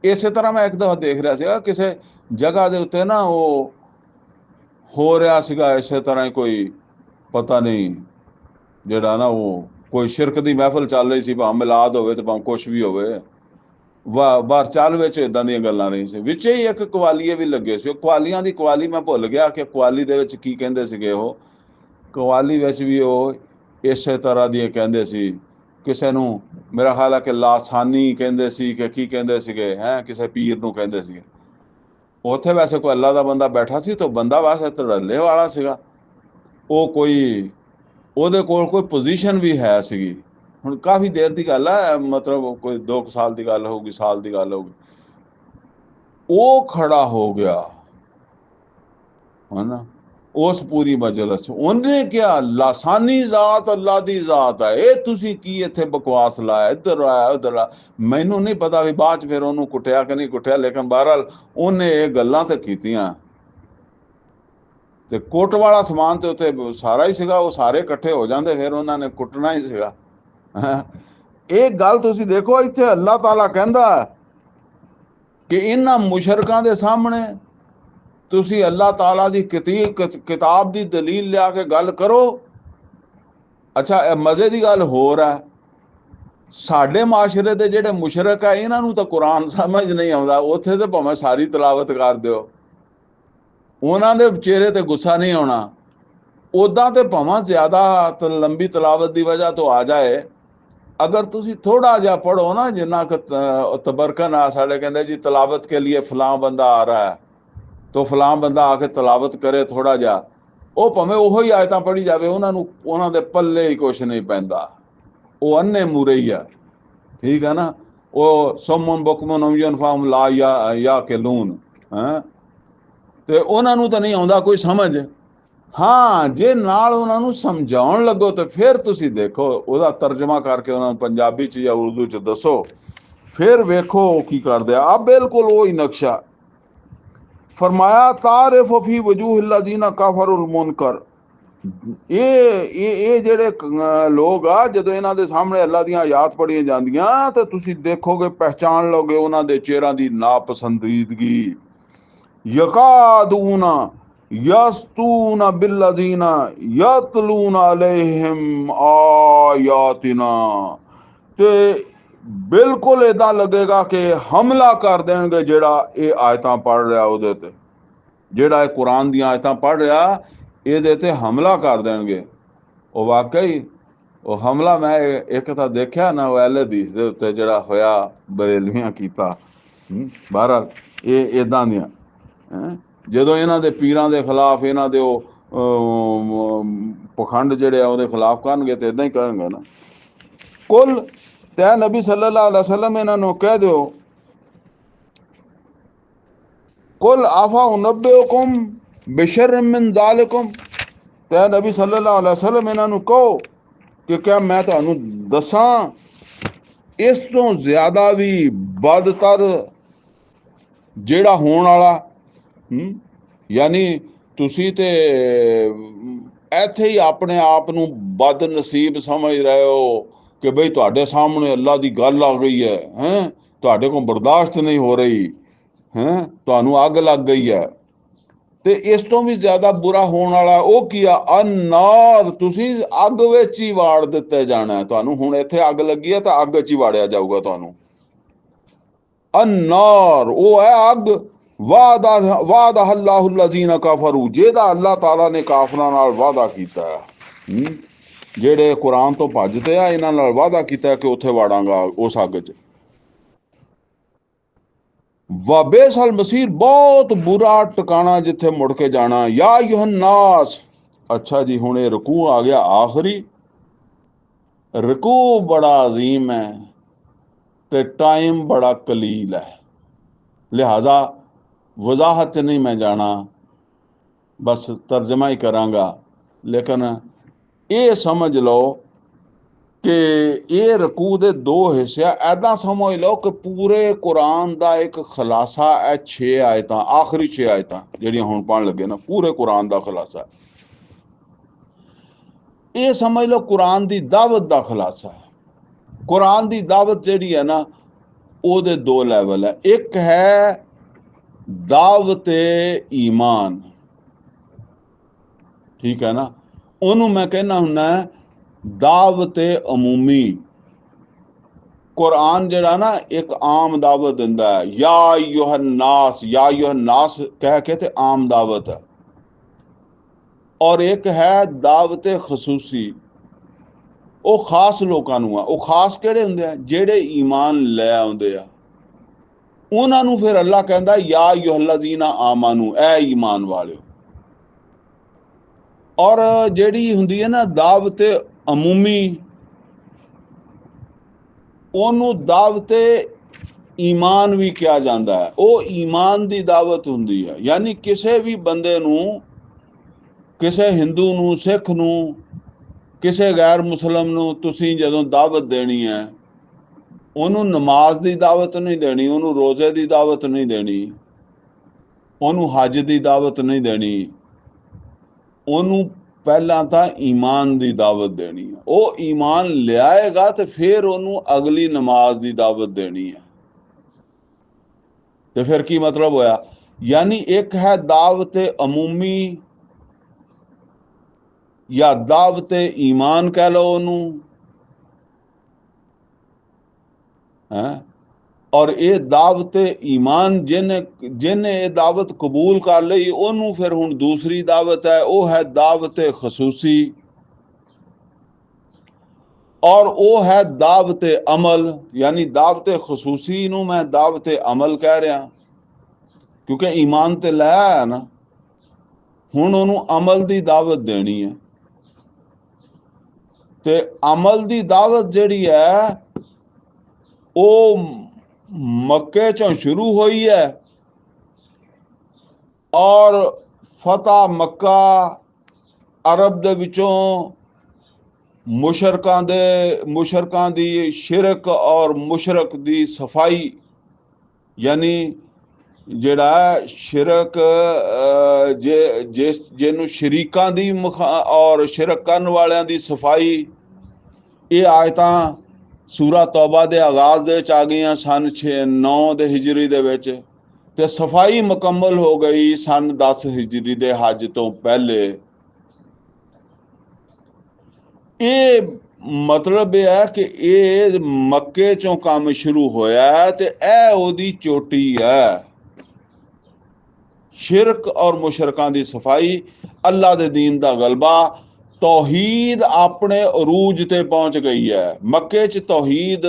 ਇਸੇ ਤਰ੍ਹਾਂ ਮੈਂ ਇੱਕ ਦਫਾ ਦੇਖ ਰਿਹਾ ਸੀਗਾ ਕਿਸੇ ਜਗ੍ਹਾ ਦੇ ਉੱਤੇ ਨਾ ਉਹ ਹੋ ਰਿਹਾ ਸੀਗਾ ਇਸੇ ਤਰ੍ਹਾਂ ਹੀ, ਕੋਈ ਪਤਾ ਨਹੀਂ ਜਿਹੜਾ ਨਾ ਉਹ ਕੋਈ ਸ਼ਿਰਕ ਦੀ ਮਹਿਫਲ ਚੱਲ ਰਹੀ ਸੀ, ਭਾਵੇਂ ਮਿਲਾਦ ਹੋਵੇ ਤੇ ਭਾਵੇਂ ਕੁਛ ਵੀ ਹੋਵੇ, ਬਾਹਰ ਚੱਲ ਵਿੱਚ ਇੱਦਾਂ ਦੀਆਂ ਗੱਲਾਂ ਨਹੀਂ ਸੀ। ਵਿੱਚ ਹੀ ਇੱਕ ਕਵਾਲੀਏ ਵੀ ਲੱਗੇ ਸੀ। ਉਹ ਕਵਾਲੀਆਂ ਦੀ ਕਵਾਲੀ ਮੈਂ ਭੁੱਲ ਗਿਆ ਕਿ ਕਵਾਲੀ ਦੇ ਵਿੱਚ ਕੀ ਕਹਿੰਦੇ ਸੀਗੇ। ਉਹ ਕਵਾਲੀ ਵਿੱਚ ਵੀ ਉਹ ਇਸੇ ਤਰ੍ਹਾਂ ਦੀਆਂ ਕਹਿੰਦੇ ਸੀ। ਕਿਸੇ ਨੂੰ ਮੇਰਾ ਖਿਆਲ ਹੈ ਕਿ ਲਾਸਾਨੀ ਕਹਿੰਦੇ ਸੀ ਕਿ ਕੀ ਕਹਿੰਦੇ ਸੀਗੇ, ਕਿਸੇ ਪੀਰ ਨੂੰ ਕਹਿੰਦੇ ਸੀਗੇ। ਉੱਥੇ ਵੈਸੇ ਕੋਈ ਅੱਲਾ ਦਾ ਬੰਦਾ ਬੈਠਾ ਸੀ, ਤਾਂ ਬੰਦਾ ਵੈਸੇ ਧੜੱਲੇ ਵਾਲਾ ਸੀਗਾ। ਉਹ ਕੋਈ ਉਹਦੇ ਕੋਲ ਕੋਈ ਪੋਜੀਸ਼ਨ ਵੀ ਹੈ ਸੀਗੀ। ਹੁਣ ਕਾਫੀ ਦੇਰ ਦੀ ਗੱਲ ਹੈ, ਮਤਲਬ ਕੋਈ 2 ਸਾਲ ਦੀ ਗੱਲ ਹੋਊਗੀ, ਸਾਲ ਦੀ ਗੱਲ ਹੋਊਗੀ। ਉਹ ਖੜਾ ਹੋ ਗਿਆ ਹੈ ਨਾ ਉਸ ਪੂਰੀ ਮਜਲਿਸ, ਉਹਨੇ ਕਿਹਾ ਲਾਸਾਨੀ ਜ਼ਾਤ ਅੱਲਾ ਦੀ ਜ਼ਾਤ ਹੈ, ਇਹ ਤੁਸੀਂ ਕੀ ਇੱਥੇ ਬਕਵਾਸ ਲਾਇਆ, ਇੱਧਰ ਆਇਆ ਉੱਧਰ ਆ। ਮੈਨੂੰ ਨਹੀਂ ਪਤਾ ਵੀ ਬਾਅਦ 'ਚ ਫਿਰ ਉਹਨੂੰ ਕੁੱਟਿਆ ਕਿ ਨਹੀਂ ਕੁੱਟਿਆ, ਲੇਕਿਨ ਬਹਰਹਾਲ ਉਹਨੇ ਇਹ ਗੱਲਾਂ ਤੇ ਕੀਤੀਆਂ। ਤੇ ਕੁੱਟ ਵਾਲਾ ਸਮਾਨ ਤੇ ਉੱਥੇ ਸਾਰਾ ਹੀ ਸੀਗਾ, ਉਹ ਸਾਰੇ ਇਕੱਠੇ ਹੋ ਜਾਂਦੇ, ਫਿਰ ਉਹਨਾਂ ਨੇ ਕੁੱਟਣਾ ਹੀ ਸੀਗਾ। ਇਹ ਗੱਲ ਤੁਸੀਂ ਦੇਖੋ, ਇੱਥੇ ਅੱਲਾਹ ਤਾਲਾ ਕਹਿੰਦਾ ਕਿ ਇਹਨਾਂ ਮੁਸ਼ਰਕਾਂ ਦੇ ਸਾਹਮਣੇ ਤੁਸੀਂ ਅੱਲਾਹ ਤਾਲਾ ਦੀ ਕਿਤਾਬ ਦੀ ਦਲੀਲ ਲਿਆ ਕੇ ਗੱਲ ਕਰੋ। ਅੱਛਾ, ਇਹ ਮਜ਼ੇ ਦੀ ਗੱਲ ਹੋਰ ਹੈ, ਸਾਡੇ ਮਾਸ਼ਰੇ ਦੇ ਜਿਹੜੇ ਮੁਸ਼ਰਕ ਹੈ ਇਹਨਾਂ ਨੂੰ ਤਾਂ ਕੁਰਾਨ ਸਮਝ ਨਹੀਂ ਆਉਂਦਾ। ਉੱਥੇ ਤੇ ਭਾਵੇਂ ਸਾਰੀ ਤਲਾਵਤ ਕਰ ਦਿਓ, ਉਹਨਾਂ ਦੇ ਚਿਹਰੇ ਤੇ ਗੁੱਸਾ ਨਹੀਂ ਆਉਣਾ। ਉੱਦਾਂ ਤੇ ਭਾਵੇਂ ਜ਼ਿਆਦਾ ਲੰਬੀ ਤਲਾਵਤ ਦੀ ਵਜ੍ਹਾ ਤੋਂ ਆ ਜਾਏ, ਅਗਰ ਤੁਸੀਂ ਥੋੜਾ ਜਿਹਾ ਪੜ੍ਹੋ ਨਾ, ਜਿੰਨਾ ਕੁ ਤਬਰਕਨ ਆ, ਸਾਡੇ ਕਹਿੰਦੇ ਜੀ ਤਲਾਵਤ ਕੇ लिए ਫਲਾਂ ਬੰਦਾ ਆ ਰਹਾ ਹੈ, तो ਫਲਾਂ ਬੰਦਾ ਆ ਕੇ ਤਲਾਵਤ ਕਰੇ ਥੋੜਾ ਜਿਹਾ, ਉਹ ਭਾਵੇਂ ਉਹੋ ਹੀ ਆਇਤਾਂ ਪੜ੍ਹੀ ਜਾਵੇ, ਉਹਨਾਂ ਦੇ ਪੱਲੇ ਹੀ ਕੁਛ ਨਹੀਂ ਪੈਂਦਾ। ਉਹ ਅੰਨੇ ਮੂਰੇ ਹੀ ਆ, ਠੀਕ ਹੈ ਨਾ। ਉਹ ਸੁੰਮੁਨ ਬੁਕਮੁਨ ਉਮਯੁਨ ਫਹਮ ਲਾ ਯਾਕਿਲੂਨ, ਤੇ ਉਹਨਾਂ ਨੂੰ ਤਾਂ ਨਹੀਂ ਆਉਂਦਾ ਕੋਈ ਸਮਝ। ਹਾਂ, ਜੇ ਨਾਲ ਉਹਨਾਂ ਨੂੰ ਸਮਝਾਉਣ ਲੱਗੋ ਤਾਂ ਫਿਰ ਤੁਸੀਂ ਦੇਖੋ, ਉਹਦਾ ਤਰਜਮਾ ਕਰਕੇ ਉਹਨਾਂ ਨੂੰ ਪੰਜਾਬੀ 'ਚ ਜਾਂ ਉਰਦੂ 'ਚ ਦੱਸੋ, ਫਿਰ ਵੇਖੋ ਉਹ ਕੀ ਕਰਦੇ ਆ। ਬਿਲਕੁਲ ਉਹੀ ਨਕਸ਼ਾ फरमाया तारिफ़ फ़ी वजूहिल लज़ीना कफ़रुल मुनकर, ਇਹ ਜਿਹੜੇ ਲੋਕ ਆ, ਜਦੋਂ ਇਹਨਾਂ ਦੇ ਸਾਹਮਣੇ ਅੱਲਾ ਦੀਆਂ ਆਯਾਤ ਪੜ੍ਹੀਆਂ ਜਾਂਦੀਆਂ ਤੇ ਤੁਸੀਂ ਦੇਖੋਗੇ, ਪਹਿਚਾਣ ਲਓਗੇ ਉਹਨਾਂ ਦੇ ਚਿਹਰਿਆਂ ਦੀ ਨਾਪਸੰਦੀਦਗੀ। ਯਕਾਦੂਨਾ ਯਸਤੂਨਾ ਬਿਲਲਜ਼ੀਨਾ ਯਤਲੂਨਾ ਅਲੈਹਿਮ ਆਯਾਤਿਨਾ, ਤੇ ਬਿਲਕੁਲ ਇਦਾਂ ਲੱਗੇਗਾ ਕਿ ਹਮਲਾ ਕਰ ਦੇਣਗੇ ਜਿਹੜਾ ਇਹ ਆਇਤਾਂ ਪੜ੍ਹ ਰਿਹਾ ਉਹਦੇ ਤੇ, ਜਿਹੜਾ ਇਹ ਕੁਰਾਨ ਦੀਆਂ ਆਇਤਾਂ ਪੜ੍ਹ ਰਿਹਾ ਇਹਦੇ ਤੇ ਹਮਲਾ ਕਰ ਦੇਣਗੇ। ਉਹ ਵਾਕਈ ਉਹ ਹਮਲਾ ਮੈਂ ਇੱਕ ਤਾਂ ਦੇਖਿਆ ਨਾ, ਉਹ ਅਹਿਲੇ ਹਦੀਸ ਦੇ ਉੱਤੇ ਜਿਹੜਾ ਹੋਇਆ, ਬਰੇਲਵੀਆਂ ਕੀਤਾ। ਬਹਰਹਾਲ ਇਹ ਇਦਾਂ ਦੀਆਂ ਜਦੋਂ ਇਹਨਾਂ ਦੇ ਪੀਰਾਂ ਦੇ ਖਿਲਾਫ, ਇਹਨਾਂ ਦੇ ਉਹ ਪਖੰਡ ਜਿਹੜੇ ਆ ਉਹਦੇ ਖਿਲਾਫ ਕਰਨਗੇ ਤੇ ਇਦਾਂ ਹੀ ਕਰਨਗੇ ਨਾ। ਕੁਲ ਤੈ ਨਬੀ ਸੱਲੱਲਾਹੁ ਅਲੈਹਿ ਵਸੱਲਮ ਇਹਨਾਂ ਨੂੰ ਕਹਿ ਦਿਓ, ਕੁਲ ਆਫਾ ਉਨੱਬਿਉਕੁਮ ਬਿਸ਼ਰਰਿਮ ਮਿਨ ਜ਼ਾਲਿਕੁਮ, ਤੈ ਨਬੀ ਸੱਲੱਲਾਹੁ ਅਲੈਹਿ ਵਸੱਲਮ ਇਹਨਾਂ ਨੂੰ ਕਹੋ ਕਿ ਕਿਆ ਮੈਂ ਤੁਹਾਨੂੰ ਦੱਸਾਂ ਇਸ ਤੋਂ ਜ਼ਿਆਦਾ ਵੀ ਬਦਤਰ ਜਿਹੜਾ ਹੋਣ ਵਾਲਾ। ਯਾਨੀ ਤੁਸੀਂ ਤੇ ਇੱਥੇ ਹੀ ਆਪਣੇ ਆਪ ਨੂੰ ਬਦ ਨਸੀਬ ਸਮਝ ਰਹੇ ਹੋ ਕਿ ਬਈ ਤੁਹਾਡੇ ਸਾਹਮਣੇ ਅੱਲਾ ਦੀ ਗੱਲ ਆ ਗਈ ਹੈ, ਤੁਹਾਡੇ ਕੋਲ ਬਰਦਾਸ਼ਤ ਨਹੀਂ ਹੋ ਰਹੀ, ਤੁਹਾਨੂੰ ਅੱਗ ਲੱਗ ਗਈ ਹੈ। ਤੇ ਇਸ ਤੋਂ ਵੀ ਜ਼ਿਆਦਾ ਬੁਰਾ ਹੋਣ ਵਾਲਾ ਉਹ ਕੀ ਆ, ਅਨਾਰ, ਤੁਸੀਂ ਅੱਗ ਵਿੱਚ ਹੀ ਵਾੜ ਦਿੱਤੇ ਜਾਣਾ। ਤੁਹਾਨੂੰ ਹੁਣ ਇੱਥੇ ਅੱਗ ਲੱਗੀ ਹੈ ਤਾਂ ਅੱਗ 'ਚ ਹੀ ਵਾੜਿਆ ਜਾਊਗਾ ਤੁਹਾਨੂੰ। ਅਨਾਰ ਉਹ ਹੈ ਅੱਗ, ਵਾਅਦਾ ਅੱਲਾਹੁ ਲੱਜ਼ੀਨਾ ਕਫਰੂ, ਜਿਹਦਾ ਅੱਲਾਹ ਤਾਲਾ ਨੇ ਕਾਫਰਾਂ ਨਾਲ ਵਾਅਦਾ ਕੀਤਾ ਹੈ, ਜਿਹੜੇ ਕੁਰਾਨ ਤੋਂ ਭੱਜਦੇ ਆ, ਇਹਨਾਂ ਨਾਲ ਵਾਅਦਾ ਕੀਤਾ ਕਿ ਉੱਥੇ ਵਾੜਾਂਗਾ ਉਸ ਅੱਗ 'ਚ। ਵਬਿਸਲ ਮਸੀਰ, ਬਹੁਤ ਬੁਰਾ ਟਿਕਾਣਾ ਜਿੱਥੇ ਮੁੜ ਕੇ ਜਾਣਾ। ਯਾ ਯੁਹੰਨਾਸ, ਅੱਛਾ ਜੀ ਹੁਣ ਇਹ ਰਕੂ ਆ ਗਿਆ ਆਖਰੀ। ਰਕੂ ਬੜਾ ਅਜ਼ੀਮ ਹੈ ਤੇ ਟਾਈਮ ਬੜਾ ਕਲੀਲ ਹੈ, ਲਿਹਾਜ਼ਾ ਵਜ਼ਾਹਤ 'ਚ ਨਹੀਂ ਮੈਂ ਜਾਣਾ, ਬਸ ਤਰਜਮਾ ਹੀ ਕਰਾਂਗਾ। ਲੇਕਿਨ ਇਹ ਸਮਝ ਲਓ ਕਿ ਇਹ ਰਕੂ ਦੇ ਦੋ ਹਿੱਸੇ, ਐਦਾਂ ਸਮਝ ਲਓ ਕਿ ਪੂਰੇ ਕੁਰਾਨ ਦਾ ਇੱਕ ਖੁਲਾਸਾ ਹੈ। 6 ਆਇਤਾਂ, ਆਖਰੀ 6 ਆਇਤਾਂ ਜਿਹੜੀਆਂ ਹੁਣ ਪੜ੍ਹਨ ਲੱਗੇ ਨਾ, ਪੂਰੇ ਕੁਰਾਨ ਦਾ ਖੁਲਾਸਾ। ਇਹ ਸਮਝ ਲਓ ਕੁਰਾਨ ਦੀ ਦਾਵਤ ਦਾ ਖੁਲਾਸਾ ਹੈ। ਕੁਰਾਨ ਦੀ ਦਾਵਤ ਜਿਹੜੀ ਹੈ ਨਾ, ਉਹਦੇ ਦੋ ਲੈਵਲ ਹੈ। ਇੱਕ ਹੈ ਦਾਵਤ ਈਮਾਨ, ਠੀਕ ਹੈ ਨਾ, ਉਹਨੂੰ ਮੈਂ ਕਹਿੰਦਾ ਹੁੰਦਾ ਦਾਵਤ ਅਮੂਮੀ। ਕੁਰਾਨ ਜਿਹੜਾ ਨਾ ਇੱਕ ਆਮ ਦਾਵਤ ਦਿੰਦਾ ਹੈ, ਯਾ ਯੁਹੰਨਾਸ, ਯਾ ਯੁਹੰਨਾਸ ਕਹਿ ਕੇ ਤੇ ਆਮ ਦਾਵਤ ਹੈ। ਔਰ ਇੱਕ ਹੈ ਦਾਵਤ ਖਸੂਸੀ, ਉਹ ਖਾਸ ਲੋਕਾਂ ਨੂੰ ਆ। ਉਹ ਖਾਸ ਕਿਹੜੇ ਹੁੰਦੇ ਆ, ਜਿਹੜੇ ਈਮਾਨ ਲੈ ਆਉਂਦੇ ਆ, ਉਹਨਾਂ ਨੂੰ ਫਿਰ ਅੱਲਾ ਕਹਿੰਦਾ ਯਾ ਯੁਹੱਲਜ਼ੀਨਾ ਆਮਾਨੂ, ਐ ਈਮਾਨ ਵਾਲਿਓ। ਔਰ ਜਿਹੜੀ ਹੁੰਦੀ ਹੈ ਨਾ ਦਾਵਤ ਅਮੂਮੀ, ਉਹਨੂੰ ਦਾਵਤ ਈਮਾਨ ਵੀ ਕਿਹਾ ਜਾਂਦਾ ਹੈ। ਉਹ ਈਮਾਨ ਦੀ ਦਾਵਤ ਹੁੰਦੀ ਹੈ। ਯਾਨੀ ਕਿਸੇ ਵੀ ਬੰਦੇ ਨੂੰ, ਕਿਸੇ ਹਿੰਦੂ ਨੂੰ, ਸਿੱਖ ਨੂੰ, ਕਿਸੇ ਗੈਰ ਮੁਸਲਮ ਨੂੰ ਤੁਸੀਂ ਜਦੋਂ ਦਾਵਤ ਦੇਣੀ ਹੈ, ਉਹਨੂੰ ਨਮਾਜ਼ ਦੀ ਦਾਵਤ ਨਹੀਂ ਦੇਣੀ, ਉਹਨੂੰ ਰੋਜ਼ੇ ਦੀ ਦਾਵਤ ਨਹੀਂ ਦੇਣੀ, ਉਹਨੂੰ ਹੱਜ ਦੀ ਦਾਵਤ ਨਹੀਂ ਦੇਣੀ, ਉਹਨੂੰ ਪਹਿਲਾਂ ਤਾਂ ਈਮਾਨ ਦੀ ਦਾਵਤ ਦੇਣੀ ਹੈ। ਉਹ ਈਮਾਨ ਲਿਆਏਗਾ ਤੇ ਫਿਰ ਉਹਨੂੰ ਅਗਲੀ ਨਮਾਜ਼ ਦੀ ਦਾਵਤ ਦੇਣੀ ਹੈ। ਤੇ ਫਿਰ ਕੀ ਮਤਲਬ ਹੋਇਆ, ਯਾਨੀ ਇੱਕ ਹੈ ਦਾਵਤ ਅਮੂਮੀ ਜਾਂ ਦਾਵਤ ਈਮਾਨ ਕਹਿ ਲਓ ਉਹਨੂੰ, ਔਰ ਇਹ ਦਾਵਤ ਈਮਾਨ ਜਿਹਨੇ ਇਹ ਦਾਵਤ ਕਬੂਲ ਕਰ ਲਈ, ਉਹਨੂੰ ਫਿਰ ਹੁਣ ਦੂਸਰੀ ਦਾਵਤ ਹੈ, ਉਹ ਹੈ ਦਾਵਤ ਖਸੂਸੀ। ਔਰ ਉਹ ਹੈ ਦਾਵਤ ਅਮਲ, ਯਾਨੀ ਦਾਵਤ ਖਸੂਸੀ ਨੂੰ ਮੈਂ ਦਾਵਤ ਅਮਲ ਕਹਿ ਰਿਹਾ, ਕਿਉਂਕਿ ਈਮਾਨ ਤੇ ਲੈ ਆਇਆ ਨਾ, ਹੁਣ ਉਹਨੂੰ ਅਮਲ ਦੀ ਦਾਵਤ ਦੇਣੀ ਹੈ। ਤੇ ਅਮਲ ਦੀ ਦਾਵਤ ਜਿਹੜੀ ਹੈ ਉਹ ਮੱਕੇ ਚੋਂ ਸ਼ੁਰੂ ਹੋਈ ਹੈ, ਔਰ ਫਤਹ ਮੱਕਾ ਅਰਬ ਦੇ ਵਿੱਚੋਂ ਮੁਸ਼ਰਕਾਂ ਦੀ ਸ਼ਿਰਕ ਔਰ ਮੁਸ਼ਰਕ ਦੀ ਸਫਾਈ, ਯਾਨੀ ਜਿਹੜਾ ਸ਼ਿਰਕ ਜਿਹਨੂੰ ਸ਼ਰੀਕਾਂ ਦੀ ਔਰ ਸ਼ਿਰਕ ਕਰਨ ਵਾਲਿਆਂ ਦੀ ਸਫਾਈ, ਇਹ ਆਇਤਾਂ ਸੂਰਾ ਤੌਬਾ ਦੇ ਆਗਾਜ਼ ਦੇ ਵਿੱਚ ਆ ਗਈਆਂ ਸਨ 9 ਦੇ ਹਿਜਰੀ ਦੇ ਵਿੱਚ, ਤੇ ਸਫਾਈ ਮੁਕੰਮਲ ਹੋ ਗਈ ਸਨ 10 ਹਿਜਰੀ ਦੇ ਹੱਜ ਤੋਂ ਪਹਿਲੇ। ਇਹ ਮਤਲਬ ਇਹ ਹੈ ਕਿ ਇਹ ਮੱਕੇ ਚੋਂ ਕੰਮ ਸ਼ੁਰੂ ਹੋਇਆ ਤੇ ਇਹ ਉਹਦੀ ਚੋਟੀ ਹੈ। ਸ਼ਿਰਕ ਔਰ ਮੁਸ਼ਰਕਾਂ ਦੀ ਸਫਾਈ, ਅੱਲਾ ਦੇ ਦੀਨ ਦਾ ਗਲਬਾ, ਤੌਹੀਦ ਆਪਣੇ ਅਰੂਜ ਤੇ ਪਹੁੰਚ ਗਈ ਹੈ। ਮੱਕੇ 'ਚ ਤੌਹੀਦ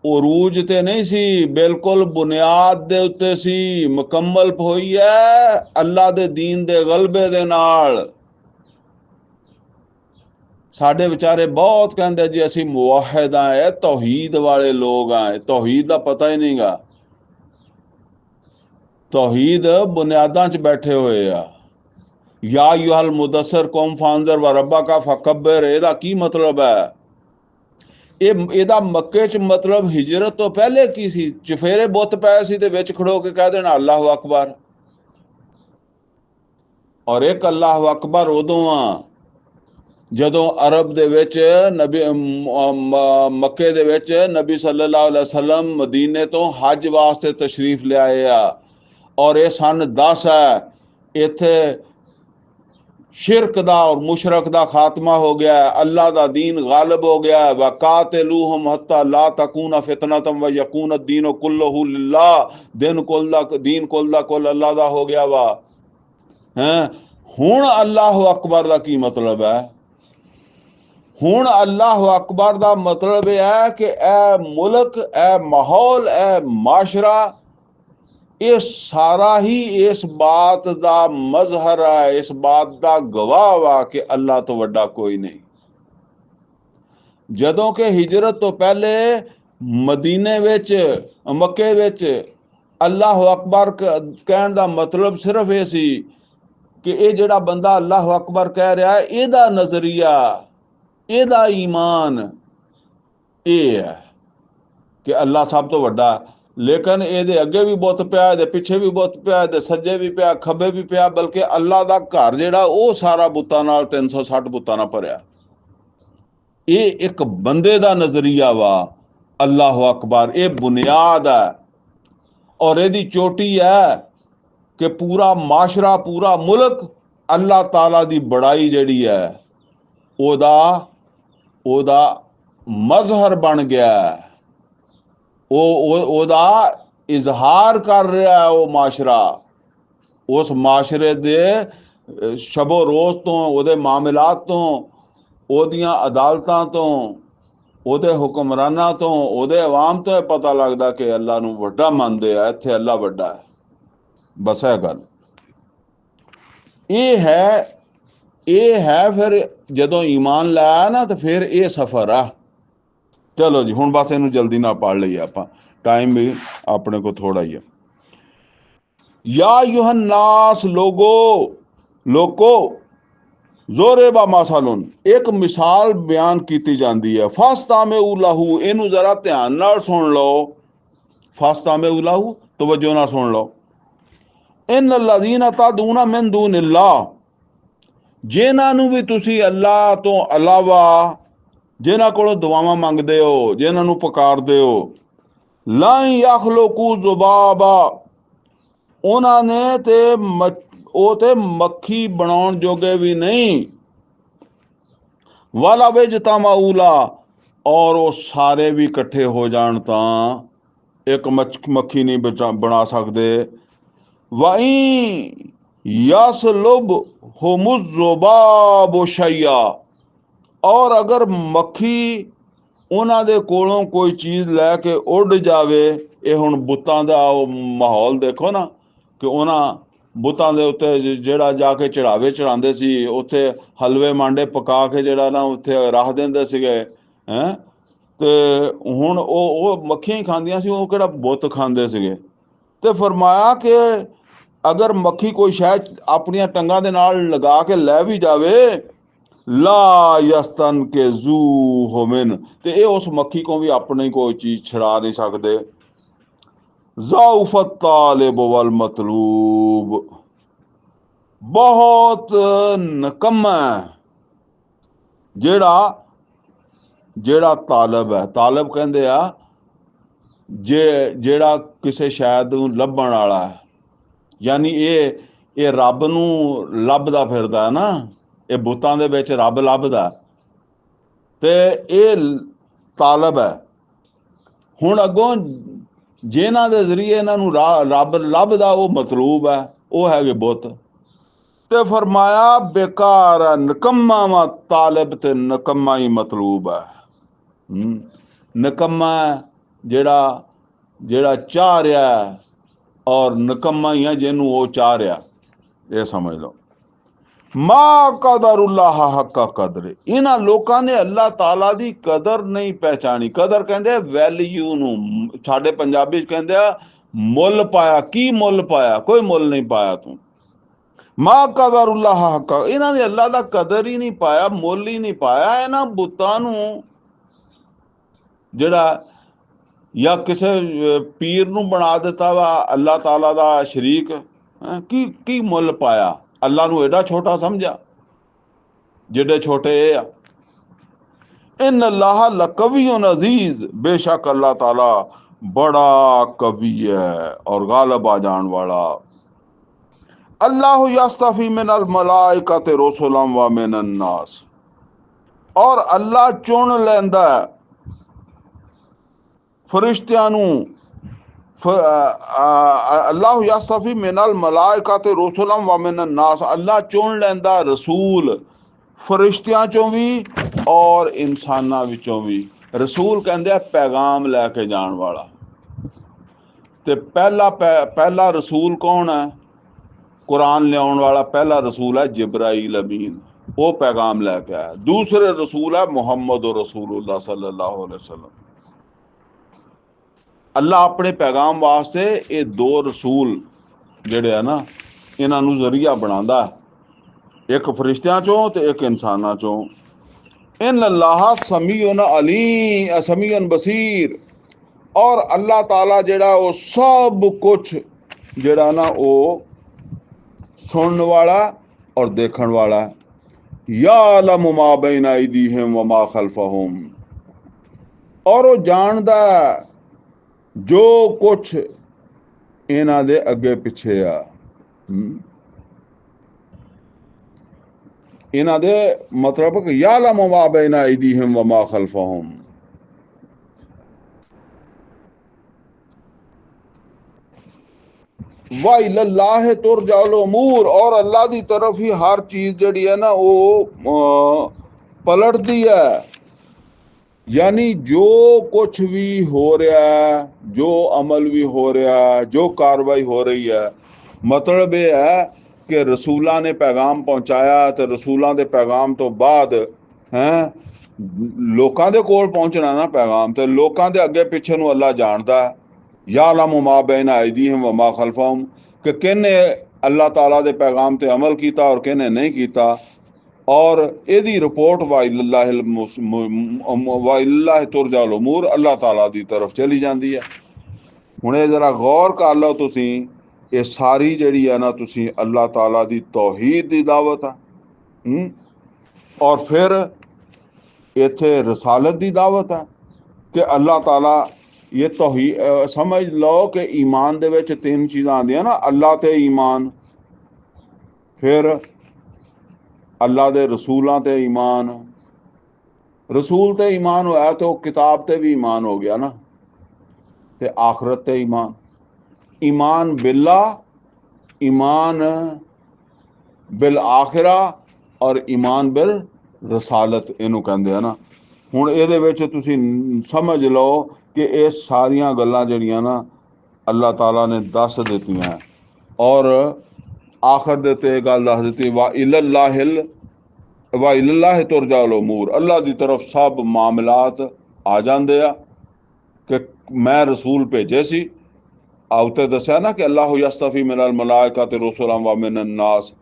ਅਰੂਜ ਤੇ ਨਹੀਂ ਸੀ, ਬਿਲਕੁਲ ਬੁਨਿਆਦ ਦੇ ਉੱਤੇ ਸੀ, ਮੁਕੰਮਲ ਹੋਈ ਹੈ ਅੱਲਾ ਦੇ ਦੀਨ ਦੇ ਗਲਬੇ ਦੇ ਨਾਲ। ਸਾਡੇ ਵਿਚਾਰੇ ਬਹੁਤ ਕਹਿੰਦੇ ਜੀ ਅਸੀਂ ਮੁਵਾਹਿਦ ਹਾਂ, ਤੌਹੀਦ ਵਾਲੇ ਲੋਕ ਆ, ਤੌਹੀਦ ਦਾ ਪਤਾ ਹੀ ਨਹੀਂਗਾ। ਤੌਹੀਦ ਬੁਨਿਆਦਾਂ 'ਚ ਬੈਠੇ ਹੋਏ ਆ। ਯਾ ਅਯੁਹਲ ਮੁਦੱਸਰ ਕੁਮ ਫਾਂਜ਼ਰ व रब्बका फकब्बिर, ਇਹਦਾ ਕੀ ਮਤਲਬ ਹੈ? ਇਹਦਾ ਮੱਕੇ 'ਚ ਮਤਲਬ ਹਿਜਰਤ ਤੋਂ ਪਹਿਲੇ ਕੀ ਸੀ? ਚਫੇਰੇ ਬੁੱਤ ਪਏ ਸੀ ਤੇ ਵਿੱਚ ਖੜੋ ਕੇ ਕਹਿ ਦੇਣਾ ਅੱਲਾਹੁ ਅਕਬਰ। ਔਰ ਇੱਕ ਅੱਲਾਹੁ ਅਕਬਰ ਉਦੋਂ ਆ ਜਦੋਂ ਅਰਬ ਦੇ ਵਿੱਚ ਮੱਕੇ ਦੇ ਵਿੱਚ ਨਬੀ ਸੱਲੱਲਾਹੁ ਅਲੈहि ਵਸੱਲਮ ਮਦੀਨੇ ਤੋਂ ਹੱਜ ਵਾਸਤੇ ਤਸ਼ਰੀਫ ਲਿਆਏ ਆ। ਔਰ ਇਹ ਸਨ 10 ਹੈ। ਇੱਥੇ ਸ਼ਿਰਕ ਦਾ ਔਰ ਮੁਸ਼ਰਕ ਦਾ ਖਾਤਮਾ ਹੋ ਗਿਆ, ਅੱਲਾ ਦਾ ਦੀਨ ਗਾਲਿਬ ਹੋ ਗਿਆ। ਵਕਾतिलूहुम हत्ता ला तकून फितनतम व यकून الدين कुल्लुहु लिल्लाह, दिन कुल दा कुल अल्लाह ਦਾ ਹੋ ਗਿਆ ਵਾ। ਹੁਣ ਅੱਲਾਹੁ ਅਕਬਰ ਦਾ ਕੀ ਮਤਲਬ ਹੈ? ਹੁਣ ਅੱਲਾਹੁ ਅਕਬਰ ਦਾ ਮਤਲਬ ਇਹ ਹੈ ਕਿ ਇਹ ਮੁਲਕ, ਇਹ ਮਾਹੌਲ, ਇਹ ਮਾਸ਼ਰਾ, ਇਹ ਸਾਰਾ ਹੀ ਇਸ ਬਾਤ ਦਾ ਮਜ਼ਹਰ ਹੈ, ਇਸ ਬਾਤ ਦਾ ਗਵਾਹ ਵਾ ਕਿ ਅੱਲਾ ਤੋਂ ਵੱਡਾ ਕੋਈ ਨਹੀਂ। ਜਦੋਂ ਕਿ ਹਿਜਰਤ ਤੋਂ ਪਹਿਲੇ ਮਦੀਨੇ ਵਿੱਚ, ਮੱਕੇ ਵਿੱਚ ਅੱਲਾਹੁ ਅਕਬਰ ਕਹਿਣ ਦਾ ਮਤਲਬ ਸਿਰਫ ਇਹ ਸੀ ਕਿ ਇਹ ਜਿਹੜਾ ਬੰਦਾ ਅੱਲਾਹੁ ਅਕਬਰ ਕਹਿ ਰਿਹਾ, ਇਹਦਾ ਨਜ਼ਰੀਆ, ਇਹਦਾ ਈਮਾਨ ਇਹ ਹੈ ਕਿ ਅੱਲਾ ਸਭ ਤੋਂ ਵੱਡਾ। ਲੇਕਿਨ ਇਹਦੇ ਅੱਗੇ ਵੀ ਬੁੱਤ ਪਿਆ, ਇਹਦੇ ਪਿੱਛੇ ਵੀ ਬੁੱਤ ਪਿਆ, ਇਹਦੇ ਸੱਜੇ ਵੀ ਪਿਆ, ਖੱਬੇ ਵੀ ਪਿਆ, ਬਲਕਿ ਅੱਲਾ ਦਾ ਘਰ ਜਿਹੜਾ ਉਹ ਸਾਰਾ ਬੁੱਤਾਂ ਨਾਲ 360 ਬੁੱਤਾਂ ਨਾਲ ਭਰਿਆ। ਇਹ ਇੱਕ ਬੰਦੇ ਦਾ ਨਜ਼ਰੀਆ ਵਾ ਅੱਲਾਹੁ ਅਕਬਰ, ਇਹ ਬੁਨਿਆਦ ਹੈ। ਔਰ ਇਹਦੀ ਚੋਟੀ ਹੈ ਕਿ ਪੂਰਾ ਮਾਸ਼ਰਾ, ਪੂਰਾ ਮੁਲਕ ਅੱਲਾ ਤਾਲਾ ਦੀ ਬੜਾਈ ਜਿਹੜੀ ਹੈ ਉਹਦਾ ਮਜ਼ਹਰ ਬਣ ਗਿਆ। ਉਹਦਾ ਇਜ਼ਹਾਰ ਕਰ ਰਿਹਾ ਉਹ ਮਾਸ਼ਰਾ। ਉਸ ਮਾਸ਼ਰੇ ਦੇ ਸ਼ਬੋ ਰੋਜ਼ ਤੋਂ, ਉਹਦੇ ਮਾਮਲਾਤ ਤੋਂ, ਉਹਦੀਆਂ ਅਦਾਲਤਾਂ ਤੋਂ, ਉਹਦੇ ਹੁਕਮਰਾਨਾਂ ਤੋਂ, ਉਹਦੇ ਆਵਾਮ ਤੋਂ ਇਹ ਪਤਾ ਲੱਗਦਾ ਕਿ ਅੱਲਾ ਨੂੰ ਵੱਡਾ ਮੰਨਦੇ ਆ, ਇੱਥੇ ਅੱਲਾ ਵੱਡਾ ਹੈ। ਬਸ ਇਹ ਗੱਲ ਇਹ ਹੈ। ਫਿਰ ਜਦੋਂ ਈਮਾਨ ਲਾਇਆ ਨਾ ਤੇ ਫਿਰ ਇਹ ਸਫ਼ਰ ਆ। ਚਲੋ ਜੀ, ਹੁਣ ਬਸ ਇਹਨੂੰ ਜਲਦੀ ਨਾਲ ਪੜ੍ਹ ਲਈਏ ਆਪਾਂ, ਟਾਈਮ ਵੀ ਆਪਣੇ ਕੋਲ ਥੋੜਾ ਹੀ ਹੈ। ਯਾ ਅਯੁਹਨ ਨਾਸ, ਲੋਕੋ ਜ਼ੋਰੇਬਾ ਮਾਸਾਲੁਨ, ਇੱਕ ਮਿਸਾਲ ਬਿਆਨ ਕੀਤੀ ਜਾਂਦੀ ਹੈ। ਫਸਤਾਮਿਊ ਲਹੂ, ਇਹਨੂੰ ਜ਼ਰਾ ਧਿਆਨ ਨਾਲ ਸੁਣ ਲਓ। ਫਸਤਾਮਿਊ ਲਹੂ, ਤਵੱਜੋ ਨਾਲ ਸੁਣ ਲਓ। ਇਨ ਲੱਜ਼ੀਨਾ ਤਦਊਨਾ ਮਿਨ ਦੂਨਿल्लाह, ਜਿਨ੍ਹਾਂ ਨੂੰ ਵੀ ਤੁਸੀਂ ਅੱਲਾ ਤੋਂ ਇਲਾਵਾ, ਜਿਨ੍ਹਾਂ ਕੋਲੋਂ ਦੁਆਵਾਂ ਮੰਗਦੇ ਹੋ, ਜਿਨ੍ਹਾਂ ਨੂੰ ਪੁਕਾਰਦੇ ਹੋ, ਲਾਂ ਯਖਲੁਕੂ ਜ਼ੁਬਾਬਾ, ਉਹਨਾਂ ਨੇ ਉਹ ਤੇ ਮੱਖੀ ਬਣਾਉਣ ਜੋਗੇ ਵੀ ਨਹੀਂ। ਵਾਲਾ ਵਜਤਮਾਊਲਾ, ਔਰ ਉਹ ਸਾਰੇ ਵੀ ਇਕੱਠੇ ਹੋ ਜਾਣ ਤਾਂ ਇੱਕ ਮੱਖੀ ਨਹੀਂ ਬਣਾ ਸਕਦੇ। ਵਾਈ ਯਸਲੁਬ ਹੁਮੁਜ਼ ਜ਼ੁਬਾਬ ਸ਼ੈਆ, ਔਰ ਅਗਰ ਮੱਖੀ ਉਹਨਾਂ ਦੇ ਕੋਲੋਂ ਕੋਈ ਚੀਜ਼ ਲੈ ਕੇ ਉੱਡ ਜਾਵੇ। ਇਹ ਹੁਣ ਬੁੱਤਾਂ ਦਾ ਉਹ ਮਾਹੌਲ ਦੇਖੋ ਨਾ, ਕਿ ਉਹਨਾਂ ਬੁੱਤਾਂ ਦੇ ਉੱਤੇ ਜਿਹੜਾ ਜਾ ਕੇ ਚੜਾਉਂਦੇ ਸੀ, ਉੱਥੇ ਹਲਵੇ ਮਾਂਡੇ ਪਕਾ ਕੇ ਜਿਹੜਾ ਨਾ ਉੱਥੇ ਰੱਖ ਦਿੰਦੇ ਸੀਗੇ। ਤੇ ਹੁਣ ਉਹ ਮੱਖੀਆਂ ਹੀ ਖਾਂਦੀਆਂ ਸੀ, ਉਹ ਕਿਹੜਾ ਬੁੱਤ ਖਾਂਦੇ ਸੀਗੇ। ਤੇ ਫਰਮਾਇਆ ਕਿ ਅਗਰ ਮੱਖੀ ਕੋਈ ਸ਼ਾਇਦ ਆਪਣੀਆਂ ਟੰਗਾਂ ਦੇ ਨਾਲ ਲਗਾ ਕੇ ਲੈ ਵੀ ਜਾਵੇ, ਲਾ ਯਸਤਨ ਕੇ ਜ਼ੂ ਹੋਮਿਨ, ਤੇ ਇਹ ਉਸ ਮੱਖੀ ਕੋਲ ਵੀ ਆਪਣੀ ਕੋਈ ਚੀਜ਼ ਛੁਡਾ ਨਹੀਂ ਸਕਦੇ। ज़ाउफ़त तालिब वल मतलूब, बहुत निकम्मा है ਜਿਹੜਾ ਜਿਹੜਾ ਤਾਲਬ ਹੈ। ਤਾਲਬ ਕਹਿੰਦੇ ਆ ਜਿਹੜਾ ਕਿਸੇ ਸ਼ਾਇਦ ਨੂੰ ਲੱਭਣ ਵਾਲਾ ਹੈ, ਯਾਨੀ ਇਹ ਰੱਬ ਨੂੰ ਲੱਭਦਾ ਫਿਰਦਾ ਨਾ, ਇਹ ਬੁੱਤਾਂ ਦੇ ਵਿੱਚ ਰੱਬ ਲੱਭਦਾ ਤੇ ਇਹ ਤਾਲਬ ਹੈ। ਹੁਣ ਅੱਗੋਂ ਜਿਨ੍ਹਾਂ ਦੇ ਜ਼ਰੀਏ ਇਹਨਾਂ ਨੂੰ ਰੱਬ ਲੱਭਦਾ ਉਹ ਮਤਲੂਬ ਹੈ, ਉਹ ਹੈਗੇ ਬੁੱਤ। ਤੇ ਫਰਮਾਇਆ ਬੇਕਾਰ ਹੈ, ਨਿਕੰਮਾ ਵਾ ਤਾਲਿਬ ਤੇ ਨਿਕੰਮਾ ਹੀ ਮਤਲੂਬ ਹੈ। ਨਿਕੰਮਾ ਜਿਹੜਾ ਚਾਹ ਰਿਹਾ ਔਰ ਨਿਕੰਮਾ ਹੀ ਹੈ ਜਿਹਨੂੰ ਉਹ ਚਾਹ ਰਿਹਾ, ਇਹ ਸਮਝ ਲਓ। ਮਾ ਕਦਰੁल्लाह ਹੱਕਾ ਕਦਰੇ, ਇਹਨਾਂ ਲੋਕਾਂ ਨੇ ਅੱਲਾਹ ਤਾਲਾ ਦੀ ਕਦਰ ਨਹੀਂ ਪਹਿਚਾਣੀ। ਕਦਰ ਕਹਿੰਦੇ ਵੈਲਿਊ ਨੂੰ, ਸਾਡੇ ਪੰਜਾਬੀ ਚ ਕਹਿੰਦੇ ਆ ਮੁੱਲ ਪਾਇਆ। ਕੀ ਮੁੱਲ ਪਾਇਆ? ਕੋਈ ਮੁੱਲ ਨਹੀਂ ਪਾਇਆ ਤੂੰ। ਮਾ ਕਦਰੁल्लाह ਹੱਕਾ, ਇਹਨਾਂ ਨੇ ਅੱਲਾਹ ਦਾ ਕਦਰ ਹੀ ਨਹੀਂ ਪਾਇਆ, ਮੁੱਲ ਹੀ ਨਹੀਂ ਪਾਇਆ। ਇਹਨਾਂ ਬੁੱਤਾਂ ਨੂੰ ਜਿਹੜਾ ਜਾਂ ਕਿਸੇ ਪੀਰ ਨੂੰ ਬਣਾ ਦਿੱਤਾ ਵਾ ਅੱਲਾਹ ਤਾਲਾ ਦਾ ਸ਼ਰੀਕ, ਕੀ ਮੁੱਲ ਪਾਇਆ? ਅੱਲਾਹ ਨੂੰ ਐਡਾ ਛੋਟਾ ਸਮਝਿਆ ਜਿਹੜੇ ਛੋਟੇ ਇਹ ਆ। ਇਨ ਅੱਲਾਹ ਲਕਵੀਉਨ ਅਜ਼ੀਜ਼, बेशक अल्लाह ताला बड़ा कवि है और गालिब आ जान वाला। अल्लाह यस्तफी मिनल मलाइकति रुसुलन व मिनन नास, और अल्लाह चुन लैंदा फरिश्तियां नूं। अल्लाह यस्तफी मिनल मलाइकति रुसुलन व मिनन नास, अल्लाह चुन लैंदा रसूल फरिश्तियां चों भी और इंसानां विचों भी। रसूल कहंदे पैगाम लैके जाण वाला। ते पहला रसूल कौन है? कुरान लियाउण वाला पहला रसूल है जिब्राइल अमीन, वो पैगाम लैके आया। दूसरे रसूल है मुहम्मद रसूलुल्लाह सल्लल्लाहु अलैहि वसल्लम। अल्लाह अपने पैगाम वास्ते ये दो रसूल जिहड़े है ना, इन्हां नूं जरिया बनांदा, एक फरिश्तियां चों ते एक इंसानां चों। इन अल्लाह समीउन अलीम समीउन बसीर, और अल्लाह ताला जेड़ा वो सब कुछ जेड़ा ना वो सुनने वाला और देखण वाला। यालमु मा बैन अयदीहिम व मा खल्फहुम, और वो जानदा जो कुछ इन्हां दे अगे पिछे आ। इन्हां दे मतलब कि यालमु मा बैन अयदीहिम व मा खल्फहुम। वा इलल्लाह तुरजाउल उमूर, और अल्लाह की तरफ ही हर चीज जड़ी है ना वो पलटती है। यानी जो कुछ भी हो रहा है, जो अमल भी हो रहा है, जो कार्रवाई हो रही है, मतलब ये है कि रसूलां ने पैगाम पहुंचाया तो रसूलां दे पैगाम तो बाद हैं लोकां दे कोल पहुंचना ना पैगाम, तो लोकां दे अगे पिछे नूं अल्लाह जानदा है। यालमु मा बैन अयदीहिम व मा खल्फहुम, कि किन्ने अल्लाह ताला दे पैगाम ते अमल कीता और किन्ने नहीं कीता, और इहदी रिपोर्ट वा इलल्लाह तुरजाउल उमूर, अल्लाह ताला दी तरफ चली जाती है। हुण ये जरा गौर कर लो तुसीं, ये सारी जिहड़ी है ना तुसीं अल्लाह ताला दी तौहीद दी दावत है, और फिर इत्थे रसालत दी दावत है कि अल्लाह ताला ये तौहीद समझ लो कि ईमान दे विच तीन चीज़ां आंदियां ना, अल्लाह ते ईमान, फिर अल्लाह दे रसूलां ते ईमान। रसूल ते ईमान होया तो किताब ते भी ईमान हो गया ना, ते आखरत ते ईमान। ईमान बिल्लाह, ईमान बिल आखिरा और ईमान बिल रसालत, इनू कहंदे हैं ना। हुण इहदे विच तुसीं समझ लो कि ये सारियां गल्लां जिहड़ियां ना अल्लाह ताला ने दस दित्तियां, और आखिर दे उत्ते गल दस दित्ती वा इलल्लाह तुरजाउल उमूर, अल्लाह की तरफ सब मामलात आ जाते आ कि मैं रसूल भेजे सी। उत्ते दस्या ना कि अल्लाह यस्तफी मिनल मलाइकति रुसुलन व मिनन नास,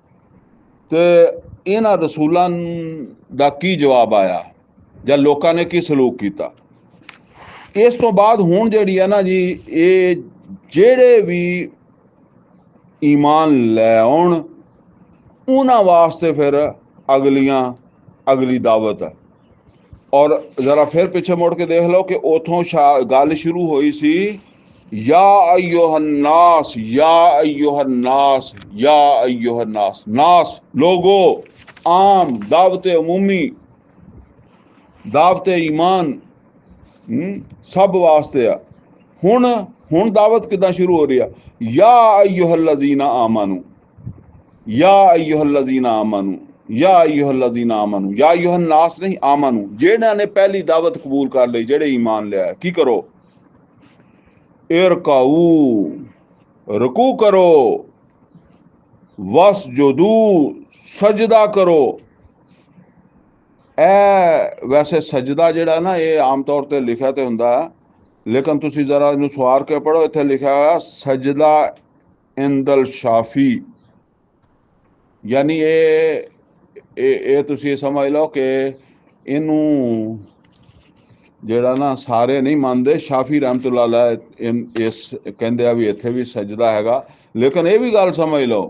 ते इन्हां रसूलां दा की जवाब आया जां लोकां ने की सलूक कीता। इस तो बाद हुण जिहड़ी है ना जी, ये ਜਿਹੜੇ ਵੀ ईमान लै आउण उन्हां वास्ते फिर अगली दावत है। और जरा फिर पिछे मुड़ के देख लो कि उथों गल शुरू हुई सी या अय्युहन्नास या अय्युहन्नास या अय्युहन्नास, नास लोगो, आम, दावत अमूमी, दावत ईमान सब वास्ते आ। हुण दावत किदां शुरू हो रही है, या अय्युहल्लज़ीना आमनू, या अय्युहल्लज़ीना आमनू, या अय्युहल्लज़ीना आमनू, या अय्युहन्नास नहीं, आमनू। जेड़ा ने पहली दावत कबूल कर ली, जेड़े ईमान लिया, की करो, इरकाऊ, रुकू करो, वसजुदू, सजदा करो। ए वैसे सजदा जेड़ा ना ये आम तौर पर लिखा तो हुंदा, लेकिन तुसी जरा इनू सवार के पढ़ो, इत्थे लिखा हुआ सजदा इंदल शाफी, यानी ये तुसी समझ लो कि इनू जेड़ा ना सारे नहीं मानते। शाफी रहमतुल्लाह अलैह इस कहंदे आ भी इत्थे भी सजदा हैगा, लेकिन ये भी गल समझ लो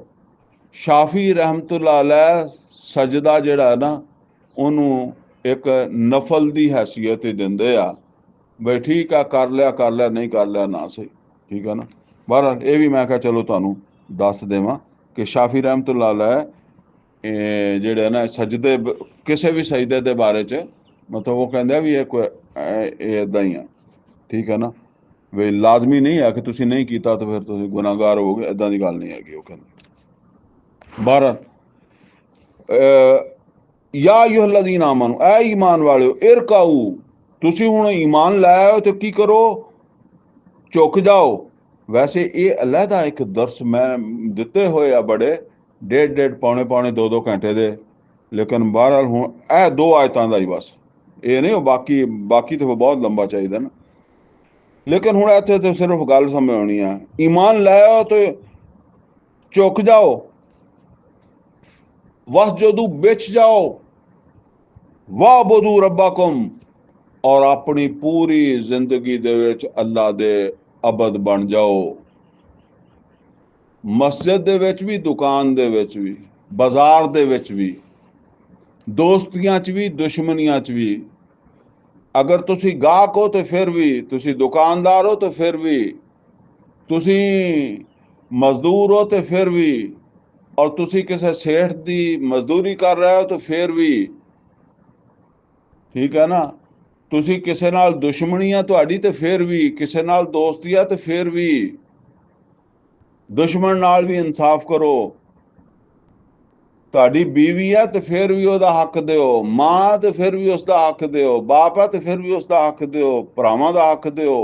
शाफी रहमतुल्लाह अलैह सजदा जेड़ा ना उन्हू एक नफल की हैसियत ही दिंदे आ, बई ठीक है कर लिया नहीं कर लिया ना सही, ठीक है ना। बहरहाल ये भी मैं कहा चलो तुहानू दस देवां कि शाफी रहमतुल्लाह अलैह जेड़े ना सजदे किसी भी सजदे के बारे च मतलब वो कहते भी इदा ही है, ठीक है ना, वे लाजमी नहीं है कि तुसी नहीं किया तो फिर तुसी गुनाहगार हो गए, इदा की गल नहीं हैगी। वो कहते बहरहाल या अय्युहल्लज़ीना आमनू, ऐ ईमान वालिओ, इरकाऊ, तुसी हुण ईमान लाया हो तो की करो, झुक जाओ। वैसे ये अलहदा एक दर्स मैं दिते हुए आ बड़े, 1.5 पौने 2 घंटे दे, लेकिन बहरहाल हुण ए 2 आयतां दा ही बस, ये नहीं बाकी तो बहुत लंबा चाहिए ना, लेकिन हुण इत्थे तो सिर्फ गल समझ आनी है। ईमान लाया तो झुक जाओ, वसजुदू बिछ जाओ, वाबुदू रब्बकुम, और अपनी पूरी जिंदगी दे विच अल्लाह दे अबद बन जाओ। मस्जिद दे विच भी, दुकान दे विच भी, बाजार दे विच भी, दोस्तियां च भी, दुश्मनियां च भी, अगर तुसी गाहक हो तो फिर भी, तुसी दुकानदार हो तो फिर भी, तुसी मजदूर हो तो फिर भी, और तुसी किसी सेठ की मजदूरी कर रहे हो तो फिर भी, ठीक है ना, तुसी किसी नाल दुश्मनी है तुहाडी तो फिर भी, किसी नाल दोस्ती है तो फिर भी, दुश्मन नाल भी इंसाफ करो। तुहाडी बीवी है तो फिर भी उसदा हक दिओ, मां तो फिर भी उसका हक दिओ, बाप है तो फिर भी उसका हक दिओ, भरावां दा हक दिओ।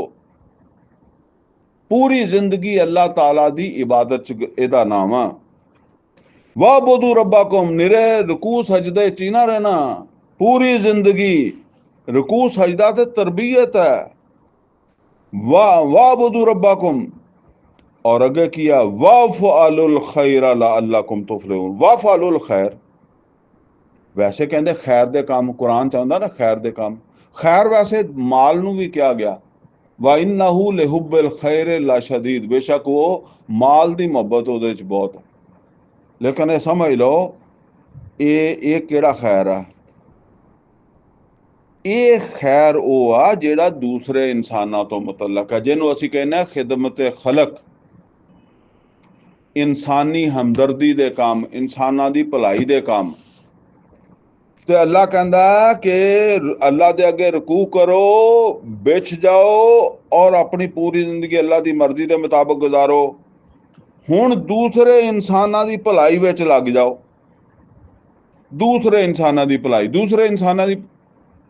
पूरी जिंदगी अल्लाह ताला दी इबादत च इहदा नाम आ। वाबुदू रब्बकुम, निरे रुकू सजदे च ना रहना, पूरी जिंदगी रुकू सजदा ते तरबियत है। वाबुदू रब्बकुम, और अगे किया वफ़अलुल खैर लअल्लकुम तुफलिहून। वफ़अलुल खैर, वैसे कहते खैर दे काम, कुरान चाहता ना खैर दे काम, खैर वैसे माल नू भी कहा गया, व इन्नहू लिहुब्बिल खैर लशदीद, बेशक वो माल की मुहब्बत उहदे च बहुत है। लेकिन ये समझ लो ये केड़ा खैर है, ये खैर वो आ जेड़ा दूसरे इंसानों तो मुतलक है, जिन्हों असी कहने खिदमत खलक, इंसानी हमदर्दी दे काम, इंसाना दी भलाई दे काम। तो अल्लाह कहता कि अल्लाह दे अगे रुकू करो, बिछ जाओ, और अपनी पूरी जिंदगी अल्लाह की मर्जी के मुताबिक गुजारो। हुण दूसरे इंसाना की भलाई विच लग जाओ। दूसरे इंसाना की भलाई, दूसरे इंसाना की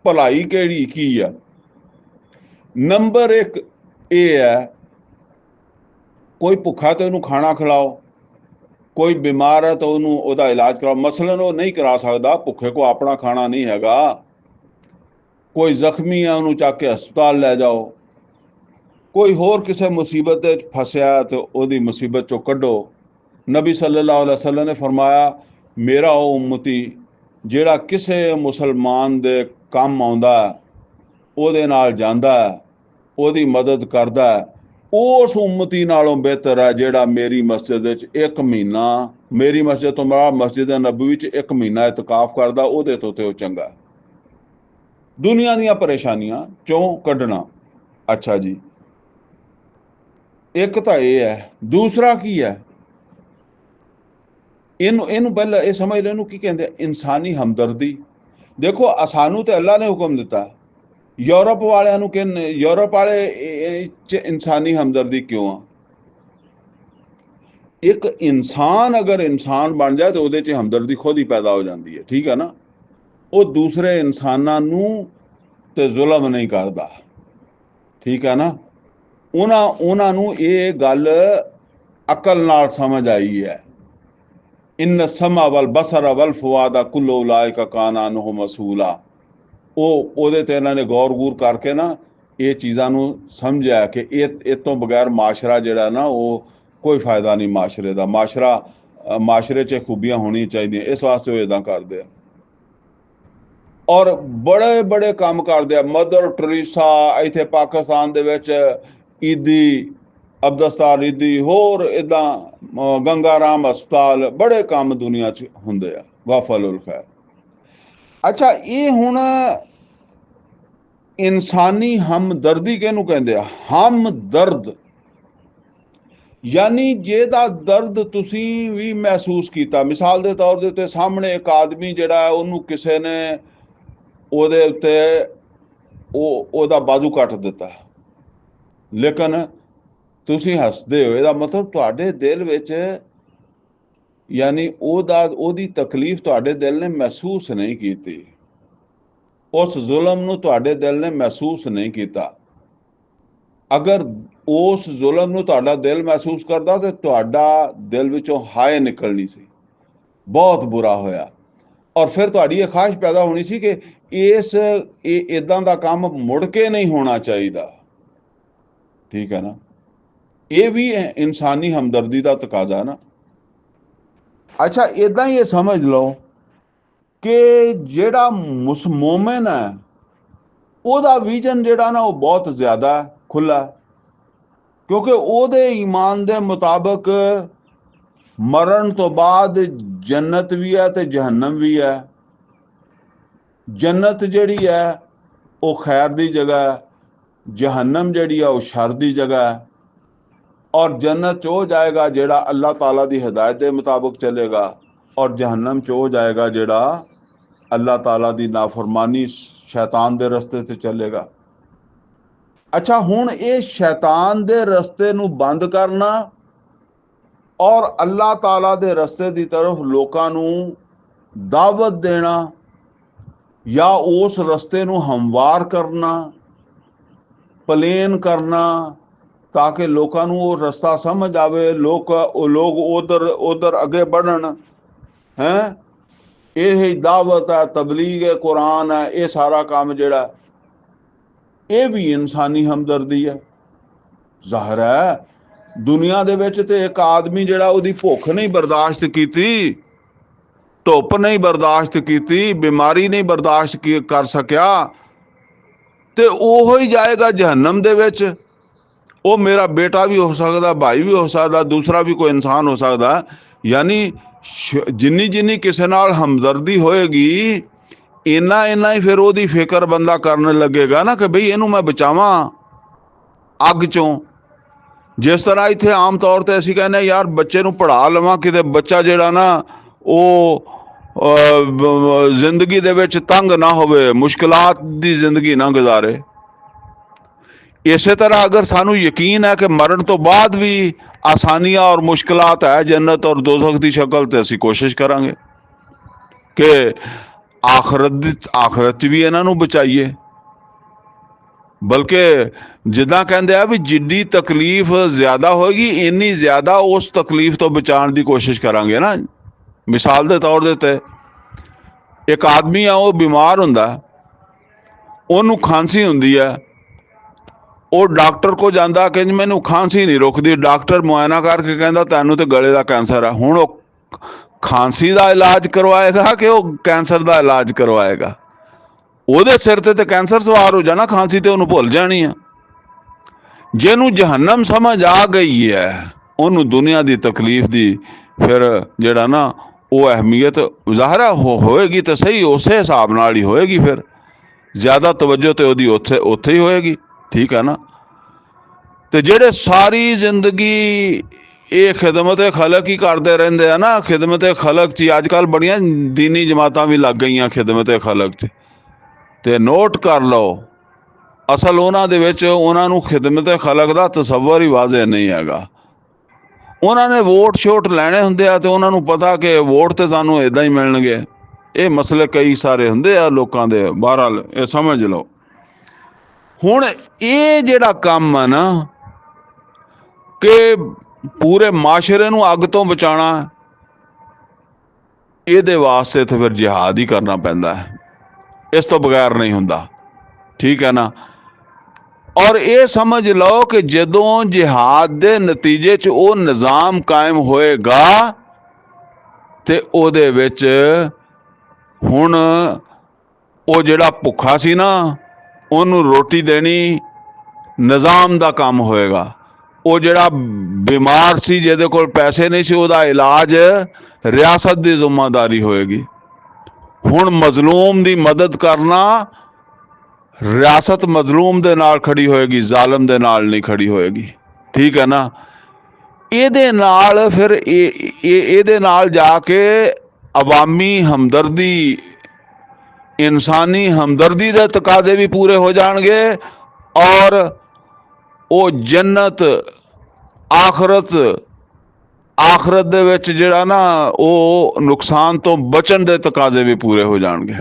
भलाई केड़ी की है? नंबर 1 ये है, कोई भुखा तो उन्होंने खाना खिलाओ, कोई बीमार है तो उन्होंने उसका इलाज कराओ। मसलन वो नहीं करा सकता, भुखे को अपना खाना नहीं हैगा। कोई जख्मी है उन्होंने चक के हस्पताल लै जाओ। कोई होर किसी मुसीबत फसिया तो उसकी मुसीबत चो कढ़ो। नबी सल्लल्लाहु अलैहि वसल्लम ने फरमाया, मेरा वो उम्मती जेड़ा किसी मुसलमान दे काम आउंदा, ਉਹਦੇ नाल जांदा, ਉਹਦੀ मदद करदा, ਉਸ ਉਮਤੀ ਨਾਲੋਂ ਬਿਹਤਰ ਹੈ ਜਿਹੜਾ ਮੇਰੀ ਮਸਜਿਦ ਵਿੱਚ 1 ਮਹੀਨਾ, ਮੇਰੀ ਮਸਜਿਦ ਤੋਂ ਬਾਅਦ ਮਸਜਿਦ ਨਬਵੀ ਵਿੱਚ 1 ਮਹੀਨਾ ਇਤਕਾਫ ਕਰਦਾ, ਉਹਦੇ ਤੋਂ ਤੇ ਉਹ ਚੰਗਾ। ਦੁਨੀਆ ਦੀਆਂ ਪਰੇਸ਼ਾਨੀਆਂ ਚੋਂ ਕੱਢਣਾ। ਅੱਛਾ ਜੀ, ਇੱਕ ਤਾਂ ਇਹ ਹੈ। ਦੂਸਰਾ ਕੀ ਹੈ, ਇਹਨੂੰ ਪਹਿਲਾਂ ਇਹ ਸਮਝ ਲਓ, ਇਹਨੂੰ ਕੀ ਕਹਿੰਦੇ? ਇਨਸਾਨੀ ਹਮਦਰਦੀ। ਦੇਖੋ ਸਾਨੂੰ ਤੇ ਅੱਲਾ ਨੇ ਹੁਕਮ ਦਿੱਤਾ, ਯੂਰਪ ਵਾਲਿਆਂ ਨੂੰ ਕਹਿੰਦੇ, ਯੂਰਪ ਵਾਲੇ 'ਚ ਇਨਸਾਨੀ ਹਮਦਰਦੀ ਕਿਉਂ ਆ? ਇੱਕ ਇਨਸਾਨ ਅਗਰ ਇਨਸਾਨ ਬਣ ਜਾਏ ਤਾਂ ਉਹਦੇ 'ਚ ਹਮਦਰਦੀ ਖੁਦ ਹੀ ਪੈਦਾ ਹੋ ਜਾਂਦੀ ਹੈ, ਠੀਕ ਹੈ ਨਾ। ਉਹ ਦੂਸਰੇ ਇਨਸਾਨਾਂ ਨੂੰ ਤੇ ਜ਼ੁਲਮ ਨਹੀਂ ਕਰਦਾ, ਠੀਕ ਹੈ ਨਾ। ਉਹਨਾਂ ਨੂੰ ਇਹ ਗੱਲ ਅਕਲ ਨਾਲ ਸਮਝ ਆਈ ਹੈ। ਇਨ ਸਮਾ ਵਲ ਬਸਰ ਵਲ ਫੁਆਦਾ ਕੁੱਲੁ ਉਲਾਇਕਾ ਕਾਨ ਅਨਹੁ ਮਸੂਲਾ। ਉਹਦੇ ਤੇ ਇਹਨਾਂ ਨੇ ਗੌਰ ਗੂਰ ਕਰਕੇ ਨਾ ਇਹ ਚੀਜ਼ਾਂ ਨੂੰ ਸਮਝਿਆ ਕਿ ਇਹ ਤੋਂ ਬਗੈਰ ਮਾਸ਼ਰਾ ਜਿਹੜਾ ਨਾ ਉਹ ਕੋਈ ਫਾਇਦਾ ਨਹੀਂ ਮਾਸ਼ਰੇ ਦਾ। ਮਾਸ਼ਰੇ 'ਚ ਖੂਬੀਆਂ ਹੋਣੀਆਂ ਚਾਹੀਦੀਆਂ, ਇਸ ਵਾਸਤੇ ਉਹ ਇੱਦਾਂ ਕਰਦੇ ਆ। ਔਰ ਬੜੇ ਬੜੇ ਕੰਮ ਕਰਦੇ ਆ। ਮਦਰ ਟਰੀਸਾ ਇੱਥੇ ਪਾਕਿਸਤਾਨ ਦੇ ਵਿੱਚ, ਈਦੀ ਅਬਦਸਤਾਰ ਈਦੀ, ਹੋਰ ਇੱਦਾਂ ਗੰਗਾ ਰਾਮ ਹਸਪਤਾਲ, ਬੜੇ ਕੰਮ ਦੁਨੀਆ 'ਚ ਹੁੰਦੇ ਆ। ਵਾਫਲੁਲ ਖੈਰ। ਅੱਛਾ, ਇਹ ਹੁਣ ਇਨਸਾਨੀ ਹਮਦਰਦੀ ਕਿਹਨੂੰ ਕਹਿੰਦੇ ਆ? ਹਮਦਰਦ ਯਾਨੀ ਜਿਹਦਾ ਦਰਦ ਤੁਸੀਂ ਵੀ ਮਹਿਸੂਸ ਕੀਤਾ। ਮਿਸਾਲ ਦੇ ਤੌਰ ਦੇ ਉੱਤੇ ਸਾਹਮਣੇ ਇੱਕ ਆਦਮੀ ਜਿਹੜਾ ਉਹਨੂੰ ਕਿਸੇ ਨੇ ਉਹਦੇ ਉੱਤੇ ਉਹਦਾ ਬਾਜ਼ੂ ਕੱਟ ਦਿੱਤਾ, ਲੇਕਿਨ ਤੁਸੀਂ ਹੱਸਦੇ ਹੋ। ਇਹਦਾ ਮਤਲਬ ਤੁਹਾਡੇ ਦਿਲ ਵਿੱਚ ਯਾਨੀ ਉਹਦੀ ਤਕਲੀਫ ਤੁਹਾਡੇ ਦਿਲ ਨੇ ਮਹਿਸੂਸ ਨਹੀਂ ਕੀਤੀ, ਉਸ ਜ਼ੁਲਮ ਨੂੰ ਤੁਹਾਡੇ ਦਿਲ ਨੇ ਮਹਿਸੂਸ ਨਹੀਂ ਕੀਤਾ। ਅਗਰ ਉਸ ਜ਼ੁਲਮ ਨੂੰ ਤੁਹਾਡਾ ਦਿਲ ਮਹਿਸੂਸ ਕਰਦਾ ਤੇ ਤੁਹਾਡਾ ਦਿਲ ਵਿੱਚੋਂ ਹਾਏ ਨਿਕਲਣੀ ਸੀ, ਬਹੁਤ ਬੁਰਾ ਹੋਇਆ। ਔਰ ਫਿਰ ਤੁਹਾਡੀ ਇਹ ਖਾਹਿਸ਼ ਪੈਦਾ ਹੋਣੀ ਸੀ ਕਿ ਇੱਦਾਂ ਦਾ ਕੰਮ ਮੁੜ ਕੇ ਨਹੀਂ ਹੋਣਾ ਚਾਹੀਦਾ, ਠੀਕ ਹੈ ਨਾ। ਇਹ ਵੀ ਇਨਸਾਨੀ ਹਮਦਰਦੀ ਦਾ ਤਕਾਜ਼ਾ ਨਾ। ਅੱਛਾ, ਇੱਦਾਂ ਹੀ ਇਹ ਸਮਝ ਲਓ ਕਿ ਜਿਹੜਾ ਮੋਮਿਨ ਹੈ ਉਹਦਾ ਵਿਜ਼ਨ ਜਿਹੜਾ ਨਾ ਉਹ ਬਹੁਤ ਜ਼ਿਆਦਾ ਖੁੱਲ੍ਹਾ, ਕਿਉਂਕਿ ਉਹਦੇ ਈਮਾਨ ਦੇ ਮੁਤਾਬਕ ਮਰਨ ਤੋਂ ਬਾਅਦ ਜੰਨਤ ਵੀ ਹੈ ਤੇ ਜਹੰਨਮ ਵੀ ਹੈ। ਜੰਨਤ ਜਿਹੜੀ ਹੈ ਉਹ ਖੈਰ ਦੀ ਜਗ੍ਹਾ ਹੈ, ਜਹੰਨਮ ਜਿਹੜੀ ਹੈ ਉਹ ਸ਼ਰ ਦੀ ਜਗ੍ਹਾ ਹੈ। ਔਰ ਜੰਨਤ 'ਚ ਉਹ ਜਾਏਗਾ ਜਿਹੜਾ ਅੱਲਾਹ ਤਾਲਾ ਦੀ ਹਦਾਇਤ ਦੇ ਮੁਤਾਬਕ ਚੱਲੇਗਾ, ਔਰ ਜਹੰਨਮ 'ਚ ਉਹ ਜਾਏਗਾ ਜਿਹੜਾ ਅੱਲਾਹ ਤਾਲਾ ਦੀ ਨਾਫਰਮਾਨੀ ਸ਼ੈਤਾਨ ਦੇ ਰਸਤੇ 'ਤੇ ਚੱਲੇਗਾ। ਅੱਛਾ, ਹੁਣ ਇਹ ਸ਼ੈਤਾਨ ਦੇ ਰਸਤੇ ਨੂੰ ਬੰਦ ਕਰਨਾ ਔਰ ਅੱਲਾਹ ਤਾਲਾ ਦੇ ਰਸਤੇ ਦੀ ਤਰਫ ਲੋਕਾਂ ਨੂੰ ਦਾਵਤ ਦੇਣਾ ਜਾਂ ਉਸ ਰਸਤੇ ਨੂੰ ਹਮਵਾਰ ਕਰਨਾ, ਪਲੇਨ ਕਰਨਾ, ਤਾਂ ਕਿ ਲੋਕਾਂ ਨੂੰ ਉਹ ਰਸਤਾ ਸਮਝ ਆਵੇ, ਲੋਕ ਉਧਰ ਅੱਗੇ बढ़न ਹੈ। ਇਹ ਦਾਵਤ ਹੈ, ਤਬਲੀਗ ਹੈ, ਕੁਰਾਨ ਹੈ। ਇਹ ਸਾਰਾ ਕੰਮ ਜਿਹੜਾ ਇਹ ਵੀ ਇਨਸਾਨੀ ਹਮਦਰਦੀ ਹੈ। ਜ਼ਾਹਿਰ ਹੈ ਦੁਨੀਆ ਦੇ ਵਿੱਚ ਤੇ ਇੱਕ ਆਦਮੀ ਜਿਹੜਾ ਉਹਦੀ ਭੁੱਖ ਨਹੀਂ ਬਰਦਾਸ਼ਤ ਕੀਤੀ, ਧੁੱਪ ਨਹੀਂ ਬਰਦਾਸ਼ਤ ਕੀਤੀ, ਬਿਮਾਰੀ ਨਹੀਂ ਬਰਦਾਸ਼ਤ ਕਰ ਸਕਿਆ, ਤੇ ਉਹ ਹੀ ਜਾਏਗਾ ਜਹੰਨਮ ਦੇ ਵਿੱਚ। ਉਹ ਮੇਰਾ ਬੇਟਾ ਵੀ ਹੋ ਸਕਦਾ, ਭਾਈ ਵੀ ਹੋ ਸਕਦਾ, ਦੂਸਰਾ ਵੀ ਕੋਈ ਇਨਸਾਨ ਹੋ ਸਕਦਾ। ਯਾਨੀ ਜਿੰਨੀ ਕਿਸੇ ਨਾਲ ਹਮਦਰਦੀ ਹੋਏਗੀ, ਇੰਨਾ ਹੀ ਫਿਰ ਉਹਦੀ ਫਿਕਰ ਬੰਦਾ ਕਰਨ ਲੱਗੇਗਾ ਨਾ ਕਿ ਬਈ ਇਹਨੂੰ ਮੈਂ ਬਚਾਵਾਂ ਅੱਗ ਚੋਂ। ਜਿਸ ਤਰ੍ਹਾਂ ਇੱਥੇ ਆਮ ਤੌਰ 'ਤੇ ਅਸੀਂ ਕਹਿੰਦੇ ਯਾਰ ਬੱਚੇ ਨੂੰ ਪੜ੍ਹਾ ਲਵਾਂ, ਕਿਤੇ ਬੱਚਾ ਜਿਹੜਾ ਨਾ ਉਹ ਜ਼ਿੰਦਗੀ ਦੇ ਵਿੱਚ ਤੰਗ ਨਾ ਹੋਵੇ, ਮੁਸ਼ਕਿਲਾਤ ਦੀ ਜ਼ਿੰਦਗੀ ਨਾ ਗੁਜ਼ਾਰੇ। ਇਸੇ ਤਰ੍ਹਾਂ ਅਗਰ ਸਾਨੂੰ ਯਕੀਨ ਹੈ ਕਿ ਮਰਨ ਤੋਂ ਬਾਅਦ ਵੀ ਆਸਾਨੀਆਂ ਔਰ ਮੁਸ਼ਕਿਲਾਤ ਹੈ, ਜੰਨਤ ਔਰ ਦੋਜ਼ਖ ਦੀ ਸ਼ਕਲ, ਤੇ ਅਸੀਂ ਕੋਸ਼ਿਸ਼ ਕਰਾਂਗੇ ਕਿ ਆਖਰਤ 'ਚ ਵੀ ਇਹਨਾਂ ਨੂੰ ਬਚਾਈਏ। ਬਲਕਿ ਜਿੱਦਾਂ ਕਹਿੰਦੇ ਆ ਵੀ ਜਿੱਡੀ ਤਕਲੀਫ ਜ਼ਿਆਦਾ ਹੋਏਗੀ, ਇੰਨੀ ਜ਼ਿਆਦਾ ਉਸ ਤਕਲੀਫ ਤੋਂ ਬਚਾਉਣ ਦੀ ਕੋਸ਼ਿਸ਼ ਕਰਾਂਗੇ ਨਾ। ਮਿਸਾਲ ਦੇ ਤੌਰ ਦੇ ਉੱਤੇ ਇੱਕ ਆਦਮੀ ਆ, ਉਹ ਬਿਮਾਰ ਹੁੰਦਾ, ਉਹਨੂੰ ਖਾਂਸੀ ਹੁੰਦੀ ਹੈ, ਉਹ ਡਾਕਟਰ ਕੋਲ ਜਾਂਦਾ ਕਿ ਮੈਨੂੰ ਖਾਂਸੀ ਨਹੀਂ ਰੁਕਦੀ। ਡਾਕਟਰ ਮੁਆਇਨਾ ਕਰਕੇ ਕਹਿੰਦਾ ਤੈਨੂੰ ਤੇ ਗਲੇ ਦਾ ਕੈਂਸਰ ਹੈ। ਹੁਣ ਉਹ ਖਾਂਸੀ ਦਾ ਇਲਾਜ ਕਰਵਾਏਗਾ ਕਿ ਉਹ ਕੈਂਸਰ ਦਾ ਇਲਾਜ ਕਰਵਾਏਗਾ? ਉਹਦੇ ਸਿਰ ਤੇ ਕੈਂਸਰ ਸਵਾਰ ਹੋ ਜਾਣਾ, ਖਾਂਸੀ ਤੇ ਉਹਨੂੰ ਭੁੱਲ ਜਾਣੀ ਆ। ਜਿਹਨੂੰ ਜਹੰਨਮ ਸਮਝ ਆ ਗਈ ਹੈ ਉਹਨੂੰ ਦੁਨੀਆ ਦੀ ਤਕਲੀਫ ਦੀ ਫਿਰ ਜਿਹੜਾ ਨਾ ਉਹ ਅਹਿਮੀਅਤ ਜ਼ਾਹਰਾ ਹੋਏਗੀ ਤਾਂ ਸਹੀ, ਉਸੇ ਹਿਸਾਬ ਨਾਲ ਹੀ ਹੋਏਗੀ। ਫਿਰ ਜ਼ਿਆਦਾ ਤਵੱਜੋ ਤੇ ਉਹਦੀ ਉੱਥੇ ਹੀ ਹੋਏਗੀ। ਠੀਕ ਹੈ ਨਾ। ਤੇ ਜਿਹੜੇ ਸਾਰੀ ਜ਼ਿੰਦਗੀ ਇਹ ਖਿਦਮਤ ਖਲਕ ਹੀ ਕਰਦੇ ਰਹਿੰਦੇ ਆ ਨਾ, ਖਿਦਮਤ ਖਲਕ 'ਚ ਅੱਜ ਕੱਲ੍ਹ ਬੜੀਆਂ ਦੀਨੀ ਜਮਾਤਾਂ ਵੀ ਲੱਗ ਗਈਆਂ ਖਿਦਮਤ ਖਲਕ 'ਚ। ਤੇ ਨੋਟ ਕਰ ਲਓ, ਅਸਲ ਉਹਨਾਂ ਦੇ ਵਿੱਚ ਉਹਨਾਂ ਨੂੰ ਖਿਦਮਤ ਖਲਕ ਦਾ ਤਸੱਵਰ ਹੀ ਵਾਜ਼ਿਹ ਨਹੀਂ ਹੈਗਾ। ਉਹਨਾਂ ਨੇ ਵੋਟ ਸ਼ੋਟ ਲੈਣੇ ਹੁੰਦੇ ਆ ਤੇ ਉਹਨਾਂ ਨੂੰ ਪਤਾ ਕਿ ਵੋਟ ਤੇ ਸਾਨੂੰ ਇੱਦਾਂ ਹੀ ਮਿਲਣਗੇ। ਇਹ ਮਸਲੇ ਕਈ ਸਾਰੇ ਹੁੰਦੇ ਆ ਲੋਕਾਂ ਦੇ। ਬਹਰਹਾਲ ਇਹ ਸਮਝ ਲਓ। ਹੁਣ ਇਹ ਜਿਹੜਾ ਕੰਮ ਆ ਨਾ ਕਿ ਪੂਰੇ ਮਾਸ਼ਰੇ ਨੂੰ ਅੱਗ ਤੋਂ ਬਚਾਉਣਾ, ਇਹਦੇ ਵਾਸਤੇ ਤਾਂ ਫਿਰ ਜਿਹਾਦ ਹੀ ਕਰਨਾ ਪੈਂਦਾ ਹੈ, ਇਸ ਤੋਂ ਬਗੈਰ ਨਹੀਂ ਹੁੰਦਾ। ਠੀਕ ਹੈ ਨਾ। ਔਰ ਇਹ ਸਮਝ ਲਓ ਕਿ ਜਦੋਂ ਜਿਹਾਦ ਦੇ ਨਤੀਜੇ 'ਚ ਉਹ ਨਿਜ਼ਾਮ ਕਾਇਮ ਹੋਏਗਾ ਤੇ ਉਹਦੇ ਵਿੱਚ ਹੁਣ ਉਹ ਜਿਹੜਾ ਭੁੱਖਾ ਸੀ ਨਾ ਉਹਨੂੰ ਰੋਟੀ ਦੇਣੀ ਨਿਜ਼ਾਮ ਦਾ ਕੰਮ ਹੋਏਗਾ। ਉਹ ਜਿਹੜਾ ਬਿਮਾਰ ਸੀ ਜਿਹਦੇ ਕੋਲ ਪੈਸੇ ਨਹੀਂ ਸੀ ਉਹਦਾ ਇਲਾਜ ਰਿਆਸਤ ਦੀ ਜ਼ਿੰਮੇਵਾਰੀ ਹੋਏਗੀ। ਹੁਣ ਮਜ਼ਲੂਮ ਦੀ ਮਦਦ ਕਰਨਾ ਰਿਆਸਤ ਮਜ਼ਲੂਮ ਦੇ ਨਾਲ ਖੜੀ ਹੋਏਗੀ, ਜ਼ਾਲਮ ਦੇ ਨਾਲ ਨਹੀਂ ਖੜੀ ਹੋਏਗੀ। ਠੀਕ ਹੈ ਨਾ। ਇਹਦੇ ਨਾਲ ਫਿਰ ਇਹਦੇ ਨਾਲ ਜਾ ਕੇ ਅਵਾਮੀ ਹਮਦਰਦੀ, ਇਨਸਾਨੀ ਹਮਦਰਦੀ ਦੇ ਤਕਾਜ਼ੇ ਵੀ ਪੂਰੇ ਹੋ ਜਾਣਗੇ ਔਰ ਉਹ ਜੰਨਤ ਆਖਰਤ ਦੇ ਵਿੱਚ ਜਿਹੜਾ ਨਾ ਉਹ ਨੁਕਸਾਨ ਤੋਂ ਬਚਣ ਦੇ ਤਕਾਜ਼ੇ ਵੀ ਪੂਰੇ ਹੋ ਜਾਣਗੇ।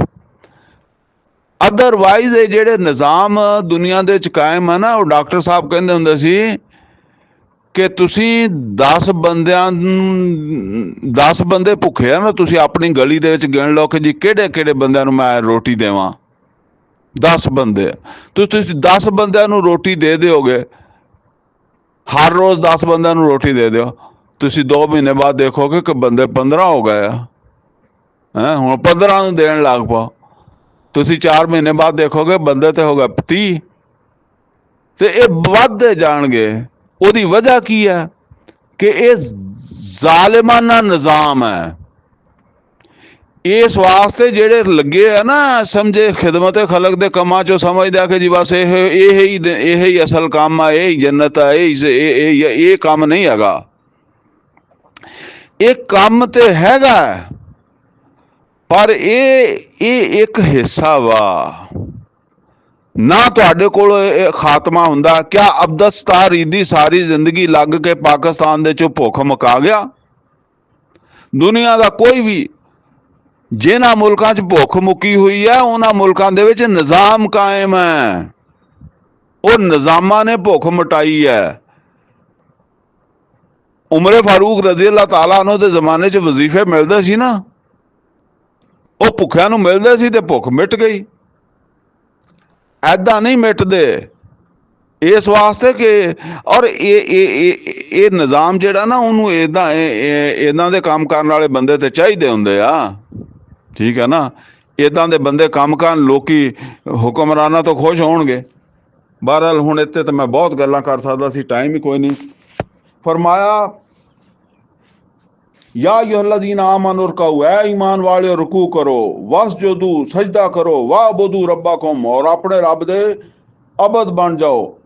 ਅਦਰਵਾਈਜ਼ ਇਹ ਜਿਹੜੇ ਨਿਜ਼ਾਮ ਦੁਨੀਆ ਦੇ ਵਿੱਚ ਕਾਇਮ ਹੈ ਨਾ, ਉਹ ਡਾਕਟਰ ਸਾਹਿਬ ਕਹਿੰਦੇ ਹੁੰਦੇ ਸੀ ਕਿ ਤੁਸੀਂ 10 ਬੰਦੇ ਭੁੱਖੇ ਆ ਨਾ, ਤੁਸੀਂ ਆਪਣੀ ਗਲੀ ਦੇ ਵਿੱਚ ਗਿਣ ਲਓ ਕਿ ਜੀ ਕਿਹੜੇ ਕਿਹੜੇ ਬੰਦਿਆਂ ਨੂੰ ਮੈਂ ਰੋਟੀ ਦੇਵਾਂ। 10 ਬੰਦੇ ਤੁਸੀਂ 10 ਬੰਦਿਆਂ ਨੂੰ ਰੋਟੀ ਦੇ ਦਿਓਗੇ, ਹਰ ਰੋਜ਼ 10 ਬੰਦਿਆਂ ਨੂੰ ਰੋਟੀ ਦੇ ਦਿਓ, ਤੁਸੀਂ 2 ਮਹੀਨੇ ਬਾਅਦ ਦੇਖੋਗੇ ਕਿ ਬੰਦੇ 15 ਹੋ ਗਏ ਆ। ਹੁਣ 15 ਨੂੰ ਦੇਣ ਲੱਗ ਪਾਓ। ਤੁਸੀਂ 4 ਮਹੀਨੇ ਬਾਅਦ ਦੇਖੋਗੇ ਬੰਦੇ ਤੇ ਹੋ ਗਏ 30। ਤੇ ਇਹ ਵੱਧਦੇ ਜਾਣਗੇ। ਉਹਦੀ ਵਜ੍ਹਾ ਕੀ ਹੈ ਕਿ ਇਹ ਜ਼ਾਲਿਮਾਨਾ ਨਿਜ਼ਾਮ ਹੈ। ਇਸ ਵਾਸਤੇ ਜਿਹੜੇ ਲੱਗੇ ਆ ਨਾ ਸਮਝੇ ਖਿਦਮਤ ਖਲਕ ਦੇ ਕੰਮਾਂ 'ਚੋਂ ਸਮਝਦਾ ਕਿ ਜੀ ਬਸ ਇਹ ਹੀ ਅਸਲ ਕੰਮ ਆ, ਇਹ ਹੀ ਜੰਨਤ ਆ, ਇਹ ਕੰਮ ਨਹੀਂ ਹੈਗਾ। ਇਹ ਕੰਮ ਤੇ ਹੈਗਾ ਪਰ ਇਹ ਇੱਕ ਹਿੱਸਾ ਵਾ ਨਾ। ਤੁਹਾਡੇ ਕੋਲ ਇਹ ਖਾਤਮਾ ਹੁੰਦਾ ਕਿਆ ਅਬਦਸਤਾਰ ਈਦੀ ਸਾਰੀ ਜ਼ਿੰਦਗੀ ਲੱਗ ਕੇ ਪਾਕਿਸਤਾਨ ਦੇ ਚੋਂ ਭੁੱਖ ਮੁਕਾ ਗਿਆ? ਦੁਨੀਆ ਦਾ ਕੋਈ ਵੀ ਜਿਨ੍ਹਾਂ ਮੁਲਕਾਂ 'ਚ ਭੁੱਖ ਮੁੱਕੀ ਹੋਈ ਹੈ ਉਹਨਾਂ ਮੁਲਕਾਂ ਦੇ ਵਿੱਚ ਨਿਜ਼ਾਮ ਕਾਇਮ ਹੈ। ਉਹ ਨਿਜ਼ਾਮਾਂ ਨੇ ਭੁੱਖ ਮਿਟਾਈ ਹੈ। ਉਮਰੇ ਫਾਰੂਕ ਰਜ਼ੀ ਅੱਲਾਹ ਤਾਲਾ ਅਨਹੂ ਦੇ ਜ਼ਮਾਨੇ 'ਚ ਵਜ਼ੀਫੇ ਮਿਲਦੇ ਸੀ ਨਾ, ਉਹ ਭੁੱਖਿਆਂ ਨੂੰ ਮਿਲਦੇ ਸੀ ਤੇ ਭੁੱਖ ਮਿਟ ਗਈ। ਐਦਾਂ ਨਹੀਂ ਮਿਟਦੇ। ਇਸ ਵਾਸਤੇ ਕਿ ਔਰ ਇਹ ਨਿਜ਼ਾਮ ਜਿਹੜਾ ਨਾ ਉਹਨੂੰ ਇੱਦਾਂ ਦੇ ਕੰਮ ਕਰਨ ਵਾਲੇ ਬੰਦੇ ਤੇ ਚਾਹੀਦੇ ਹੁੰਦੇ ਆ। ਠੀਕ ਹੈ ਨਾ। ਇੱਦਾਂ ਦੇ ਬੰਦੇ ਕੰਮ ਕਰਨ, ਲੋਕੀ ਹੁਕਮਰਾਨਾਂ ਤੋਂ ਖੁਸ਼ ਹੋਣਗੇ। ਬਹਰਹਾਲ ਹੁਣ ਇੱਥੇ ਤਾਂ ਮੈਂ ਬਹੁਤ ਗੱਲਾਂ ਕਰ ਸਕਦਾ ਸੀ, ਟਾਈਮ ਹੀ ਕੋਈ ਨਹੀਂ। ਫਰਮਾਇਆ ਯਾ ਅਯੁਹੱਲਜ਼ੀਨਾ ਆਮਨੂ ਰਕਊ, ਐ ਈਮਾਨ ਵਾਲਿਓ ਰਕੂ ਕਰੋ, ਵਸਜੁਦੂ ਸਜਦਾ ਕਰੋ, ਵਾਅਬੁਦੂ ਰੱਬਕੁਮ, ਔਰ ਆਪਣੇ ਰੱਬ ਦੇ ਅਬਦ ਬਣ ਜਾਓ,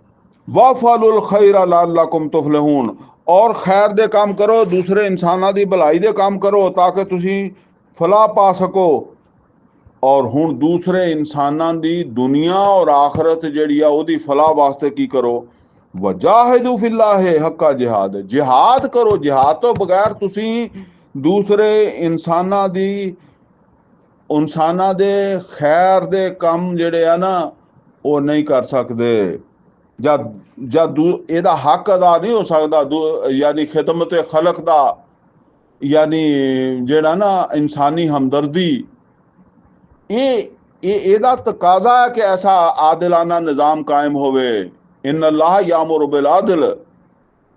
ਵਫਅਲੁਲ ਖੈਰ ਲਅੱਲਕੁਮ ਤੁਫਲਿਹੂਨ, ਔਰ ਖੈਰ ਦੇ ਕੰਮ ਕਰੋ, ਦੂਸਰੇ ਇਨਸਾਨਾਂ ਦੀ ਭਲਾਈ ਦੇ ਕੰਮ ਕਰੋ ਤਾਂ ਕਿ ਤੁਸੀਂ ਫਲਾਹ ਪਾ ਸਕੋ। ਔਰ ਹੁਣ ਦੂਸਰੇ ਇਨਸਾਨਾਂ ਦੀ ਦੁਨੀਆ ਔਰ ਆਖਰਤ ਜਿਹੜੀ ਆ ਉਹਦੀ ਫਲਾਹ ਵਾਸਤੇ ਕੀ ਕਰੋ? ਵਜਾਹਿਦੂ ਫਿੱਲਾਹਿ ਹੱਕਾ ਜਿਹਾਦ, ਜਿਹਾਦ ਕਰੋ। ਜਿਹਾਦ ਤੋਂ ਬਗੈਰ ਤੁਸੀਂ ਦੂਸਰੇ ਇਨਸਾਨਾਂ ਦੇ ਖੈਰ ਦੇ ਕੰਮ ਜਿਹੜੇ ਆ ਨਾ ਉਹ ਨਹੀਂ ਕਰ ਸਕਦੇ। ਜਦ ਇਹਦਾ ਹੱਕ ਅਦਾ ਨਹੀਂ ਹੋ ਸਕਦਾ, ਯਾਨੀ ਖਿਦਮਤ ਖਲਕ ਦਾ, ਯਾਨੀ ਜਿਹੜਾ ਨਾ ਇਨਸਾਨੀ ਹਮਦਰਦੀ, ਇਹਦਾ ਤਕਾਜ਼ਾ ਹੈ ਕਿ ਐਸਾ ਆਦਿਲਾਨਾ ਨਿਜ਼ਾਮ ਕਾਇਮ ਹੋਵੇ। ਇਨ ਅੱਲਾਹ ਯਾਮੁਰ ਬਿਲ ਅਦਲ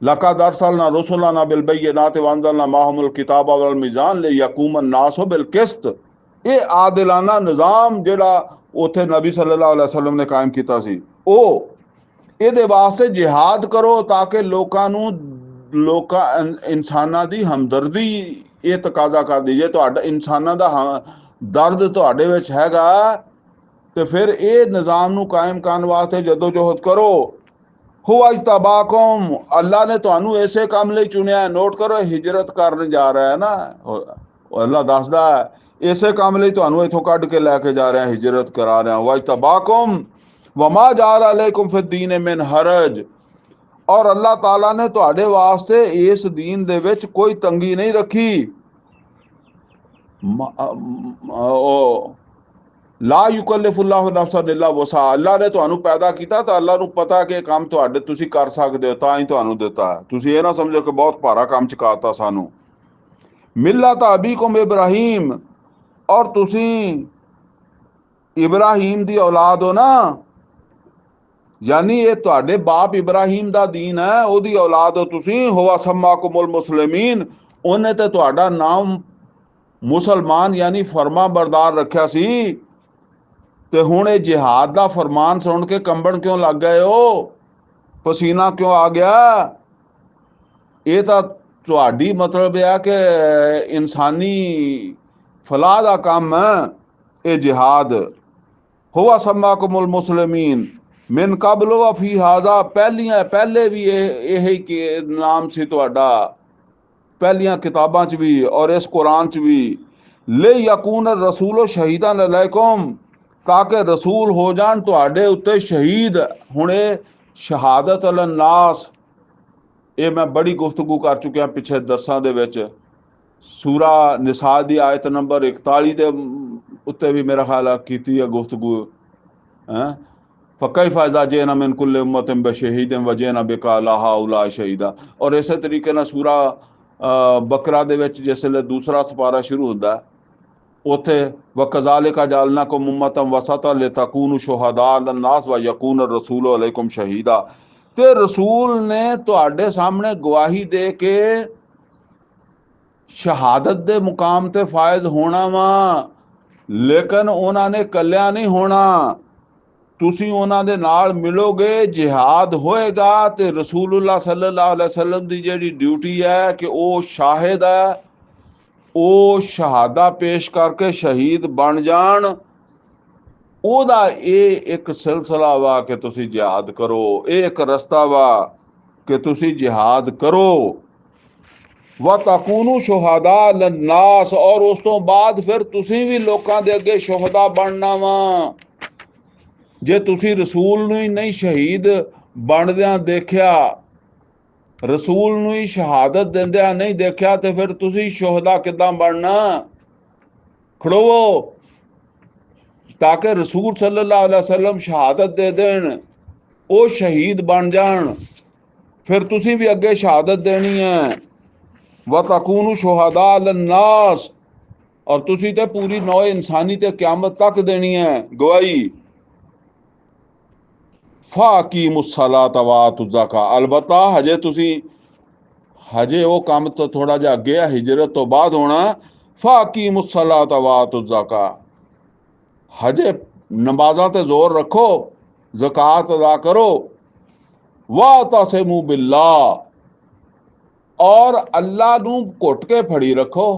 ਲਕਦ ਅਰਸਲਨਾ रुसुलना बिलबय्यिनाति वअंज़लना माअहुमुल किताब वल मीज़ान लियक़ूम अन्नास बिल क़िस्त। ਇਹ ਆਦਿਲਾਨਾ ਨਿਜ਼ਾਮ ਜਿਹੜਾ ਉੱਥੇ ਨਬੀ ਸੱਲੱਲਾਹੁ ਅਲੈहि ਵਸੱਲਮ ਨੇ ਕਾਇਮ ਕੀਤਾ ਸੀ, ਉਹ ਇਹਦੇ ਵਾਸਤੇ ਜਿਹਾਦ ਕਰੋ ਤਾਂ ਕਿ ਲੋਕਾਂ ਇਨਸਾਨਾਂ ਦੀ ਹਮਦਰਦੀ ਇਹ ਤਕਾਜ਼ਾ ਕਰਦੀ। ਜੇ ਤੁਹਾਡਾ ਇਨਸਾਨਾਂ ਦਾ ਦਰਦ ਤੁਹਾਡੇ ਵਿੱਚ ਹੈਗਾ ਤੇ ਫਿਰ ਇਹ ਨਿਜ਼ਾਮ ਨੂੰ ਕਾਇਮ ਕਰਨ ਵਾਸਤੇ ਜਦੋਜਹਿਦ ਕਰੋ। ਹੁਵਾ ਇਜਤਬਾਕੁਮ, ਅੱਲਾ ਨੇ ਤੁਹਾਨੂੰ ਇਸੇ ਕੰਮ ਲਈ ਚੁਣਿਆ। ਨੋਟ ਕਰੋ, ਹਿਜਰਤ ਕਰਨ ਜਾ ਰਿਹਾ ਹੈ ਨਾ, ਅੱਲਾ ਦੱਸਦਾ ਇਸੇ ਕੰਮ ਲਈ ਤੁਹਾਨੂੰ ਇੱਥੋਂ ਕੱਢ ਕੇ ਲੈ ਕੇ ਜਾ ਰਿਹਾ, ਹਿਜਰਤ ਕਰਾ ਰਿਹਾ। ਵਜਤਬਾਕੁਮ ਵਮਾ ਜਾਲ ਅਲੈकुम ਫਿद्दीन मिन हरज, और अल्लाह ताला ने ਤੁਹਾਡੇ ਵਾਸਤੇ ਇਸ ਦੀਨ ਦੇ ਵਿੱਚ ਕੋਈ ਤੰਗੀ ਨਹੀਂ ਰੱਖੀ। ਲਾ ਯੁਕੱਲਿਫੁल्लाहु नफ्सन इल्ला वुसअहा, ਅੱਲਾ ਨੇ ਤੁਹਾਨੂੰ ਪੈਦਾ ਕੀਤਾ ਤਾਂ ਅੱਲਾ ਨੂੰ ਪਤਾ ਕਿ ਕੰਮ ਤੁਹਾਡੇ ਤੁਸੀਂ ਕਰ ਸਕਦੇ ਹੋ, ਤਾਂ ਹੀ ਤੁਹਾਨੂੰ ਦਿੱਤਾ ਹੈ। ਤੁਸੀਂ ਇਹ ਨਾ ਸਮਝੋ ਕਿ ਬਹੁਤ ਭਾਰਾ ਕੰਮ ਚੁਕਾਤਾ ਸਾਨੂੰ। ਮਿਲਤ ਅਬੀकुम ਇਬਰਾਹੀਮ, ਔਰ ਤੁਸੀਂ ਇਬਰਾਹੀਮ ਦੀ ਔਲਾਦ ਹੋ ਨਾ, यानी ये तुहाडे बाप इब्राहिम दा दीन है, ओदी औलाद हो तुसी। हुवा सम्माकुमुल मुस्लिमीन, उन्हें तो तुहाडा नाम मुसलमान यानी फरमा बरदार रखा सी। ते हुण ये जिहाद दा फरमान सुन के कंबण क्यों लग गए हो, पसीना क्यों आ गया? ये तो तुहाडी मतलब है कि इंसानी फलाह दा काम है ये जिहाद। हुवा सम्माकुमुल मुस्लिमीन मिन कबल वफी हाजा, पहले भी यही नाम सी तुहाडा, पहलियां किताबां च भी और इस कुरान च भी। ले यकून रसूलो शहीदन अलैकुम, ताकि रसूल हो जान तुहाडे उत्ते शहीद। हुण शहादत अलन्नास, ये मैं बड़ी गुफ्तगू कर चुकिया पिछले दरसां दे विच। सूरा निसा दी आयत नंबर 41 दे उत्ते भी मेरा ख्याल कीती है गुफ्तगू है। फ़कैफ़ इज़ा जिअना मिन कुल्लि उम्मतिन बिशहीदिन व जिअना बिका अला हाउलाइ शहीदा। और इस तरीके नाल सूरा बकरा दे विच जिसले दूसरा सपारा शुरू हुंदा उत्थे व कज़ालिका जअलनाकुम उम्मतन वसतन लितकूनु शुहदा अलन्नास व यकून रसूलु अलैकुम शहीदा। ते रसूल ने तुहाडे सामने गवाही दे के शहादत दे मुकाम ते फायज होना वा, लेकिन उन्होंने कलिया नहीं होना। ਤੁਸੀਂ ਉਹਨਾਂ ਦੇ ਨਾਲ ਮਿਲੋਗੇ, ਜਿਹਾਦ ਹੋਏਗਾ ਤੇ ਰਸੂਲੁल्लाह सल्लल्लाहु अलैहि वसल्लम ਦੀ ਜਿਹੜੀ ਡਿਊਟੀ ਹੈ ਕਿ ਉਹ ਸ਼ਾਹਿਦ ਹੈ, ਉਹ ਸ਼ਹਾਦਾ ਪੇਸ਼ ਕਰਕੇ ਸ਼ਹੀਦ ਬਣ ਜਾਣ। ਉਹਦਾ ਇਹ ਇੱਕ ਸਿਲਸਿਲਾ ਵਾ ਕਿ ਤੁਸੀਂ ਜਿਹਾਦ ਕਰੋ, ਇਹ ਇੱਕ ਰਸਤਾ ਵਾ ਕਿ ਤੁਸੀਂ ਜਿਹਾਦ ਕਰੋ। व तकूनू शुहदा लन्नास, और उस तो बाद फिर ਤੁਸੀਂ ਵੀ ਲੋਕਾਂ ਦੇ ਅੱਗੇ ਸ਼ੁਹਦਾ ਬਣਨਾ ਵਾ। जे तुसी रसूल नूं ही नहीं शहीद बनदियां देखिया, रसूल नूं ही शहादत दिंदियां नहीं देखिया, तो फिर तुसी शुहदा किदां बनना? खड़ोवो ताकि रसूल सल्लल्लाहु अलैहि वसल्लम शहादत दे देन, वो शहीद बन जान, फिर तुसी भी अगे शहादत देनी है। व तकूनू शुहदा लन्नास, और तुसी ते पूरी नौ इंसानी ते क़यामत तक देनी है गवाही। फ़ाक़ीमुस्सलात वातु ज़का, अलबत्ता हजे तुसी हजे वो काम तो थोड़ा जिहा अगे है, हिजरत तो बाद होना। फ़ाक़ीमुस्सलात वातु ज़का, हजे नमाज़ां ते जोर रखो, ज़कात अदा करो। वातसिमू बिल्लाह, और अल्लाह नूं घुट के फड़ी रखो।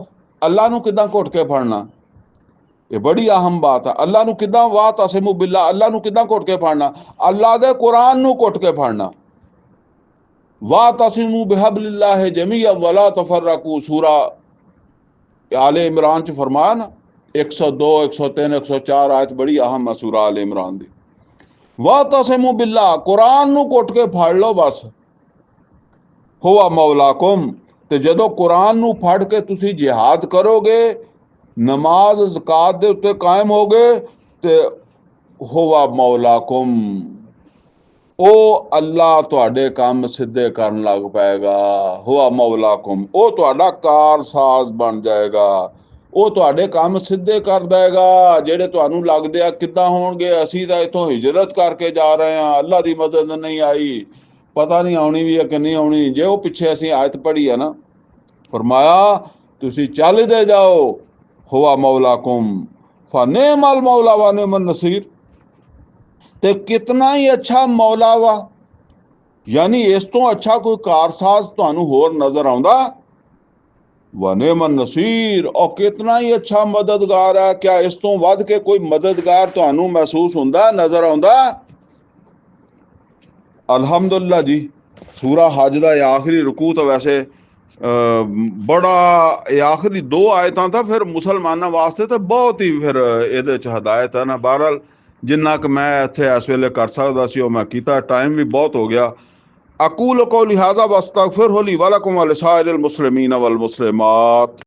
अल्लाह नूं किदां घुट के फड़ना, ये बड़ी अहम बात है। अल्लाह नूं किदां वातसिमू बिल्लाह, अल्लाह नूं किदां घुट के फड़ना? अल्लाह दे कुरान नूं घुट के फड़ना। वातसिमू बिहब्लिल्लाहि जमीअन वला तफर्रकू, सूरा आले इमरान च फरमाया ना, 102 103 104 आयत बड़ी अहम है सूरा आले इमरान दी। वातसिमू बिल्लाह, कुरान नूं घुट के फड़ लो बस। हुवा मौलाकुम, ते जदों कुरान नूं फड़ के तुसी जिहाद करोगे, नमाज ज़कात दे उत्ते कायम हो गए, ते हुवा मौलाकुम, ओ अल्लाह तुहाडे काम सिद्धे करन लग पाएगा। हुवा मौलाकुम, ओ तुहाडा कारसाज बन जाएगा, ਉਹ ਤੁਹਾਡੇ ਕੰਮ ਸਿੱਧੇ ਕਰ ਦੇਗਾ ਜਿਹੜੇ ਤੁਹਾਨੂੰ ਲੱਗਦੇ ਆ ਕਿੱਦਾਂ ਹੋਣਗੇ। ਅਸੀਂ ਤਾਂ ਇੱਥੋਂ ਹਿਜਰਤ ਕਰਕੇ ਜਾ ਰਹੇ ਹਾਂ, ਅੱਲਾ ਦੀ ਮਦਦ ਨਹੀਂ ਆਈ, ਪਤਾ ਨਹੀਂ ਆਉਣੀ ਵੀ ਹੈ ਕਿ ਨਹੀਂ ਆਉਣੀ। ਜੇ ਉਹ ਪਿੱਛੇ ਅਸੀਂ ਆਇਤ ਪੜ੍ਹੀ ਹੈ ਨਾ, ਫਰਮਾਇਆ ਤੁਸੀਂ ਚੱਲਦੇ ਜਾਓ। हुआ मौलाकुम फनिअमल मौला व निअमन नसीर, ते कितना ही अच्छा मौला वा ਯਾਨੀ ਇਸ ਤੋਂ ਅੱਛਾ ਕੋਈ ਕਾਰਸਾਜ਼ ਤੁਹਾਨੂੰ ਹੋਰ ਨਜ਼ਰ ਆਉਂਦਾ? ਵਨੇਮਨ ਨਸੀਰ, ਔਰ ਕਿਤਨਾ ਹੀ ਅੱਛਾ ਮਦਦਗਾਰ ਹੈ। ਕਿਆ ਇਸ ਤੋਂ ਵੱਧ ਕੇ ਕੋਈ ਮਦਦਗਾਰ ਤੁਹਾਨੂੰ ਮਹਿਸੂਸ ਹੁੰਦਾ, ਨਜ਼ਰ ਆਉਂਦਾ? ਅਲਹਮਦੁਲਿਲਾ ਜੀ। ਸੂਰਾ ਹਜ ਦਾ ਇਹ ਆਖਰੀ ਰੁਕੂ ਤਾਂ ਵੈਸੇ ਬੜਾ, ਇਹ ਆਖਰੀ 2 ਆਇਤਾਂ ਤਾਂ ਫਿਰ ਮੁਸਲਮਾਨਾਂ ਵਾਸਤੇ ਤਾਂ ਬਹੁਤ ਹੀ ਫਿਰ ਇਹਦੇ 'ਚ ਹਦਾਇਤ ਹੈ ਨਾ। ਬਹਰਹਾਲ ਜਿੰਨਾ ਕੁ ਮੈਂ ਇੱਥੇ ਇਸ ਵੇਲੇ ਕਰ ਸਕਦਾ ਸੀ ਉਹ ਮੈਂ ਕੀਤਾ। ਟਾਈਮ ਵੀ ਬਹੁਤ ਹੋ ਗਿਆ। ਅਕੂਲ ਕੌਲੀ ਹਾਜ਼ਾ ਵਸਤਗਫਿਰਹੁ ਲੀ ਵਲਕੁਮ ਵਲਿਸਾਇਰਿਲ ਮੁਸਲਿਮੀਨ ਵਲ ਮੁਸਲਿਮਾਤ।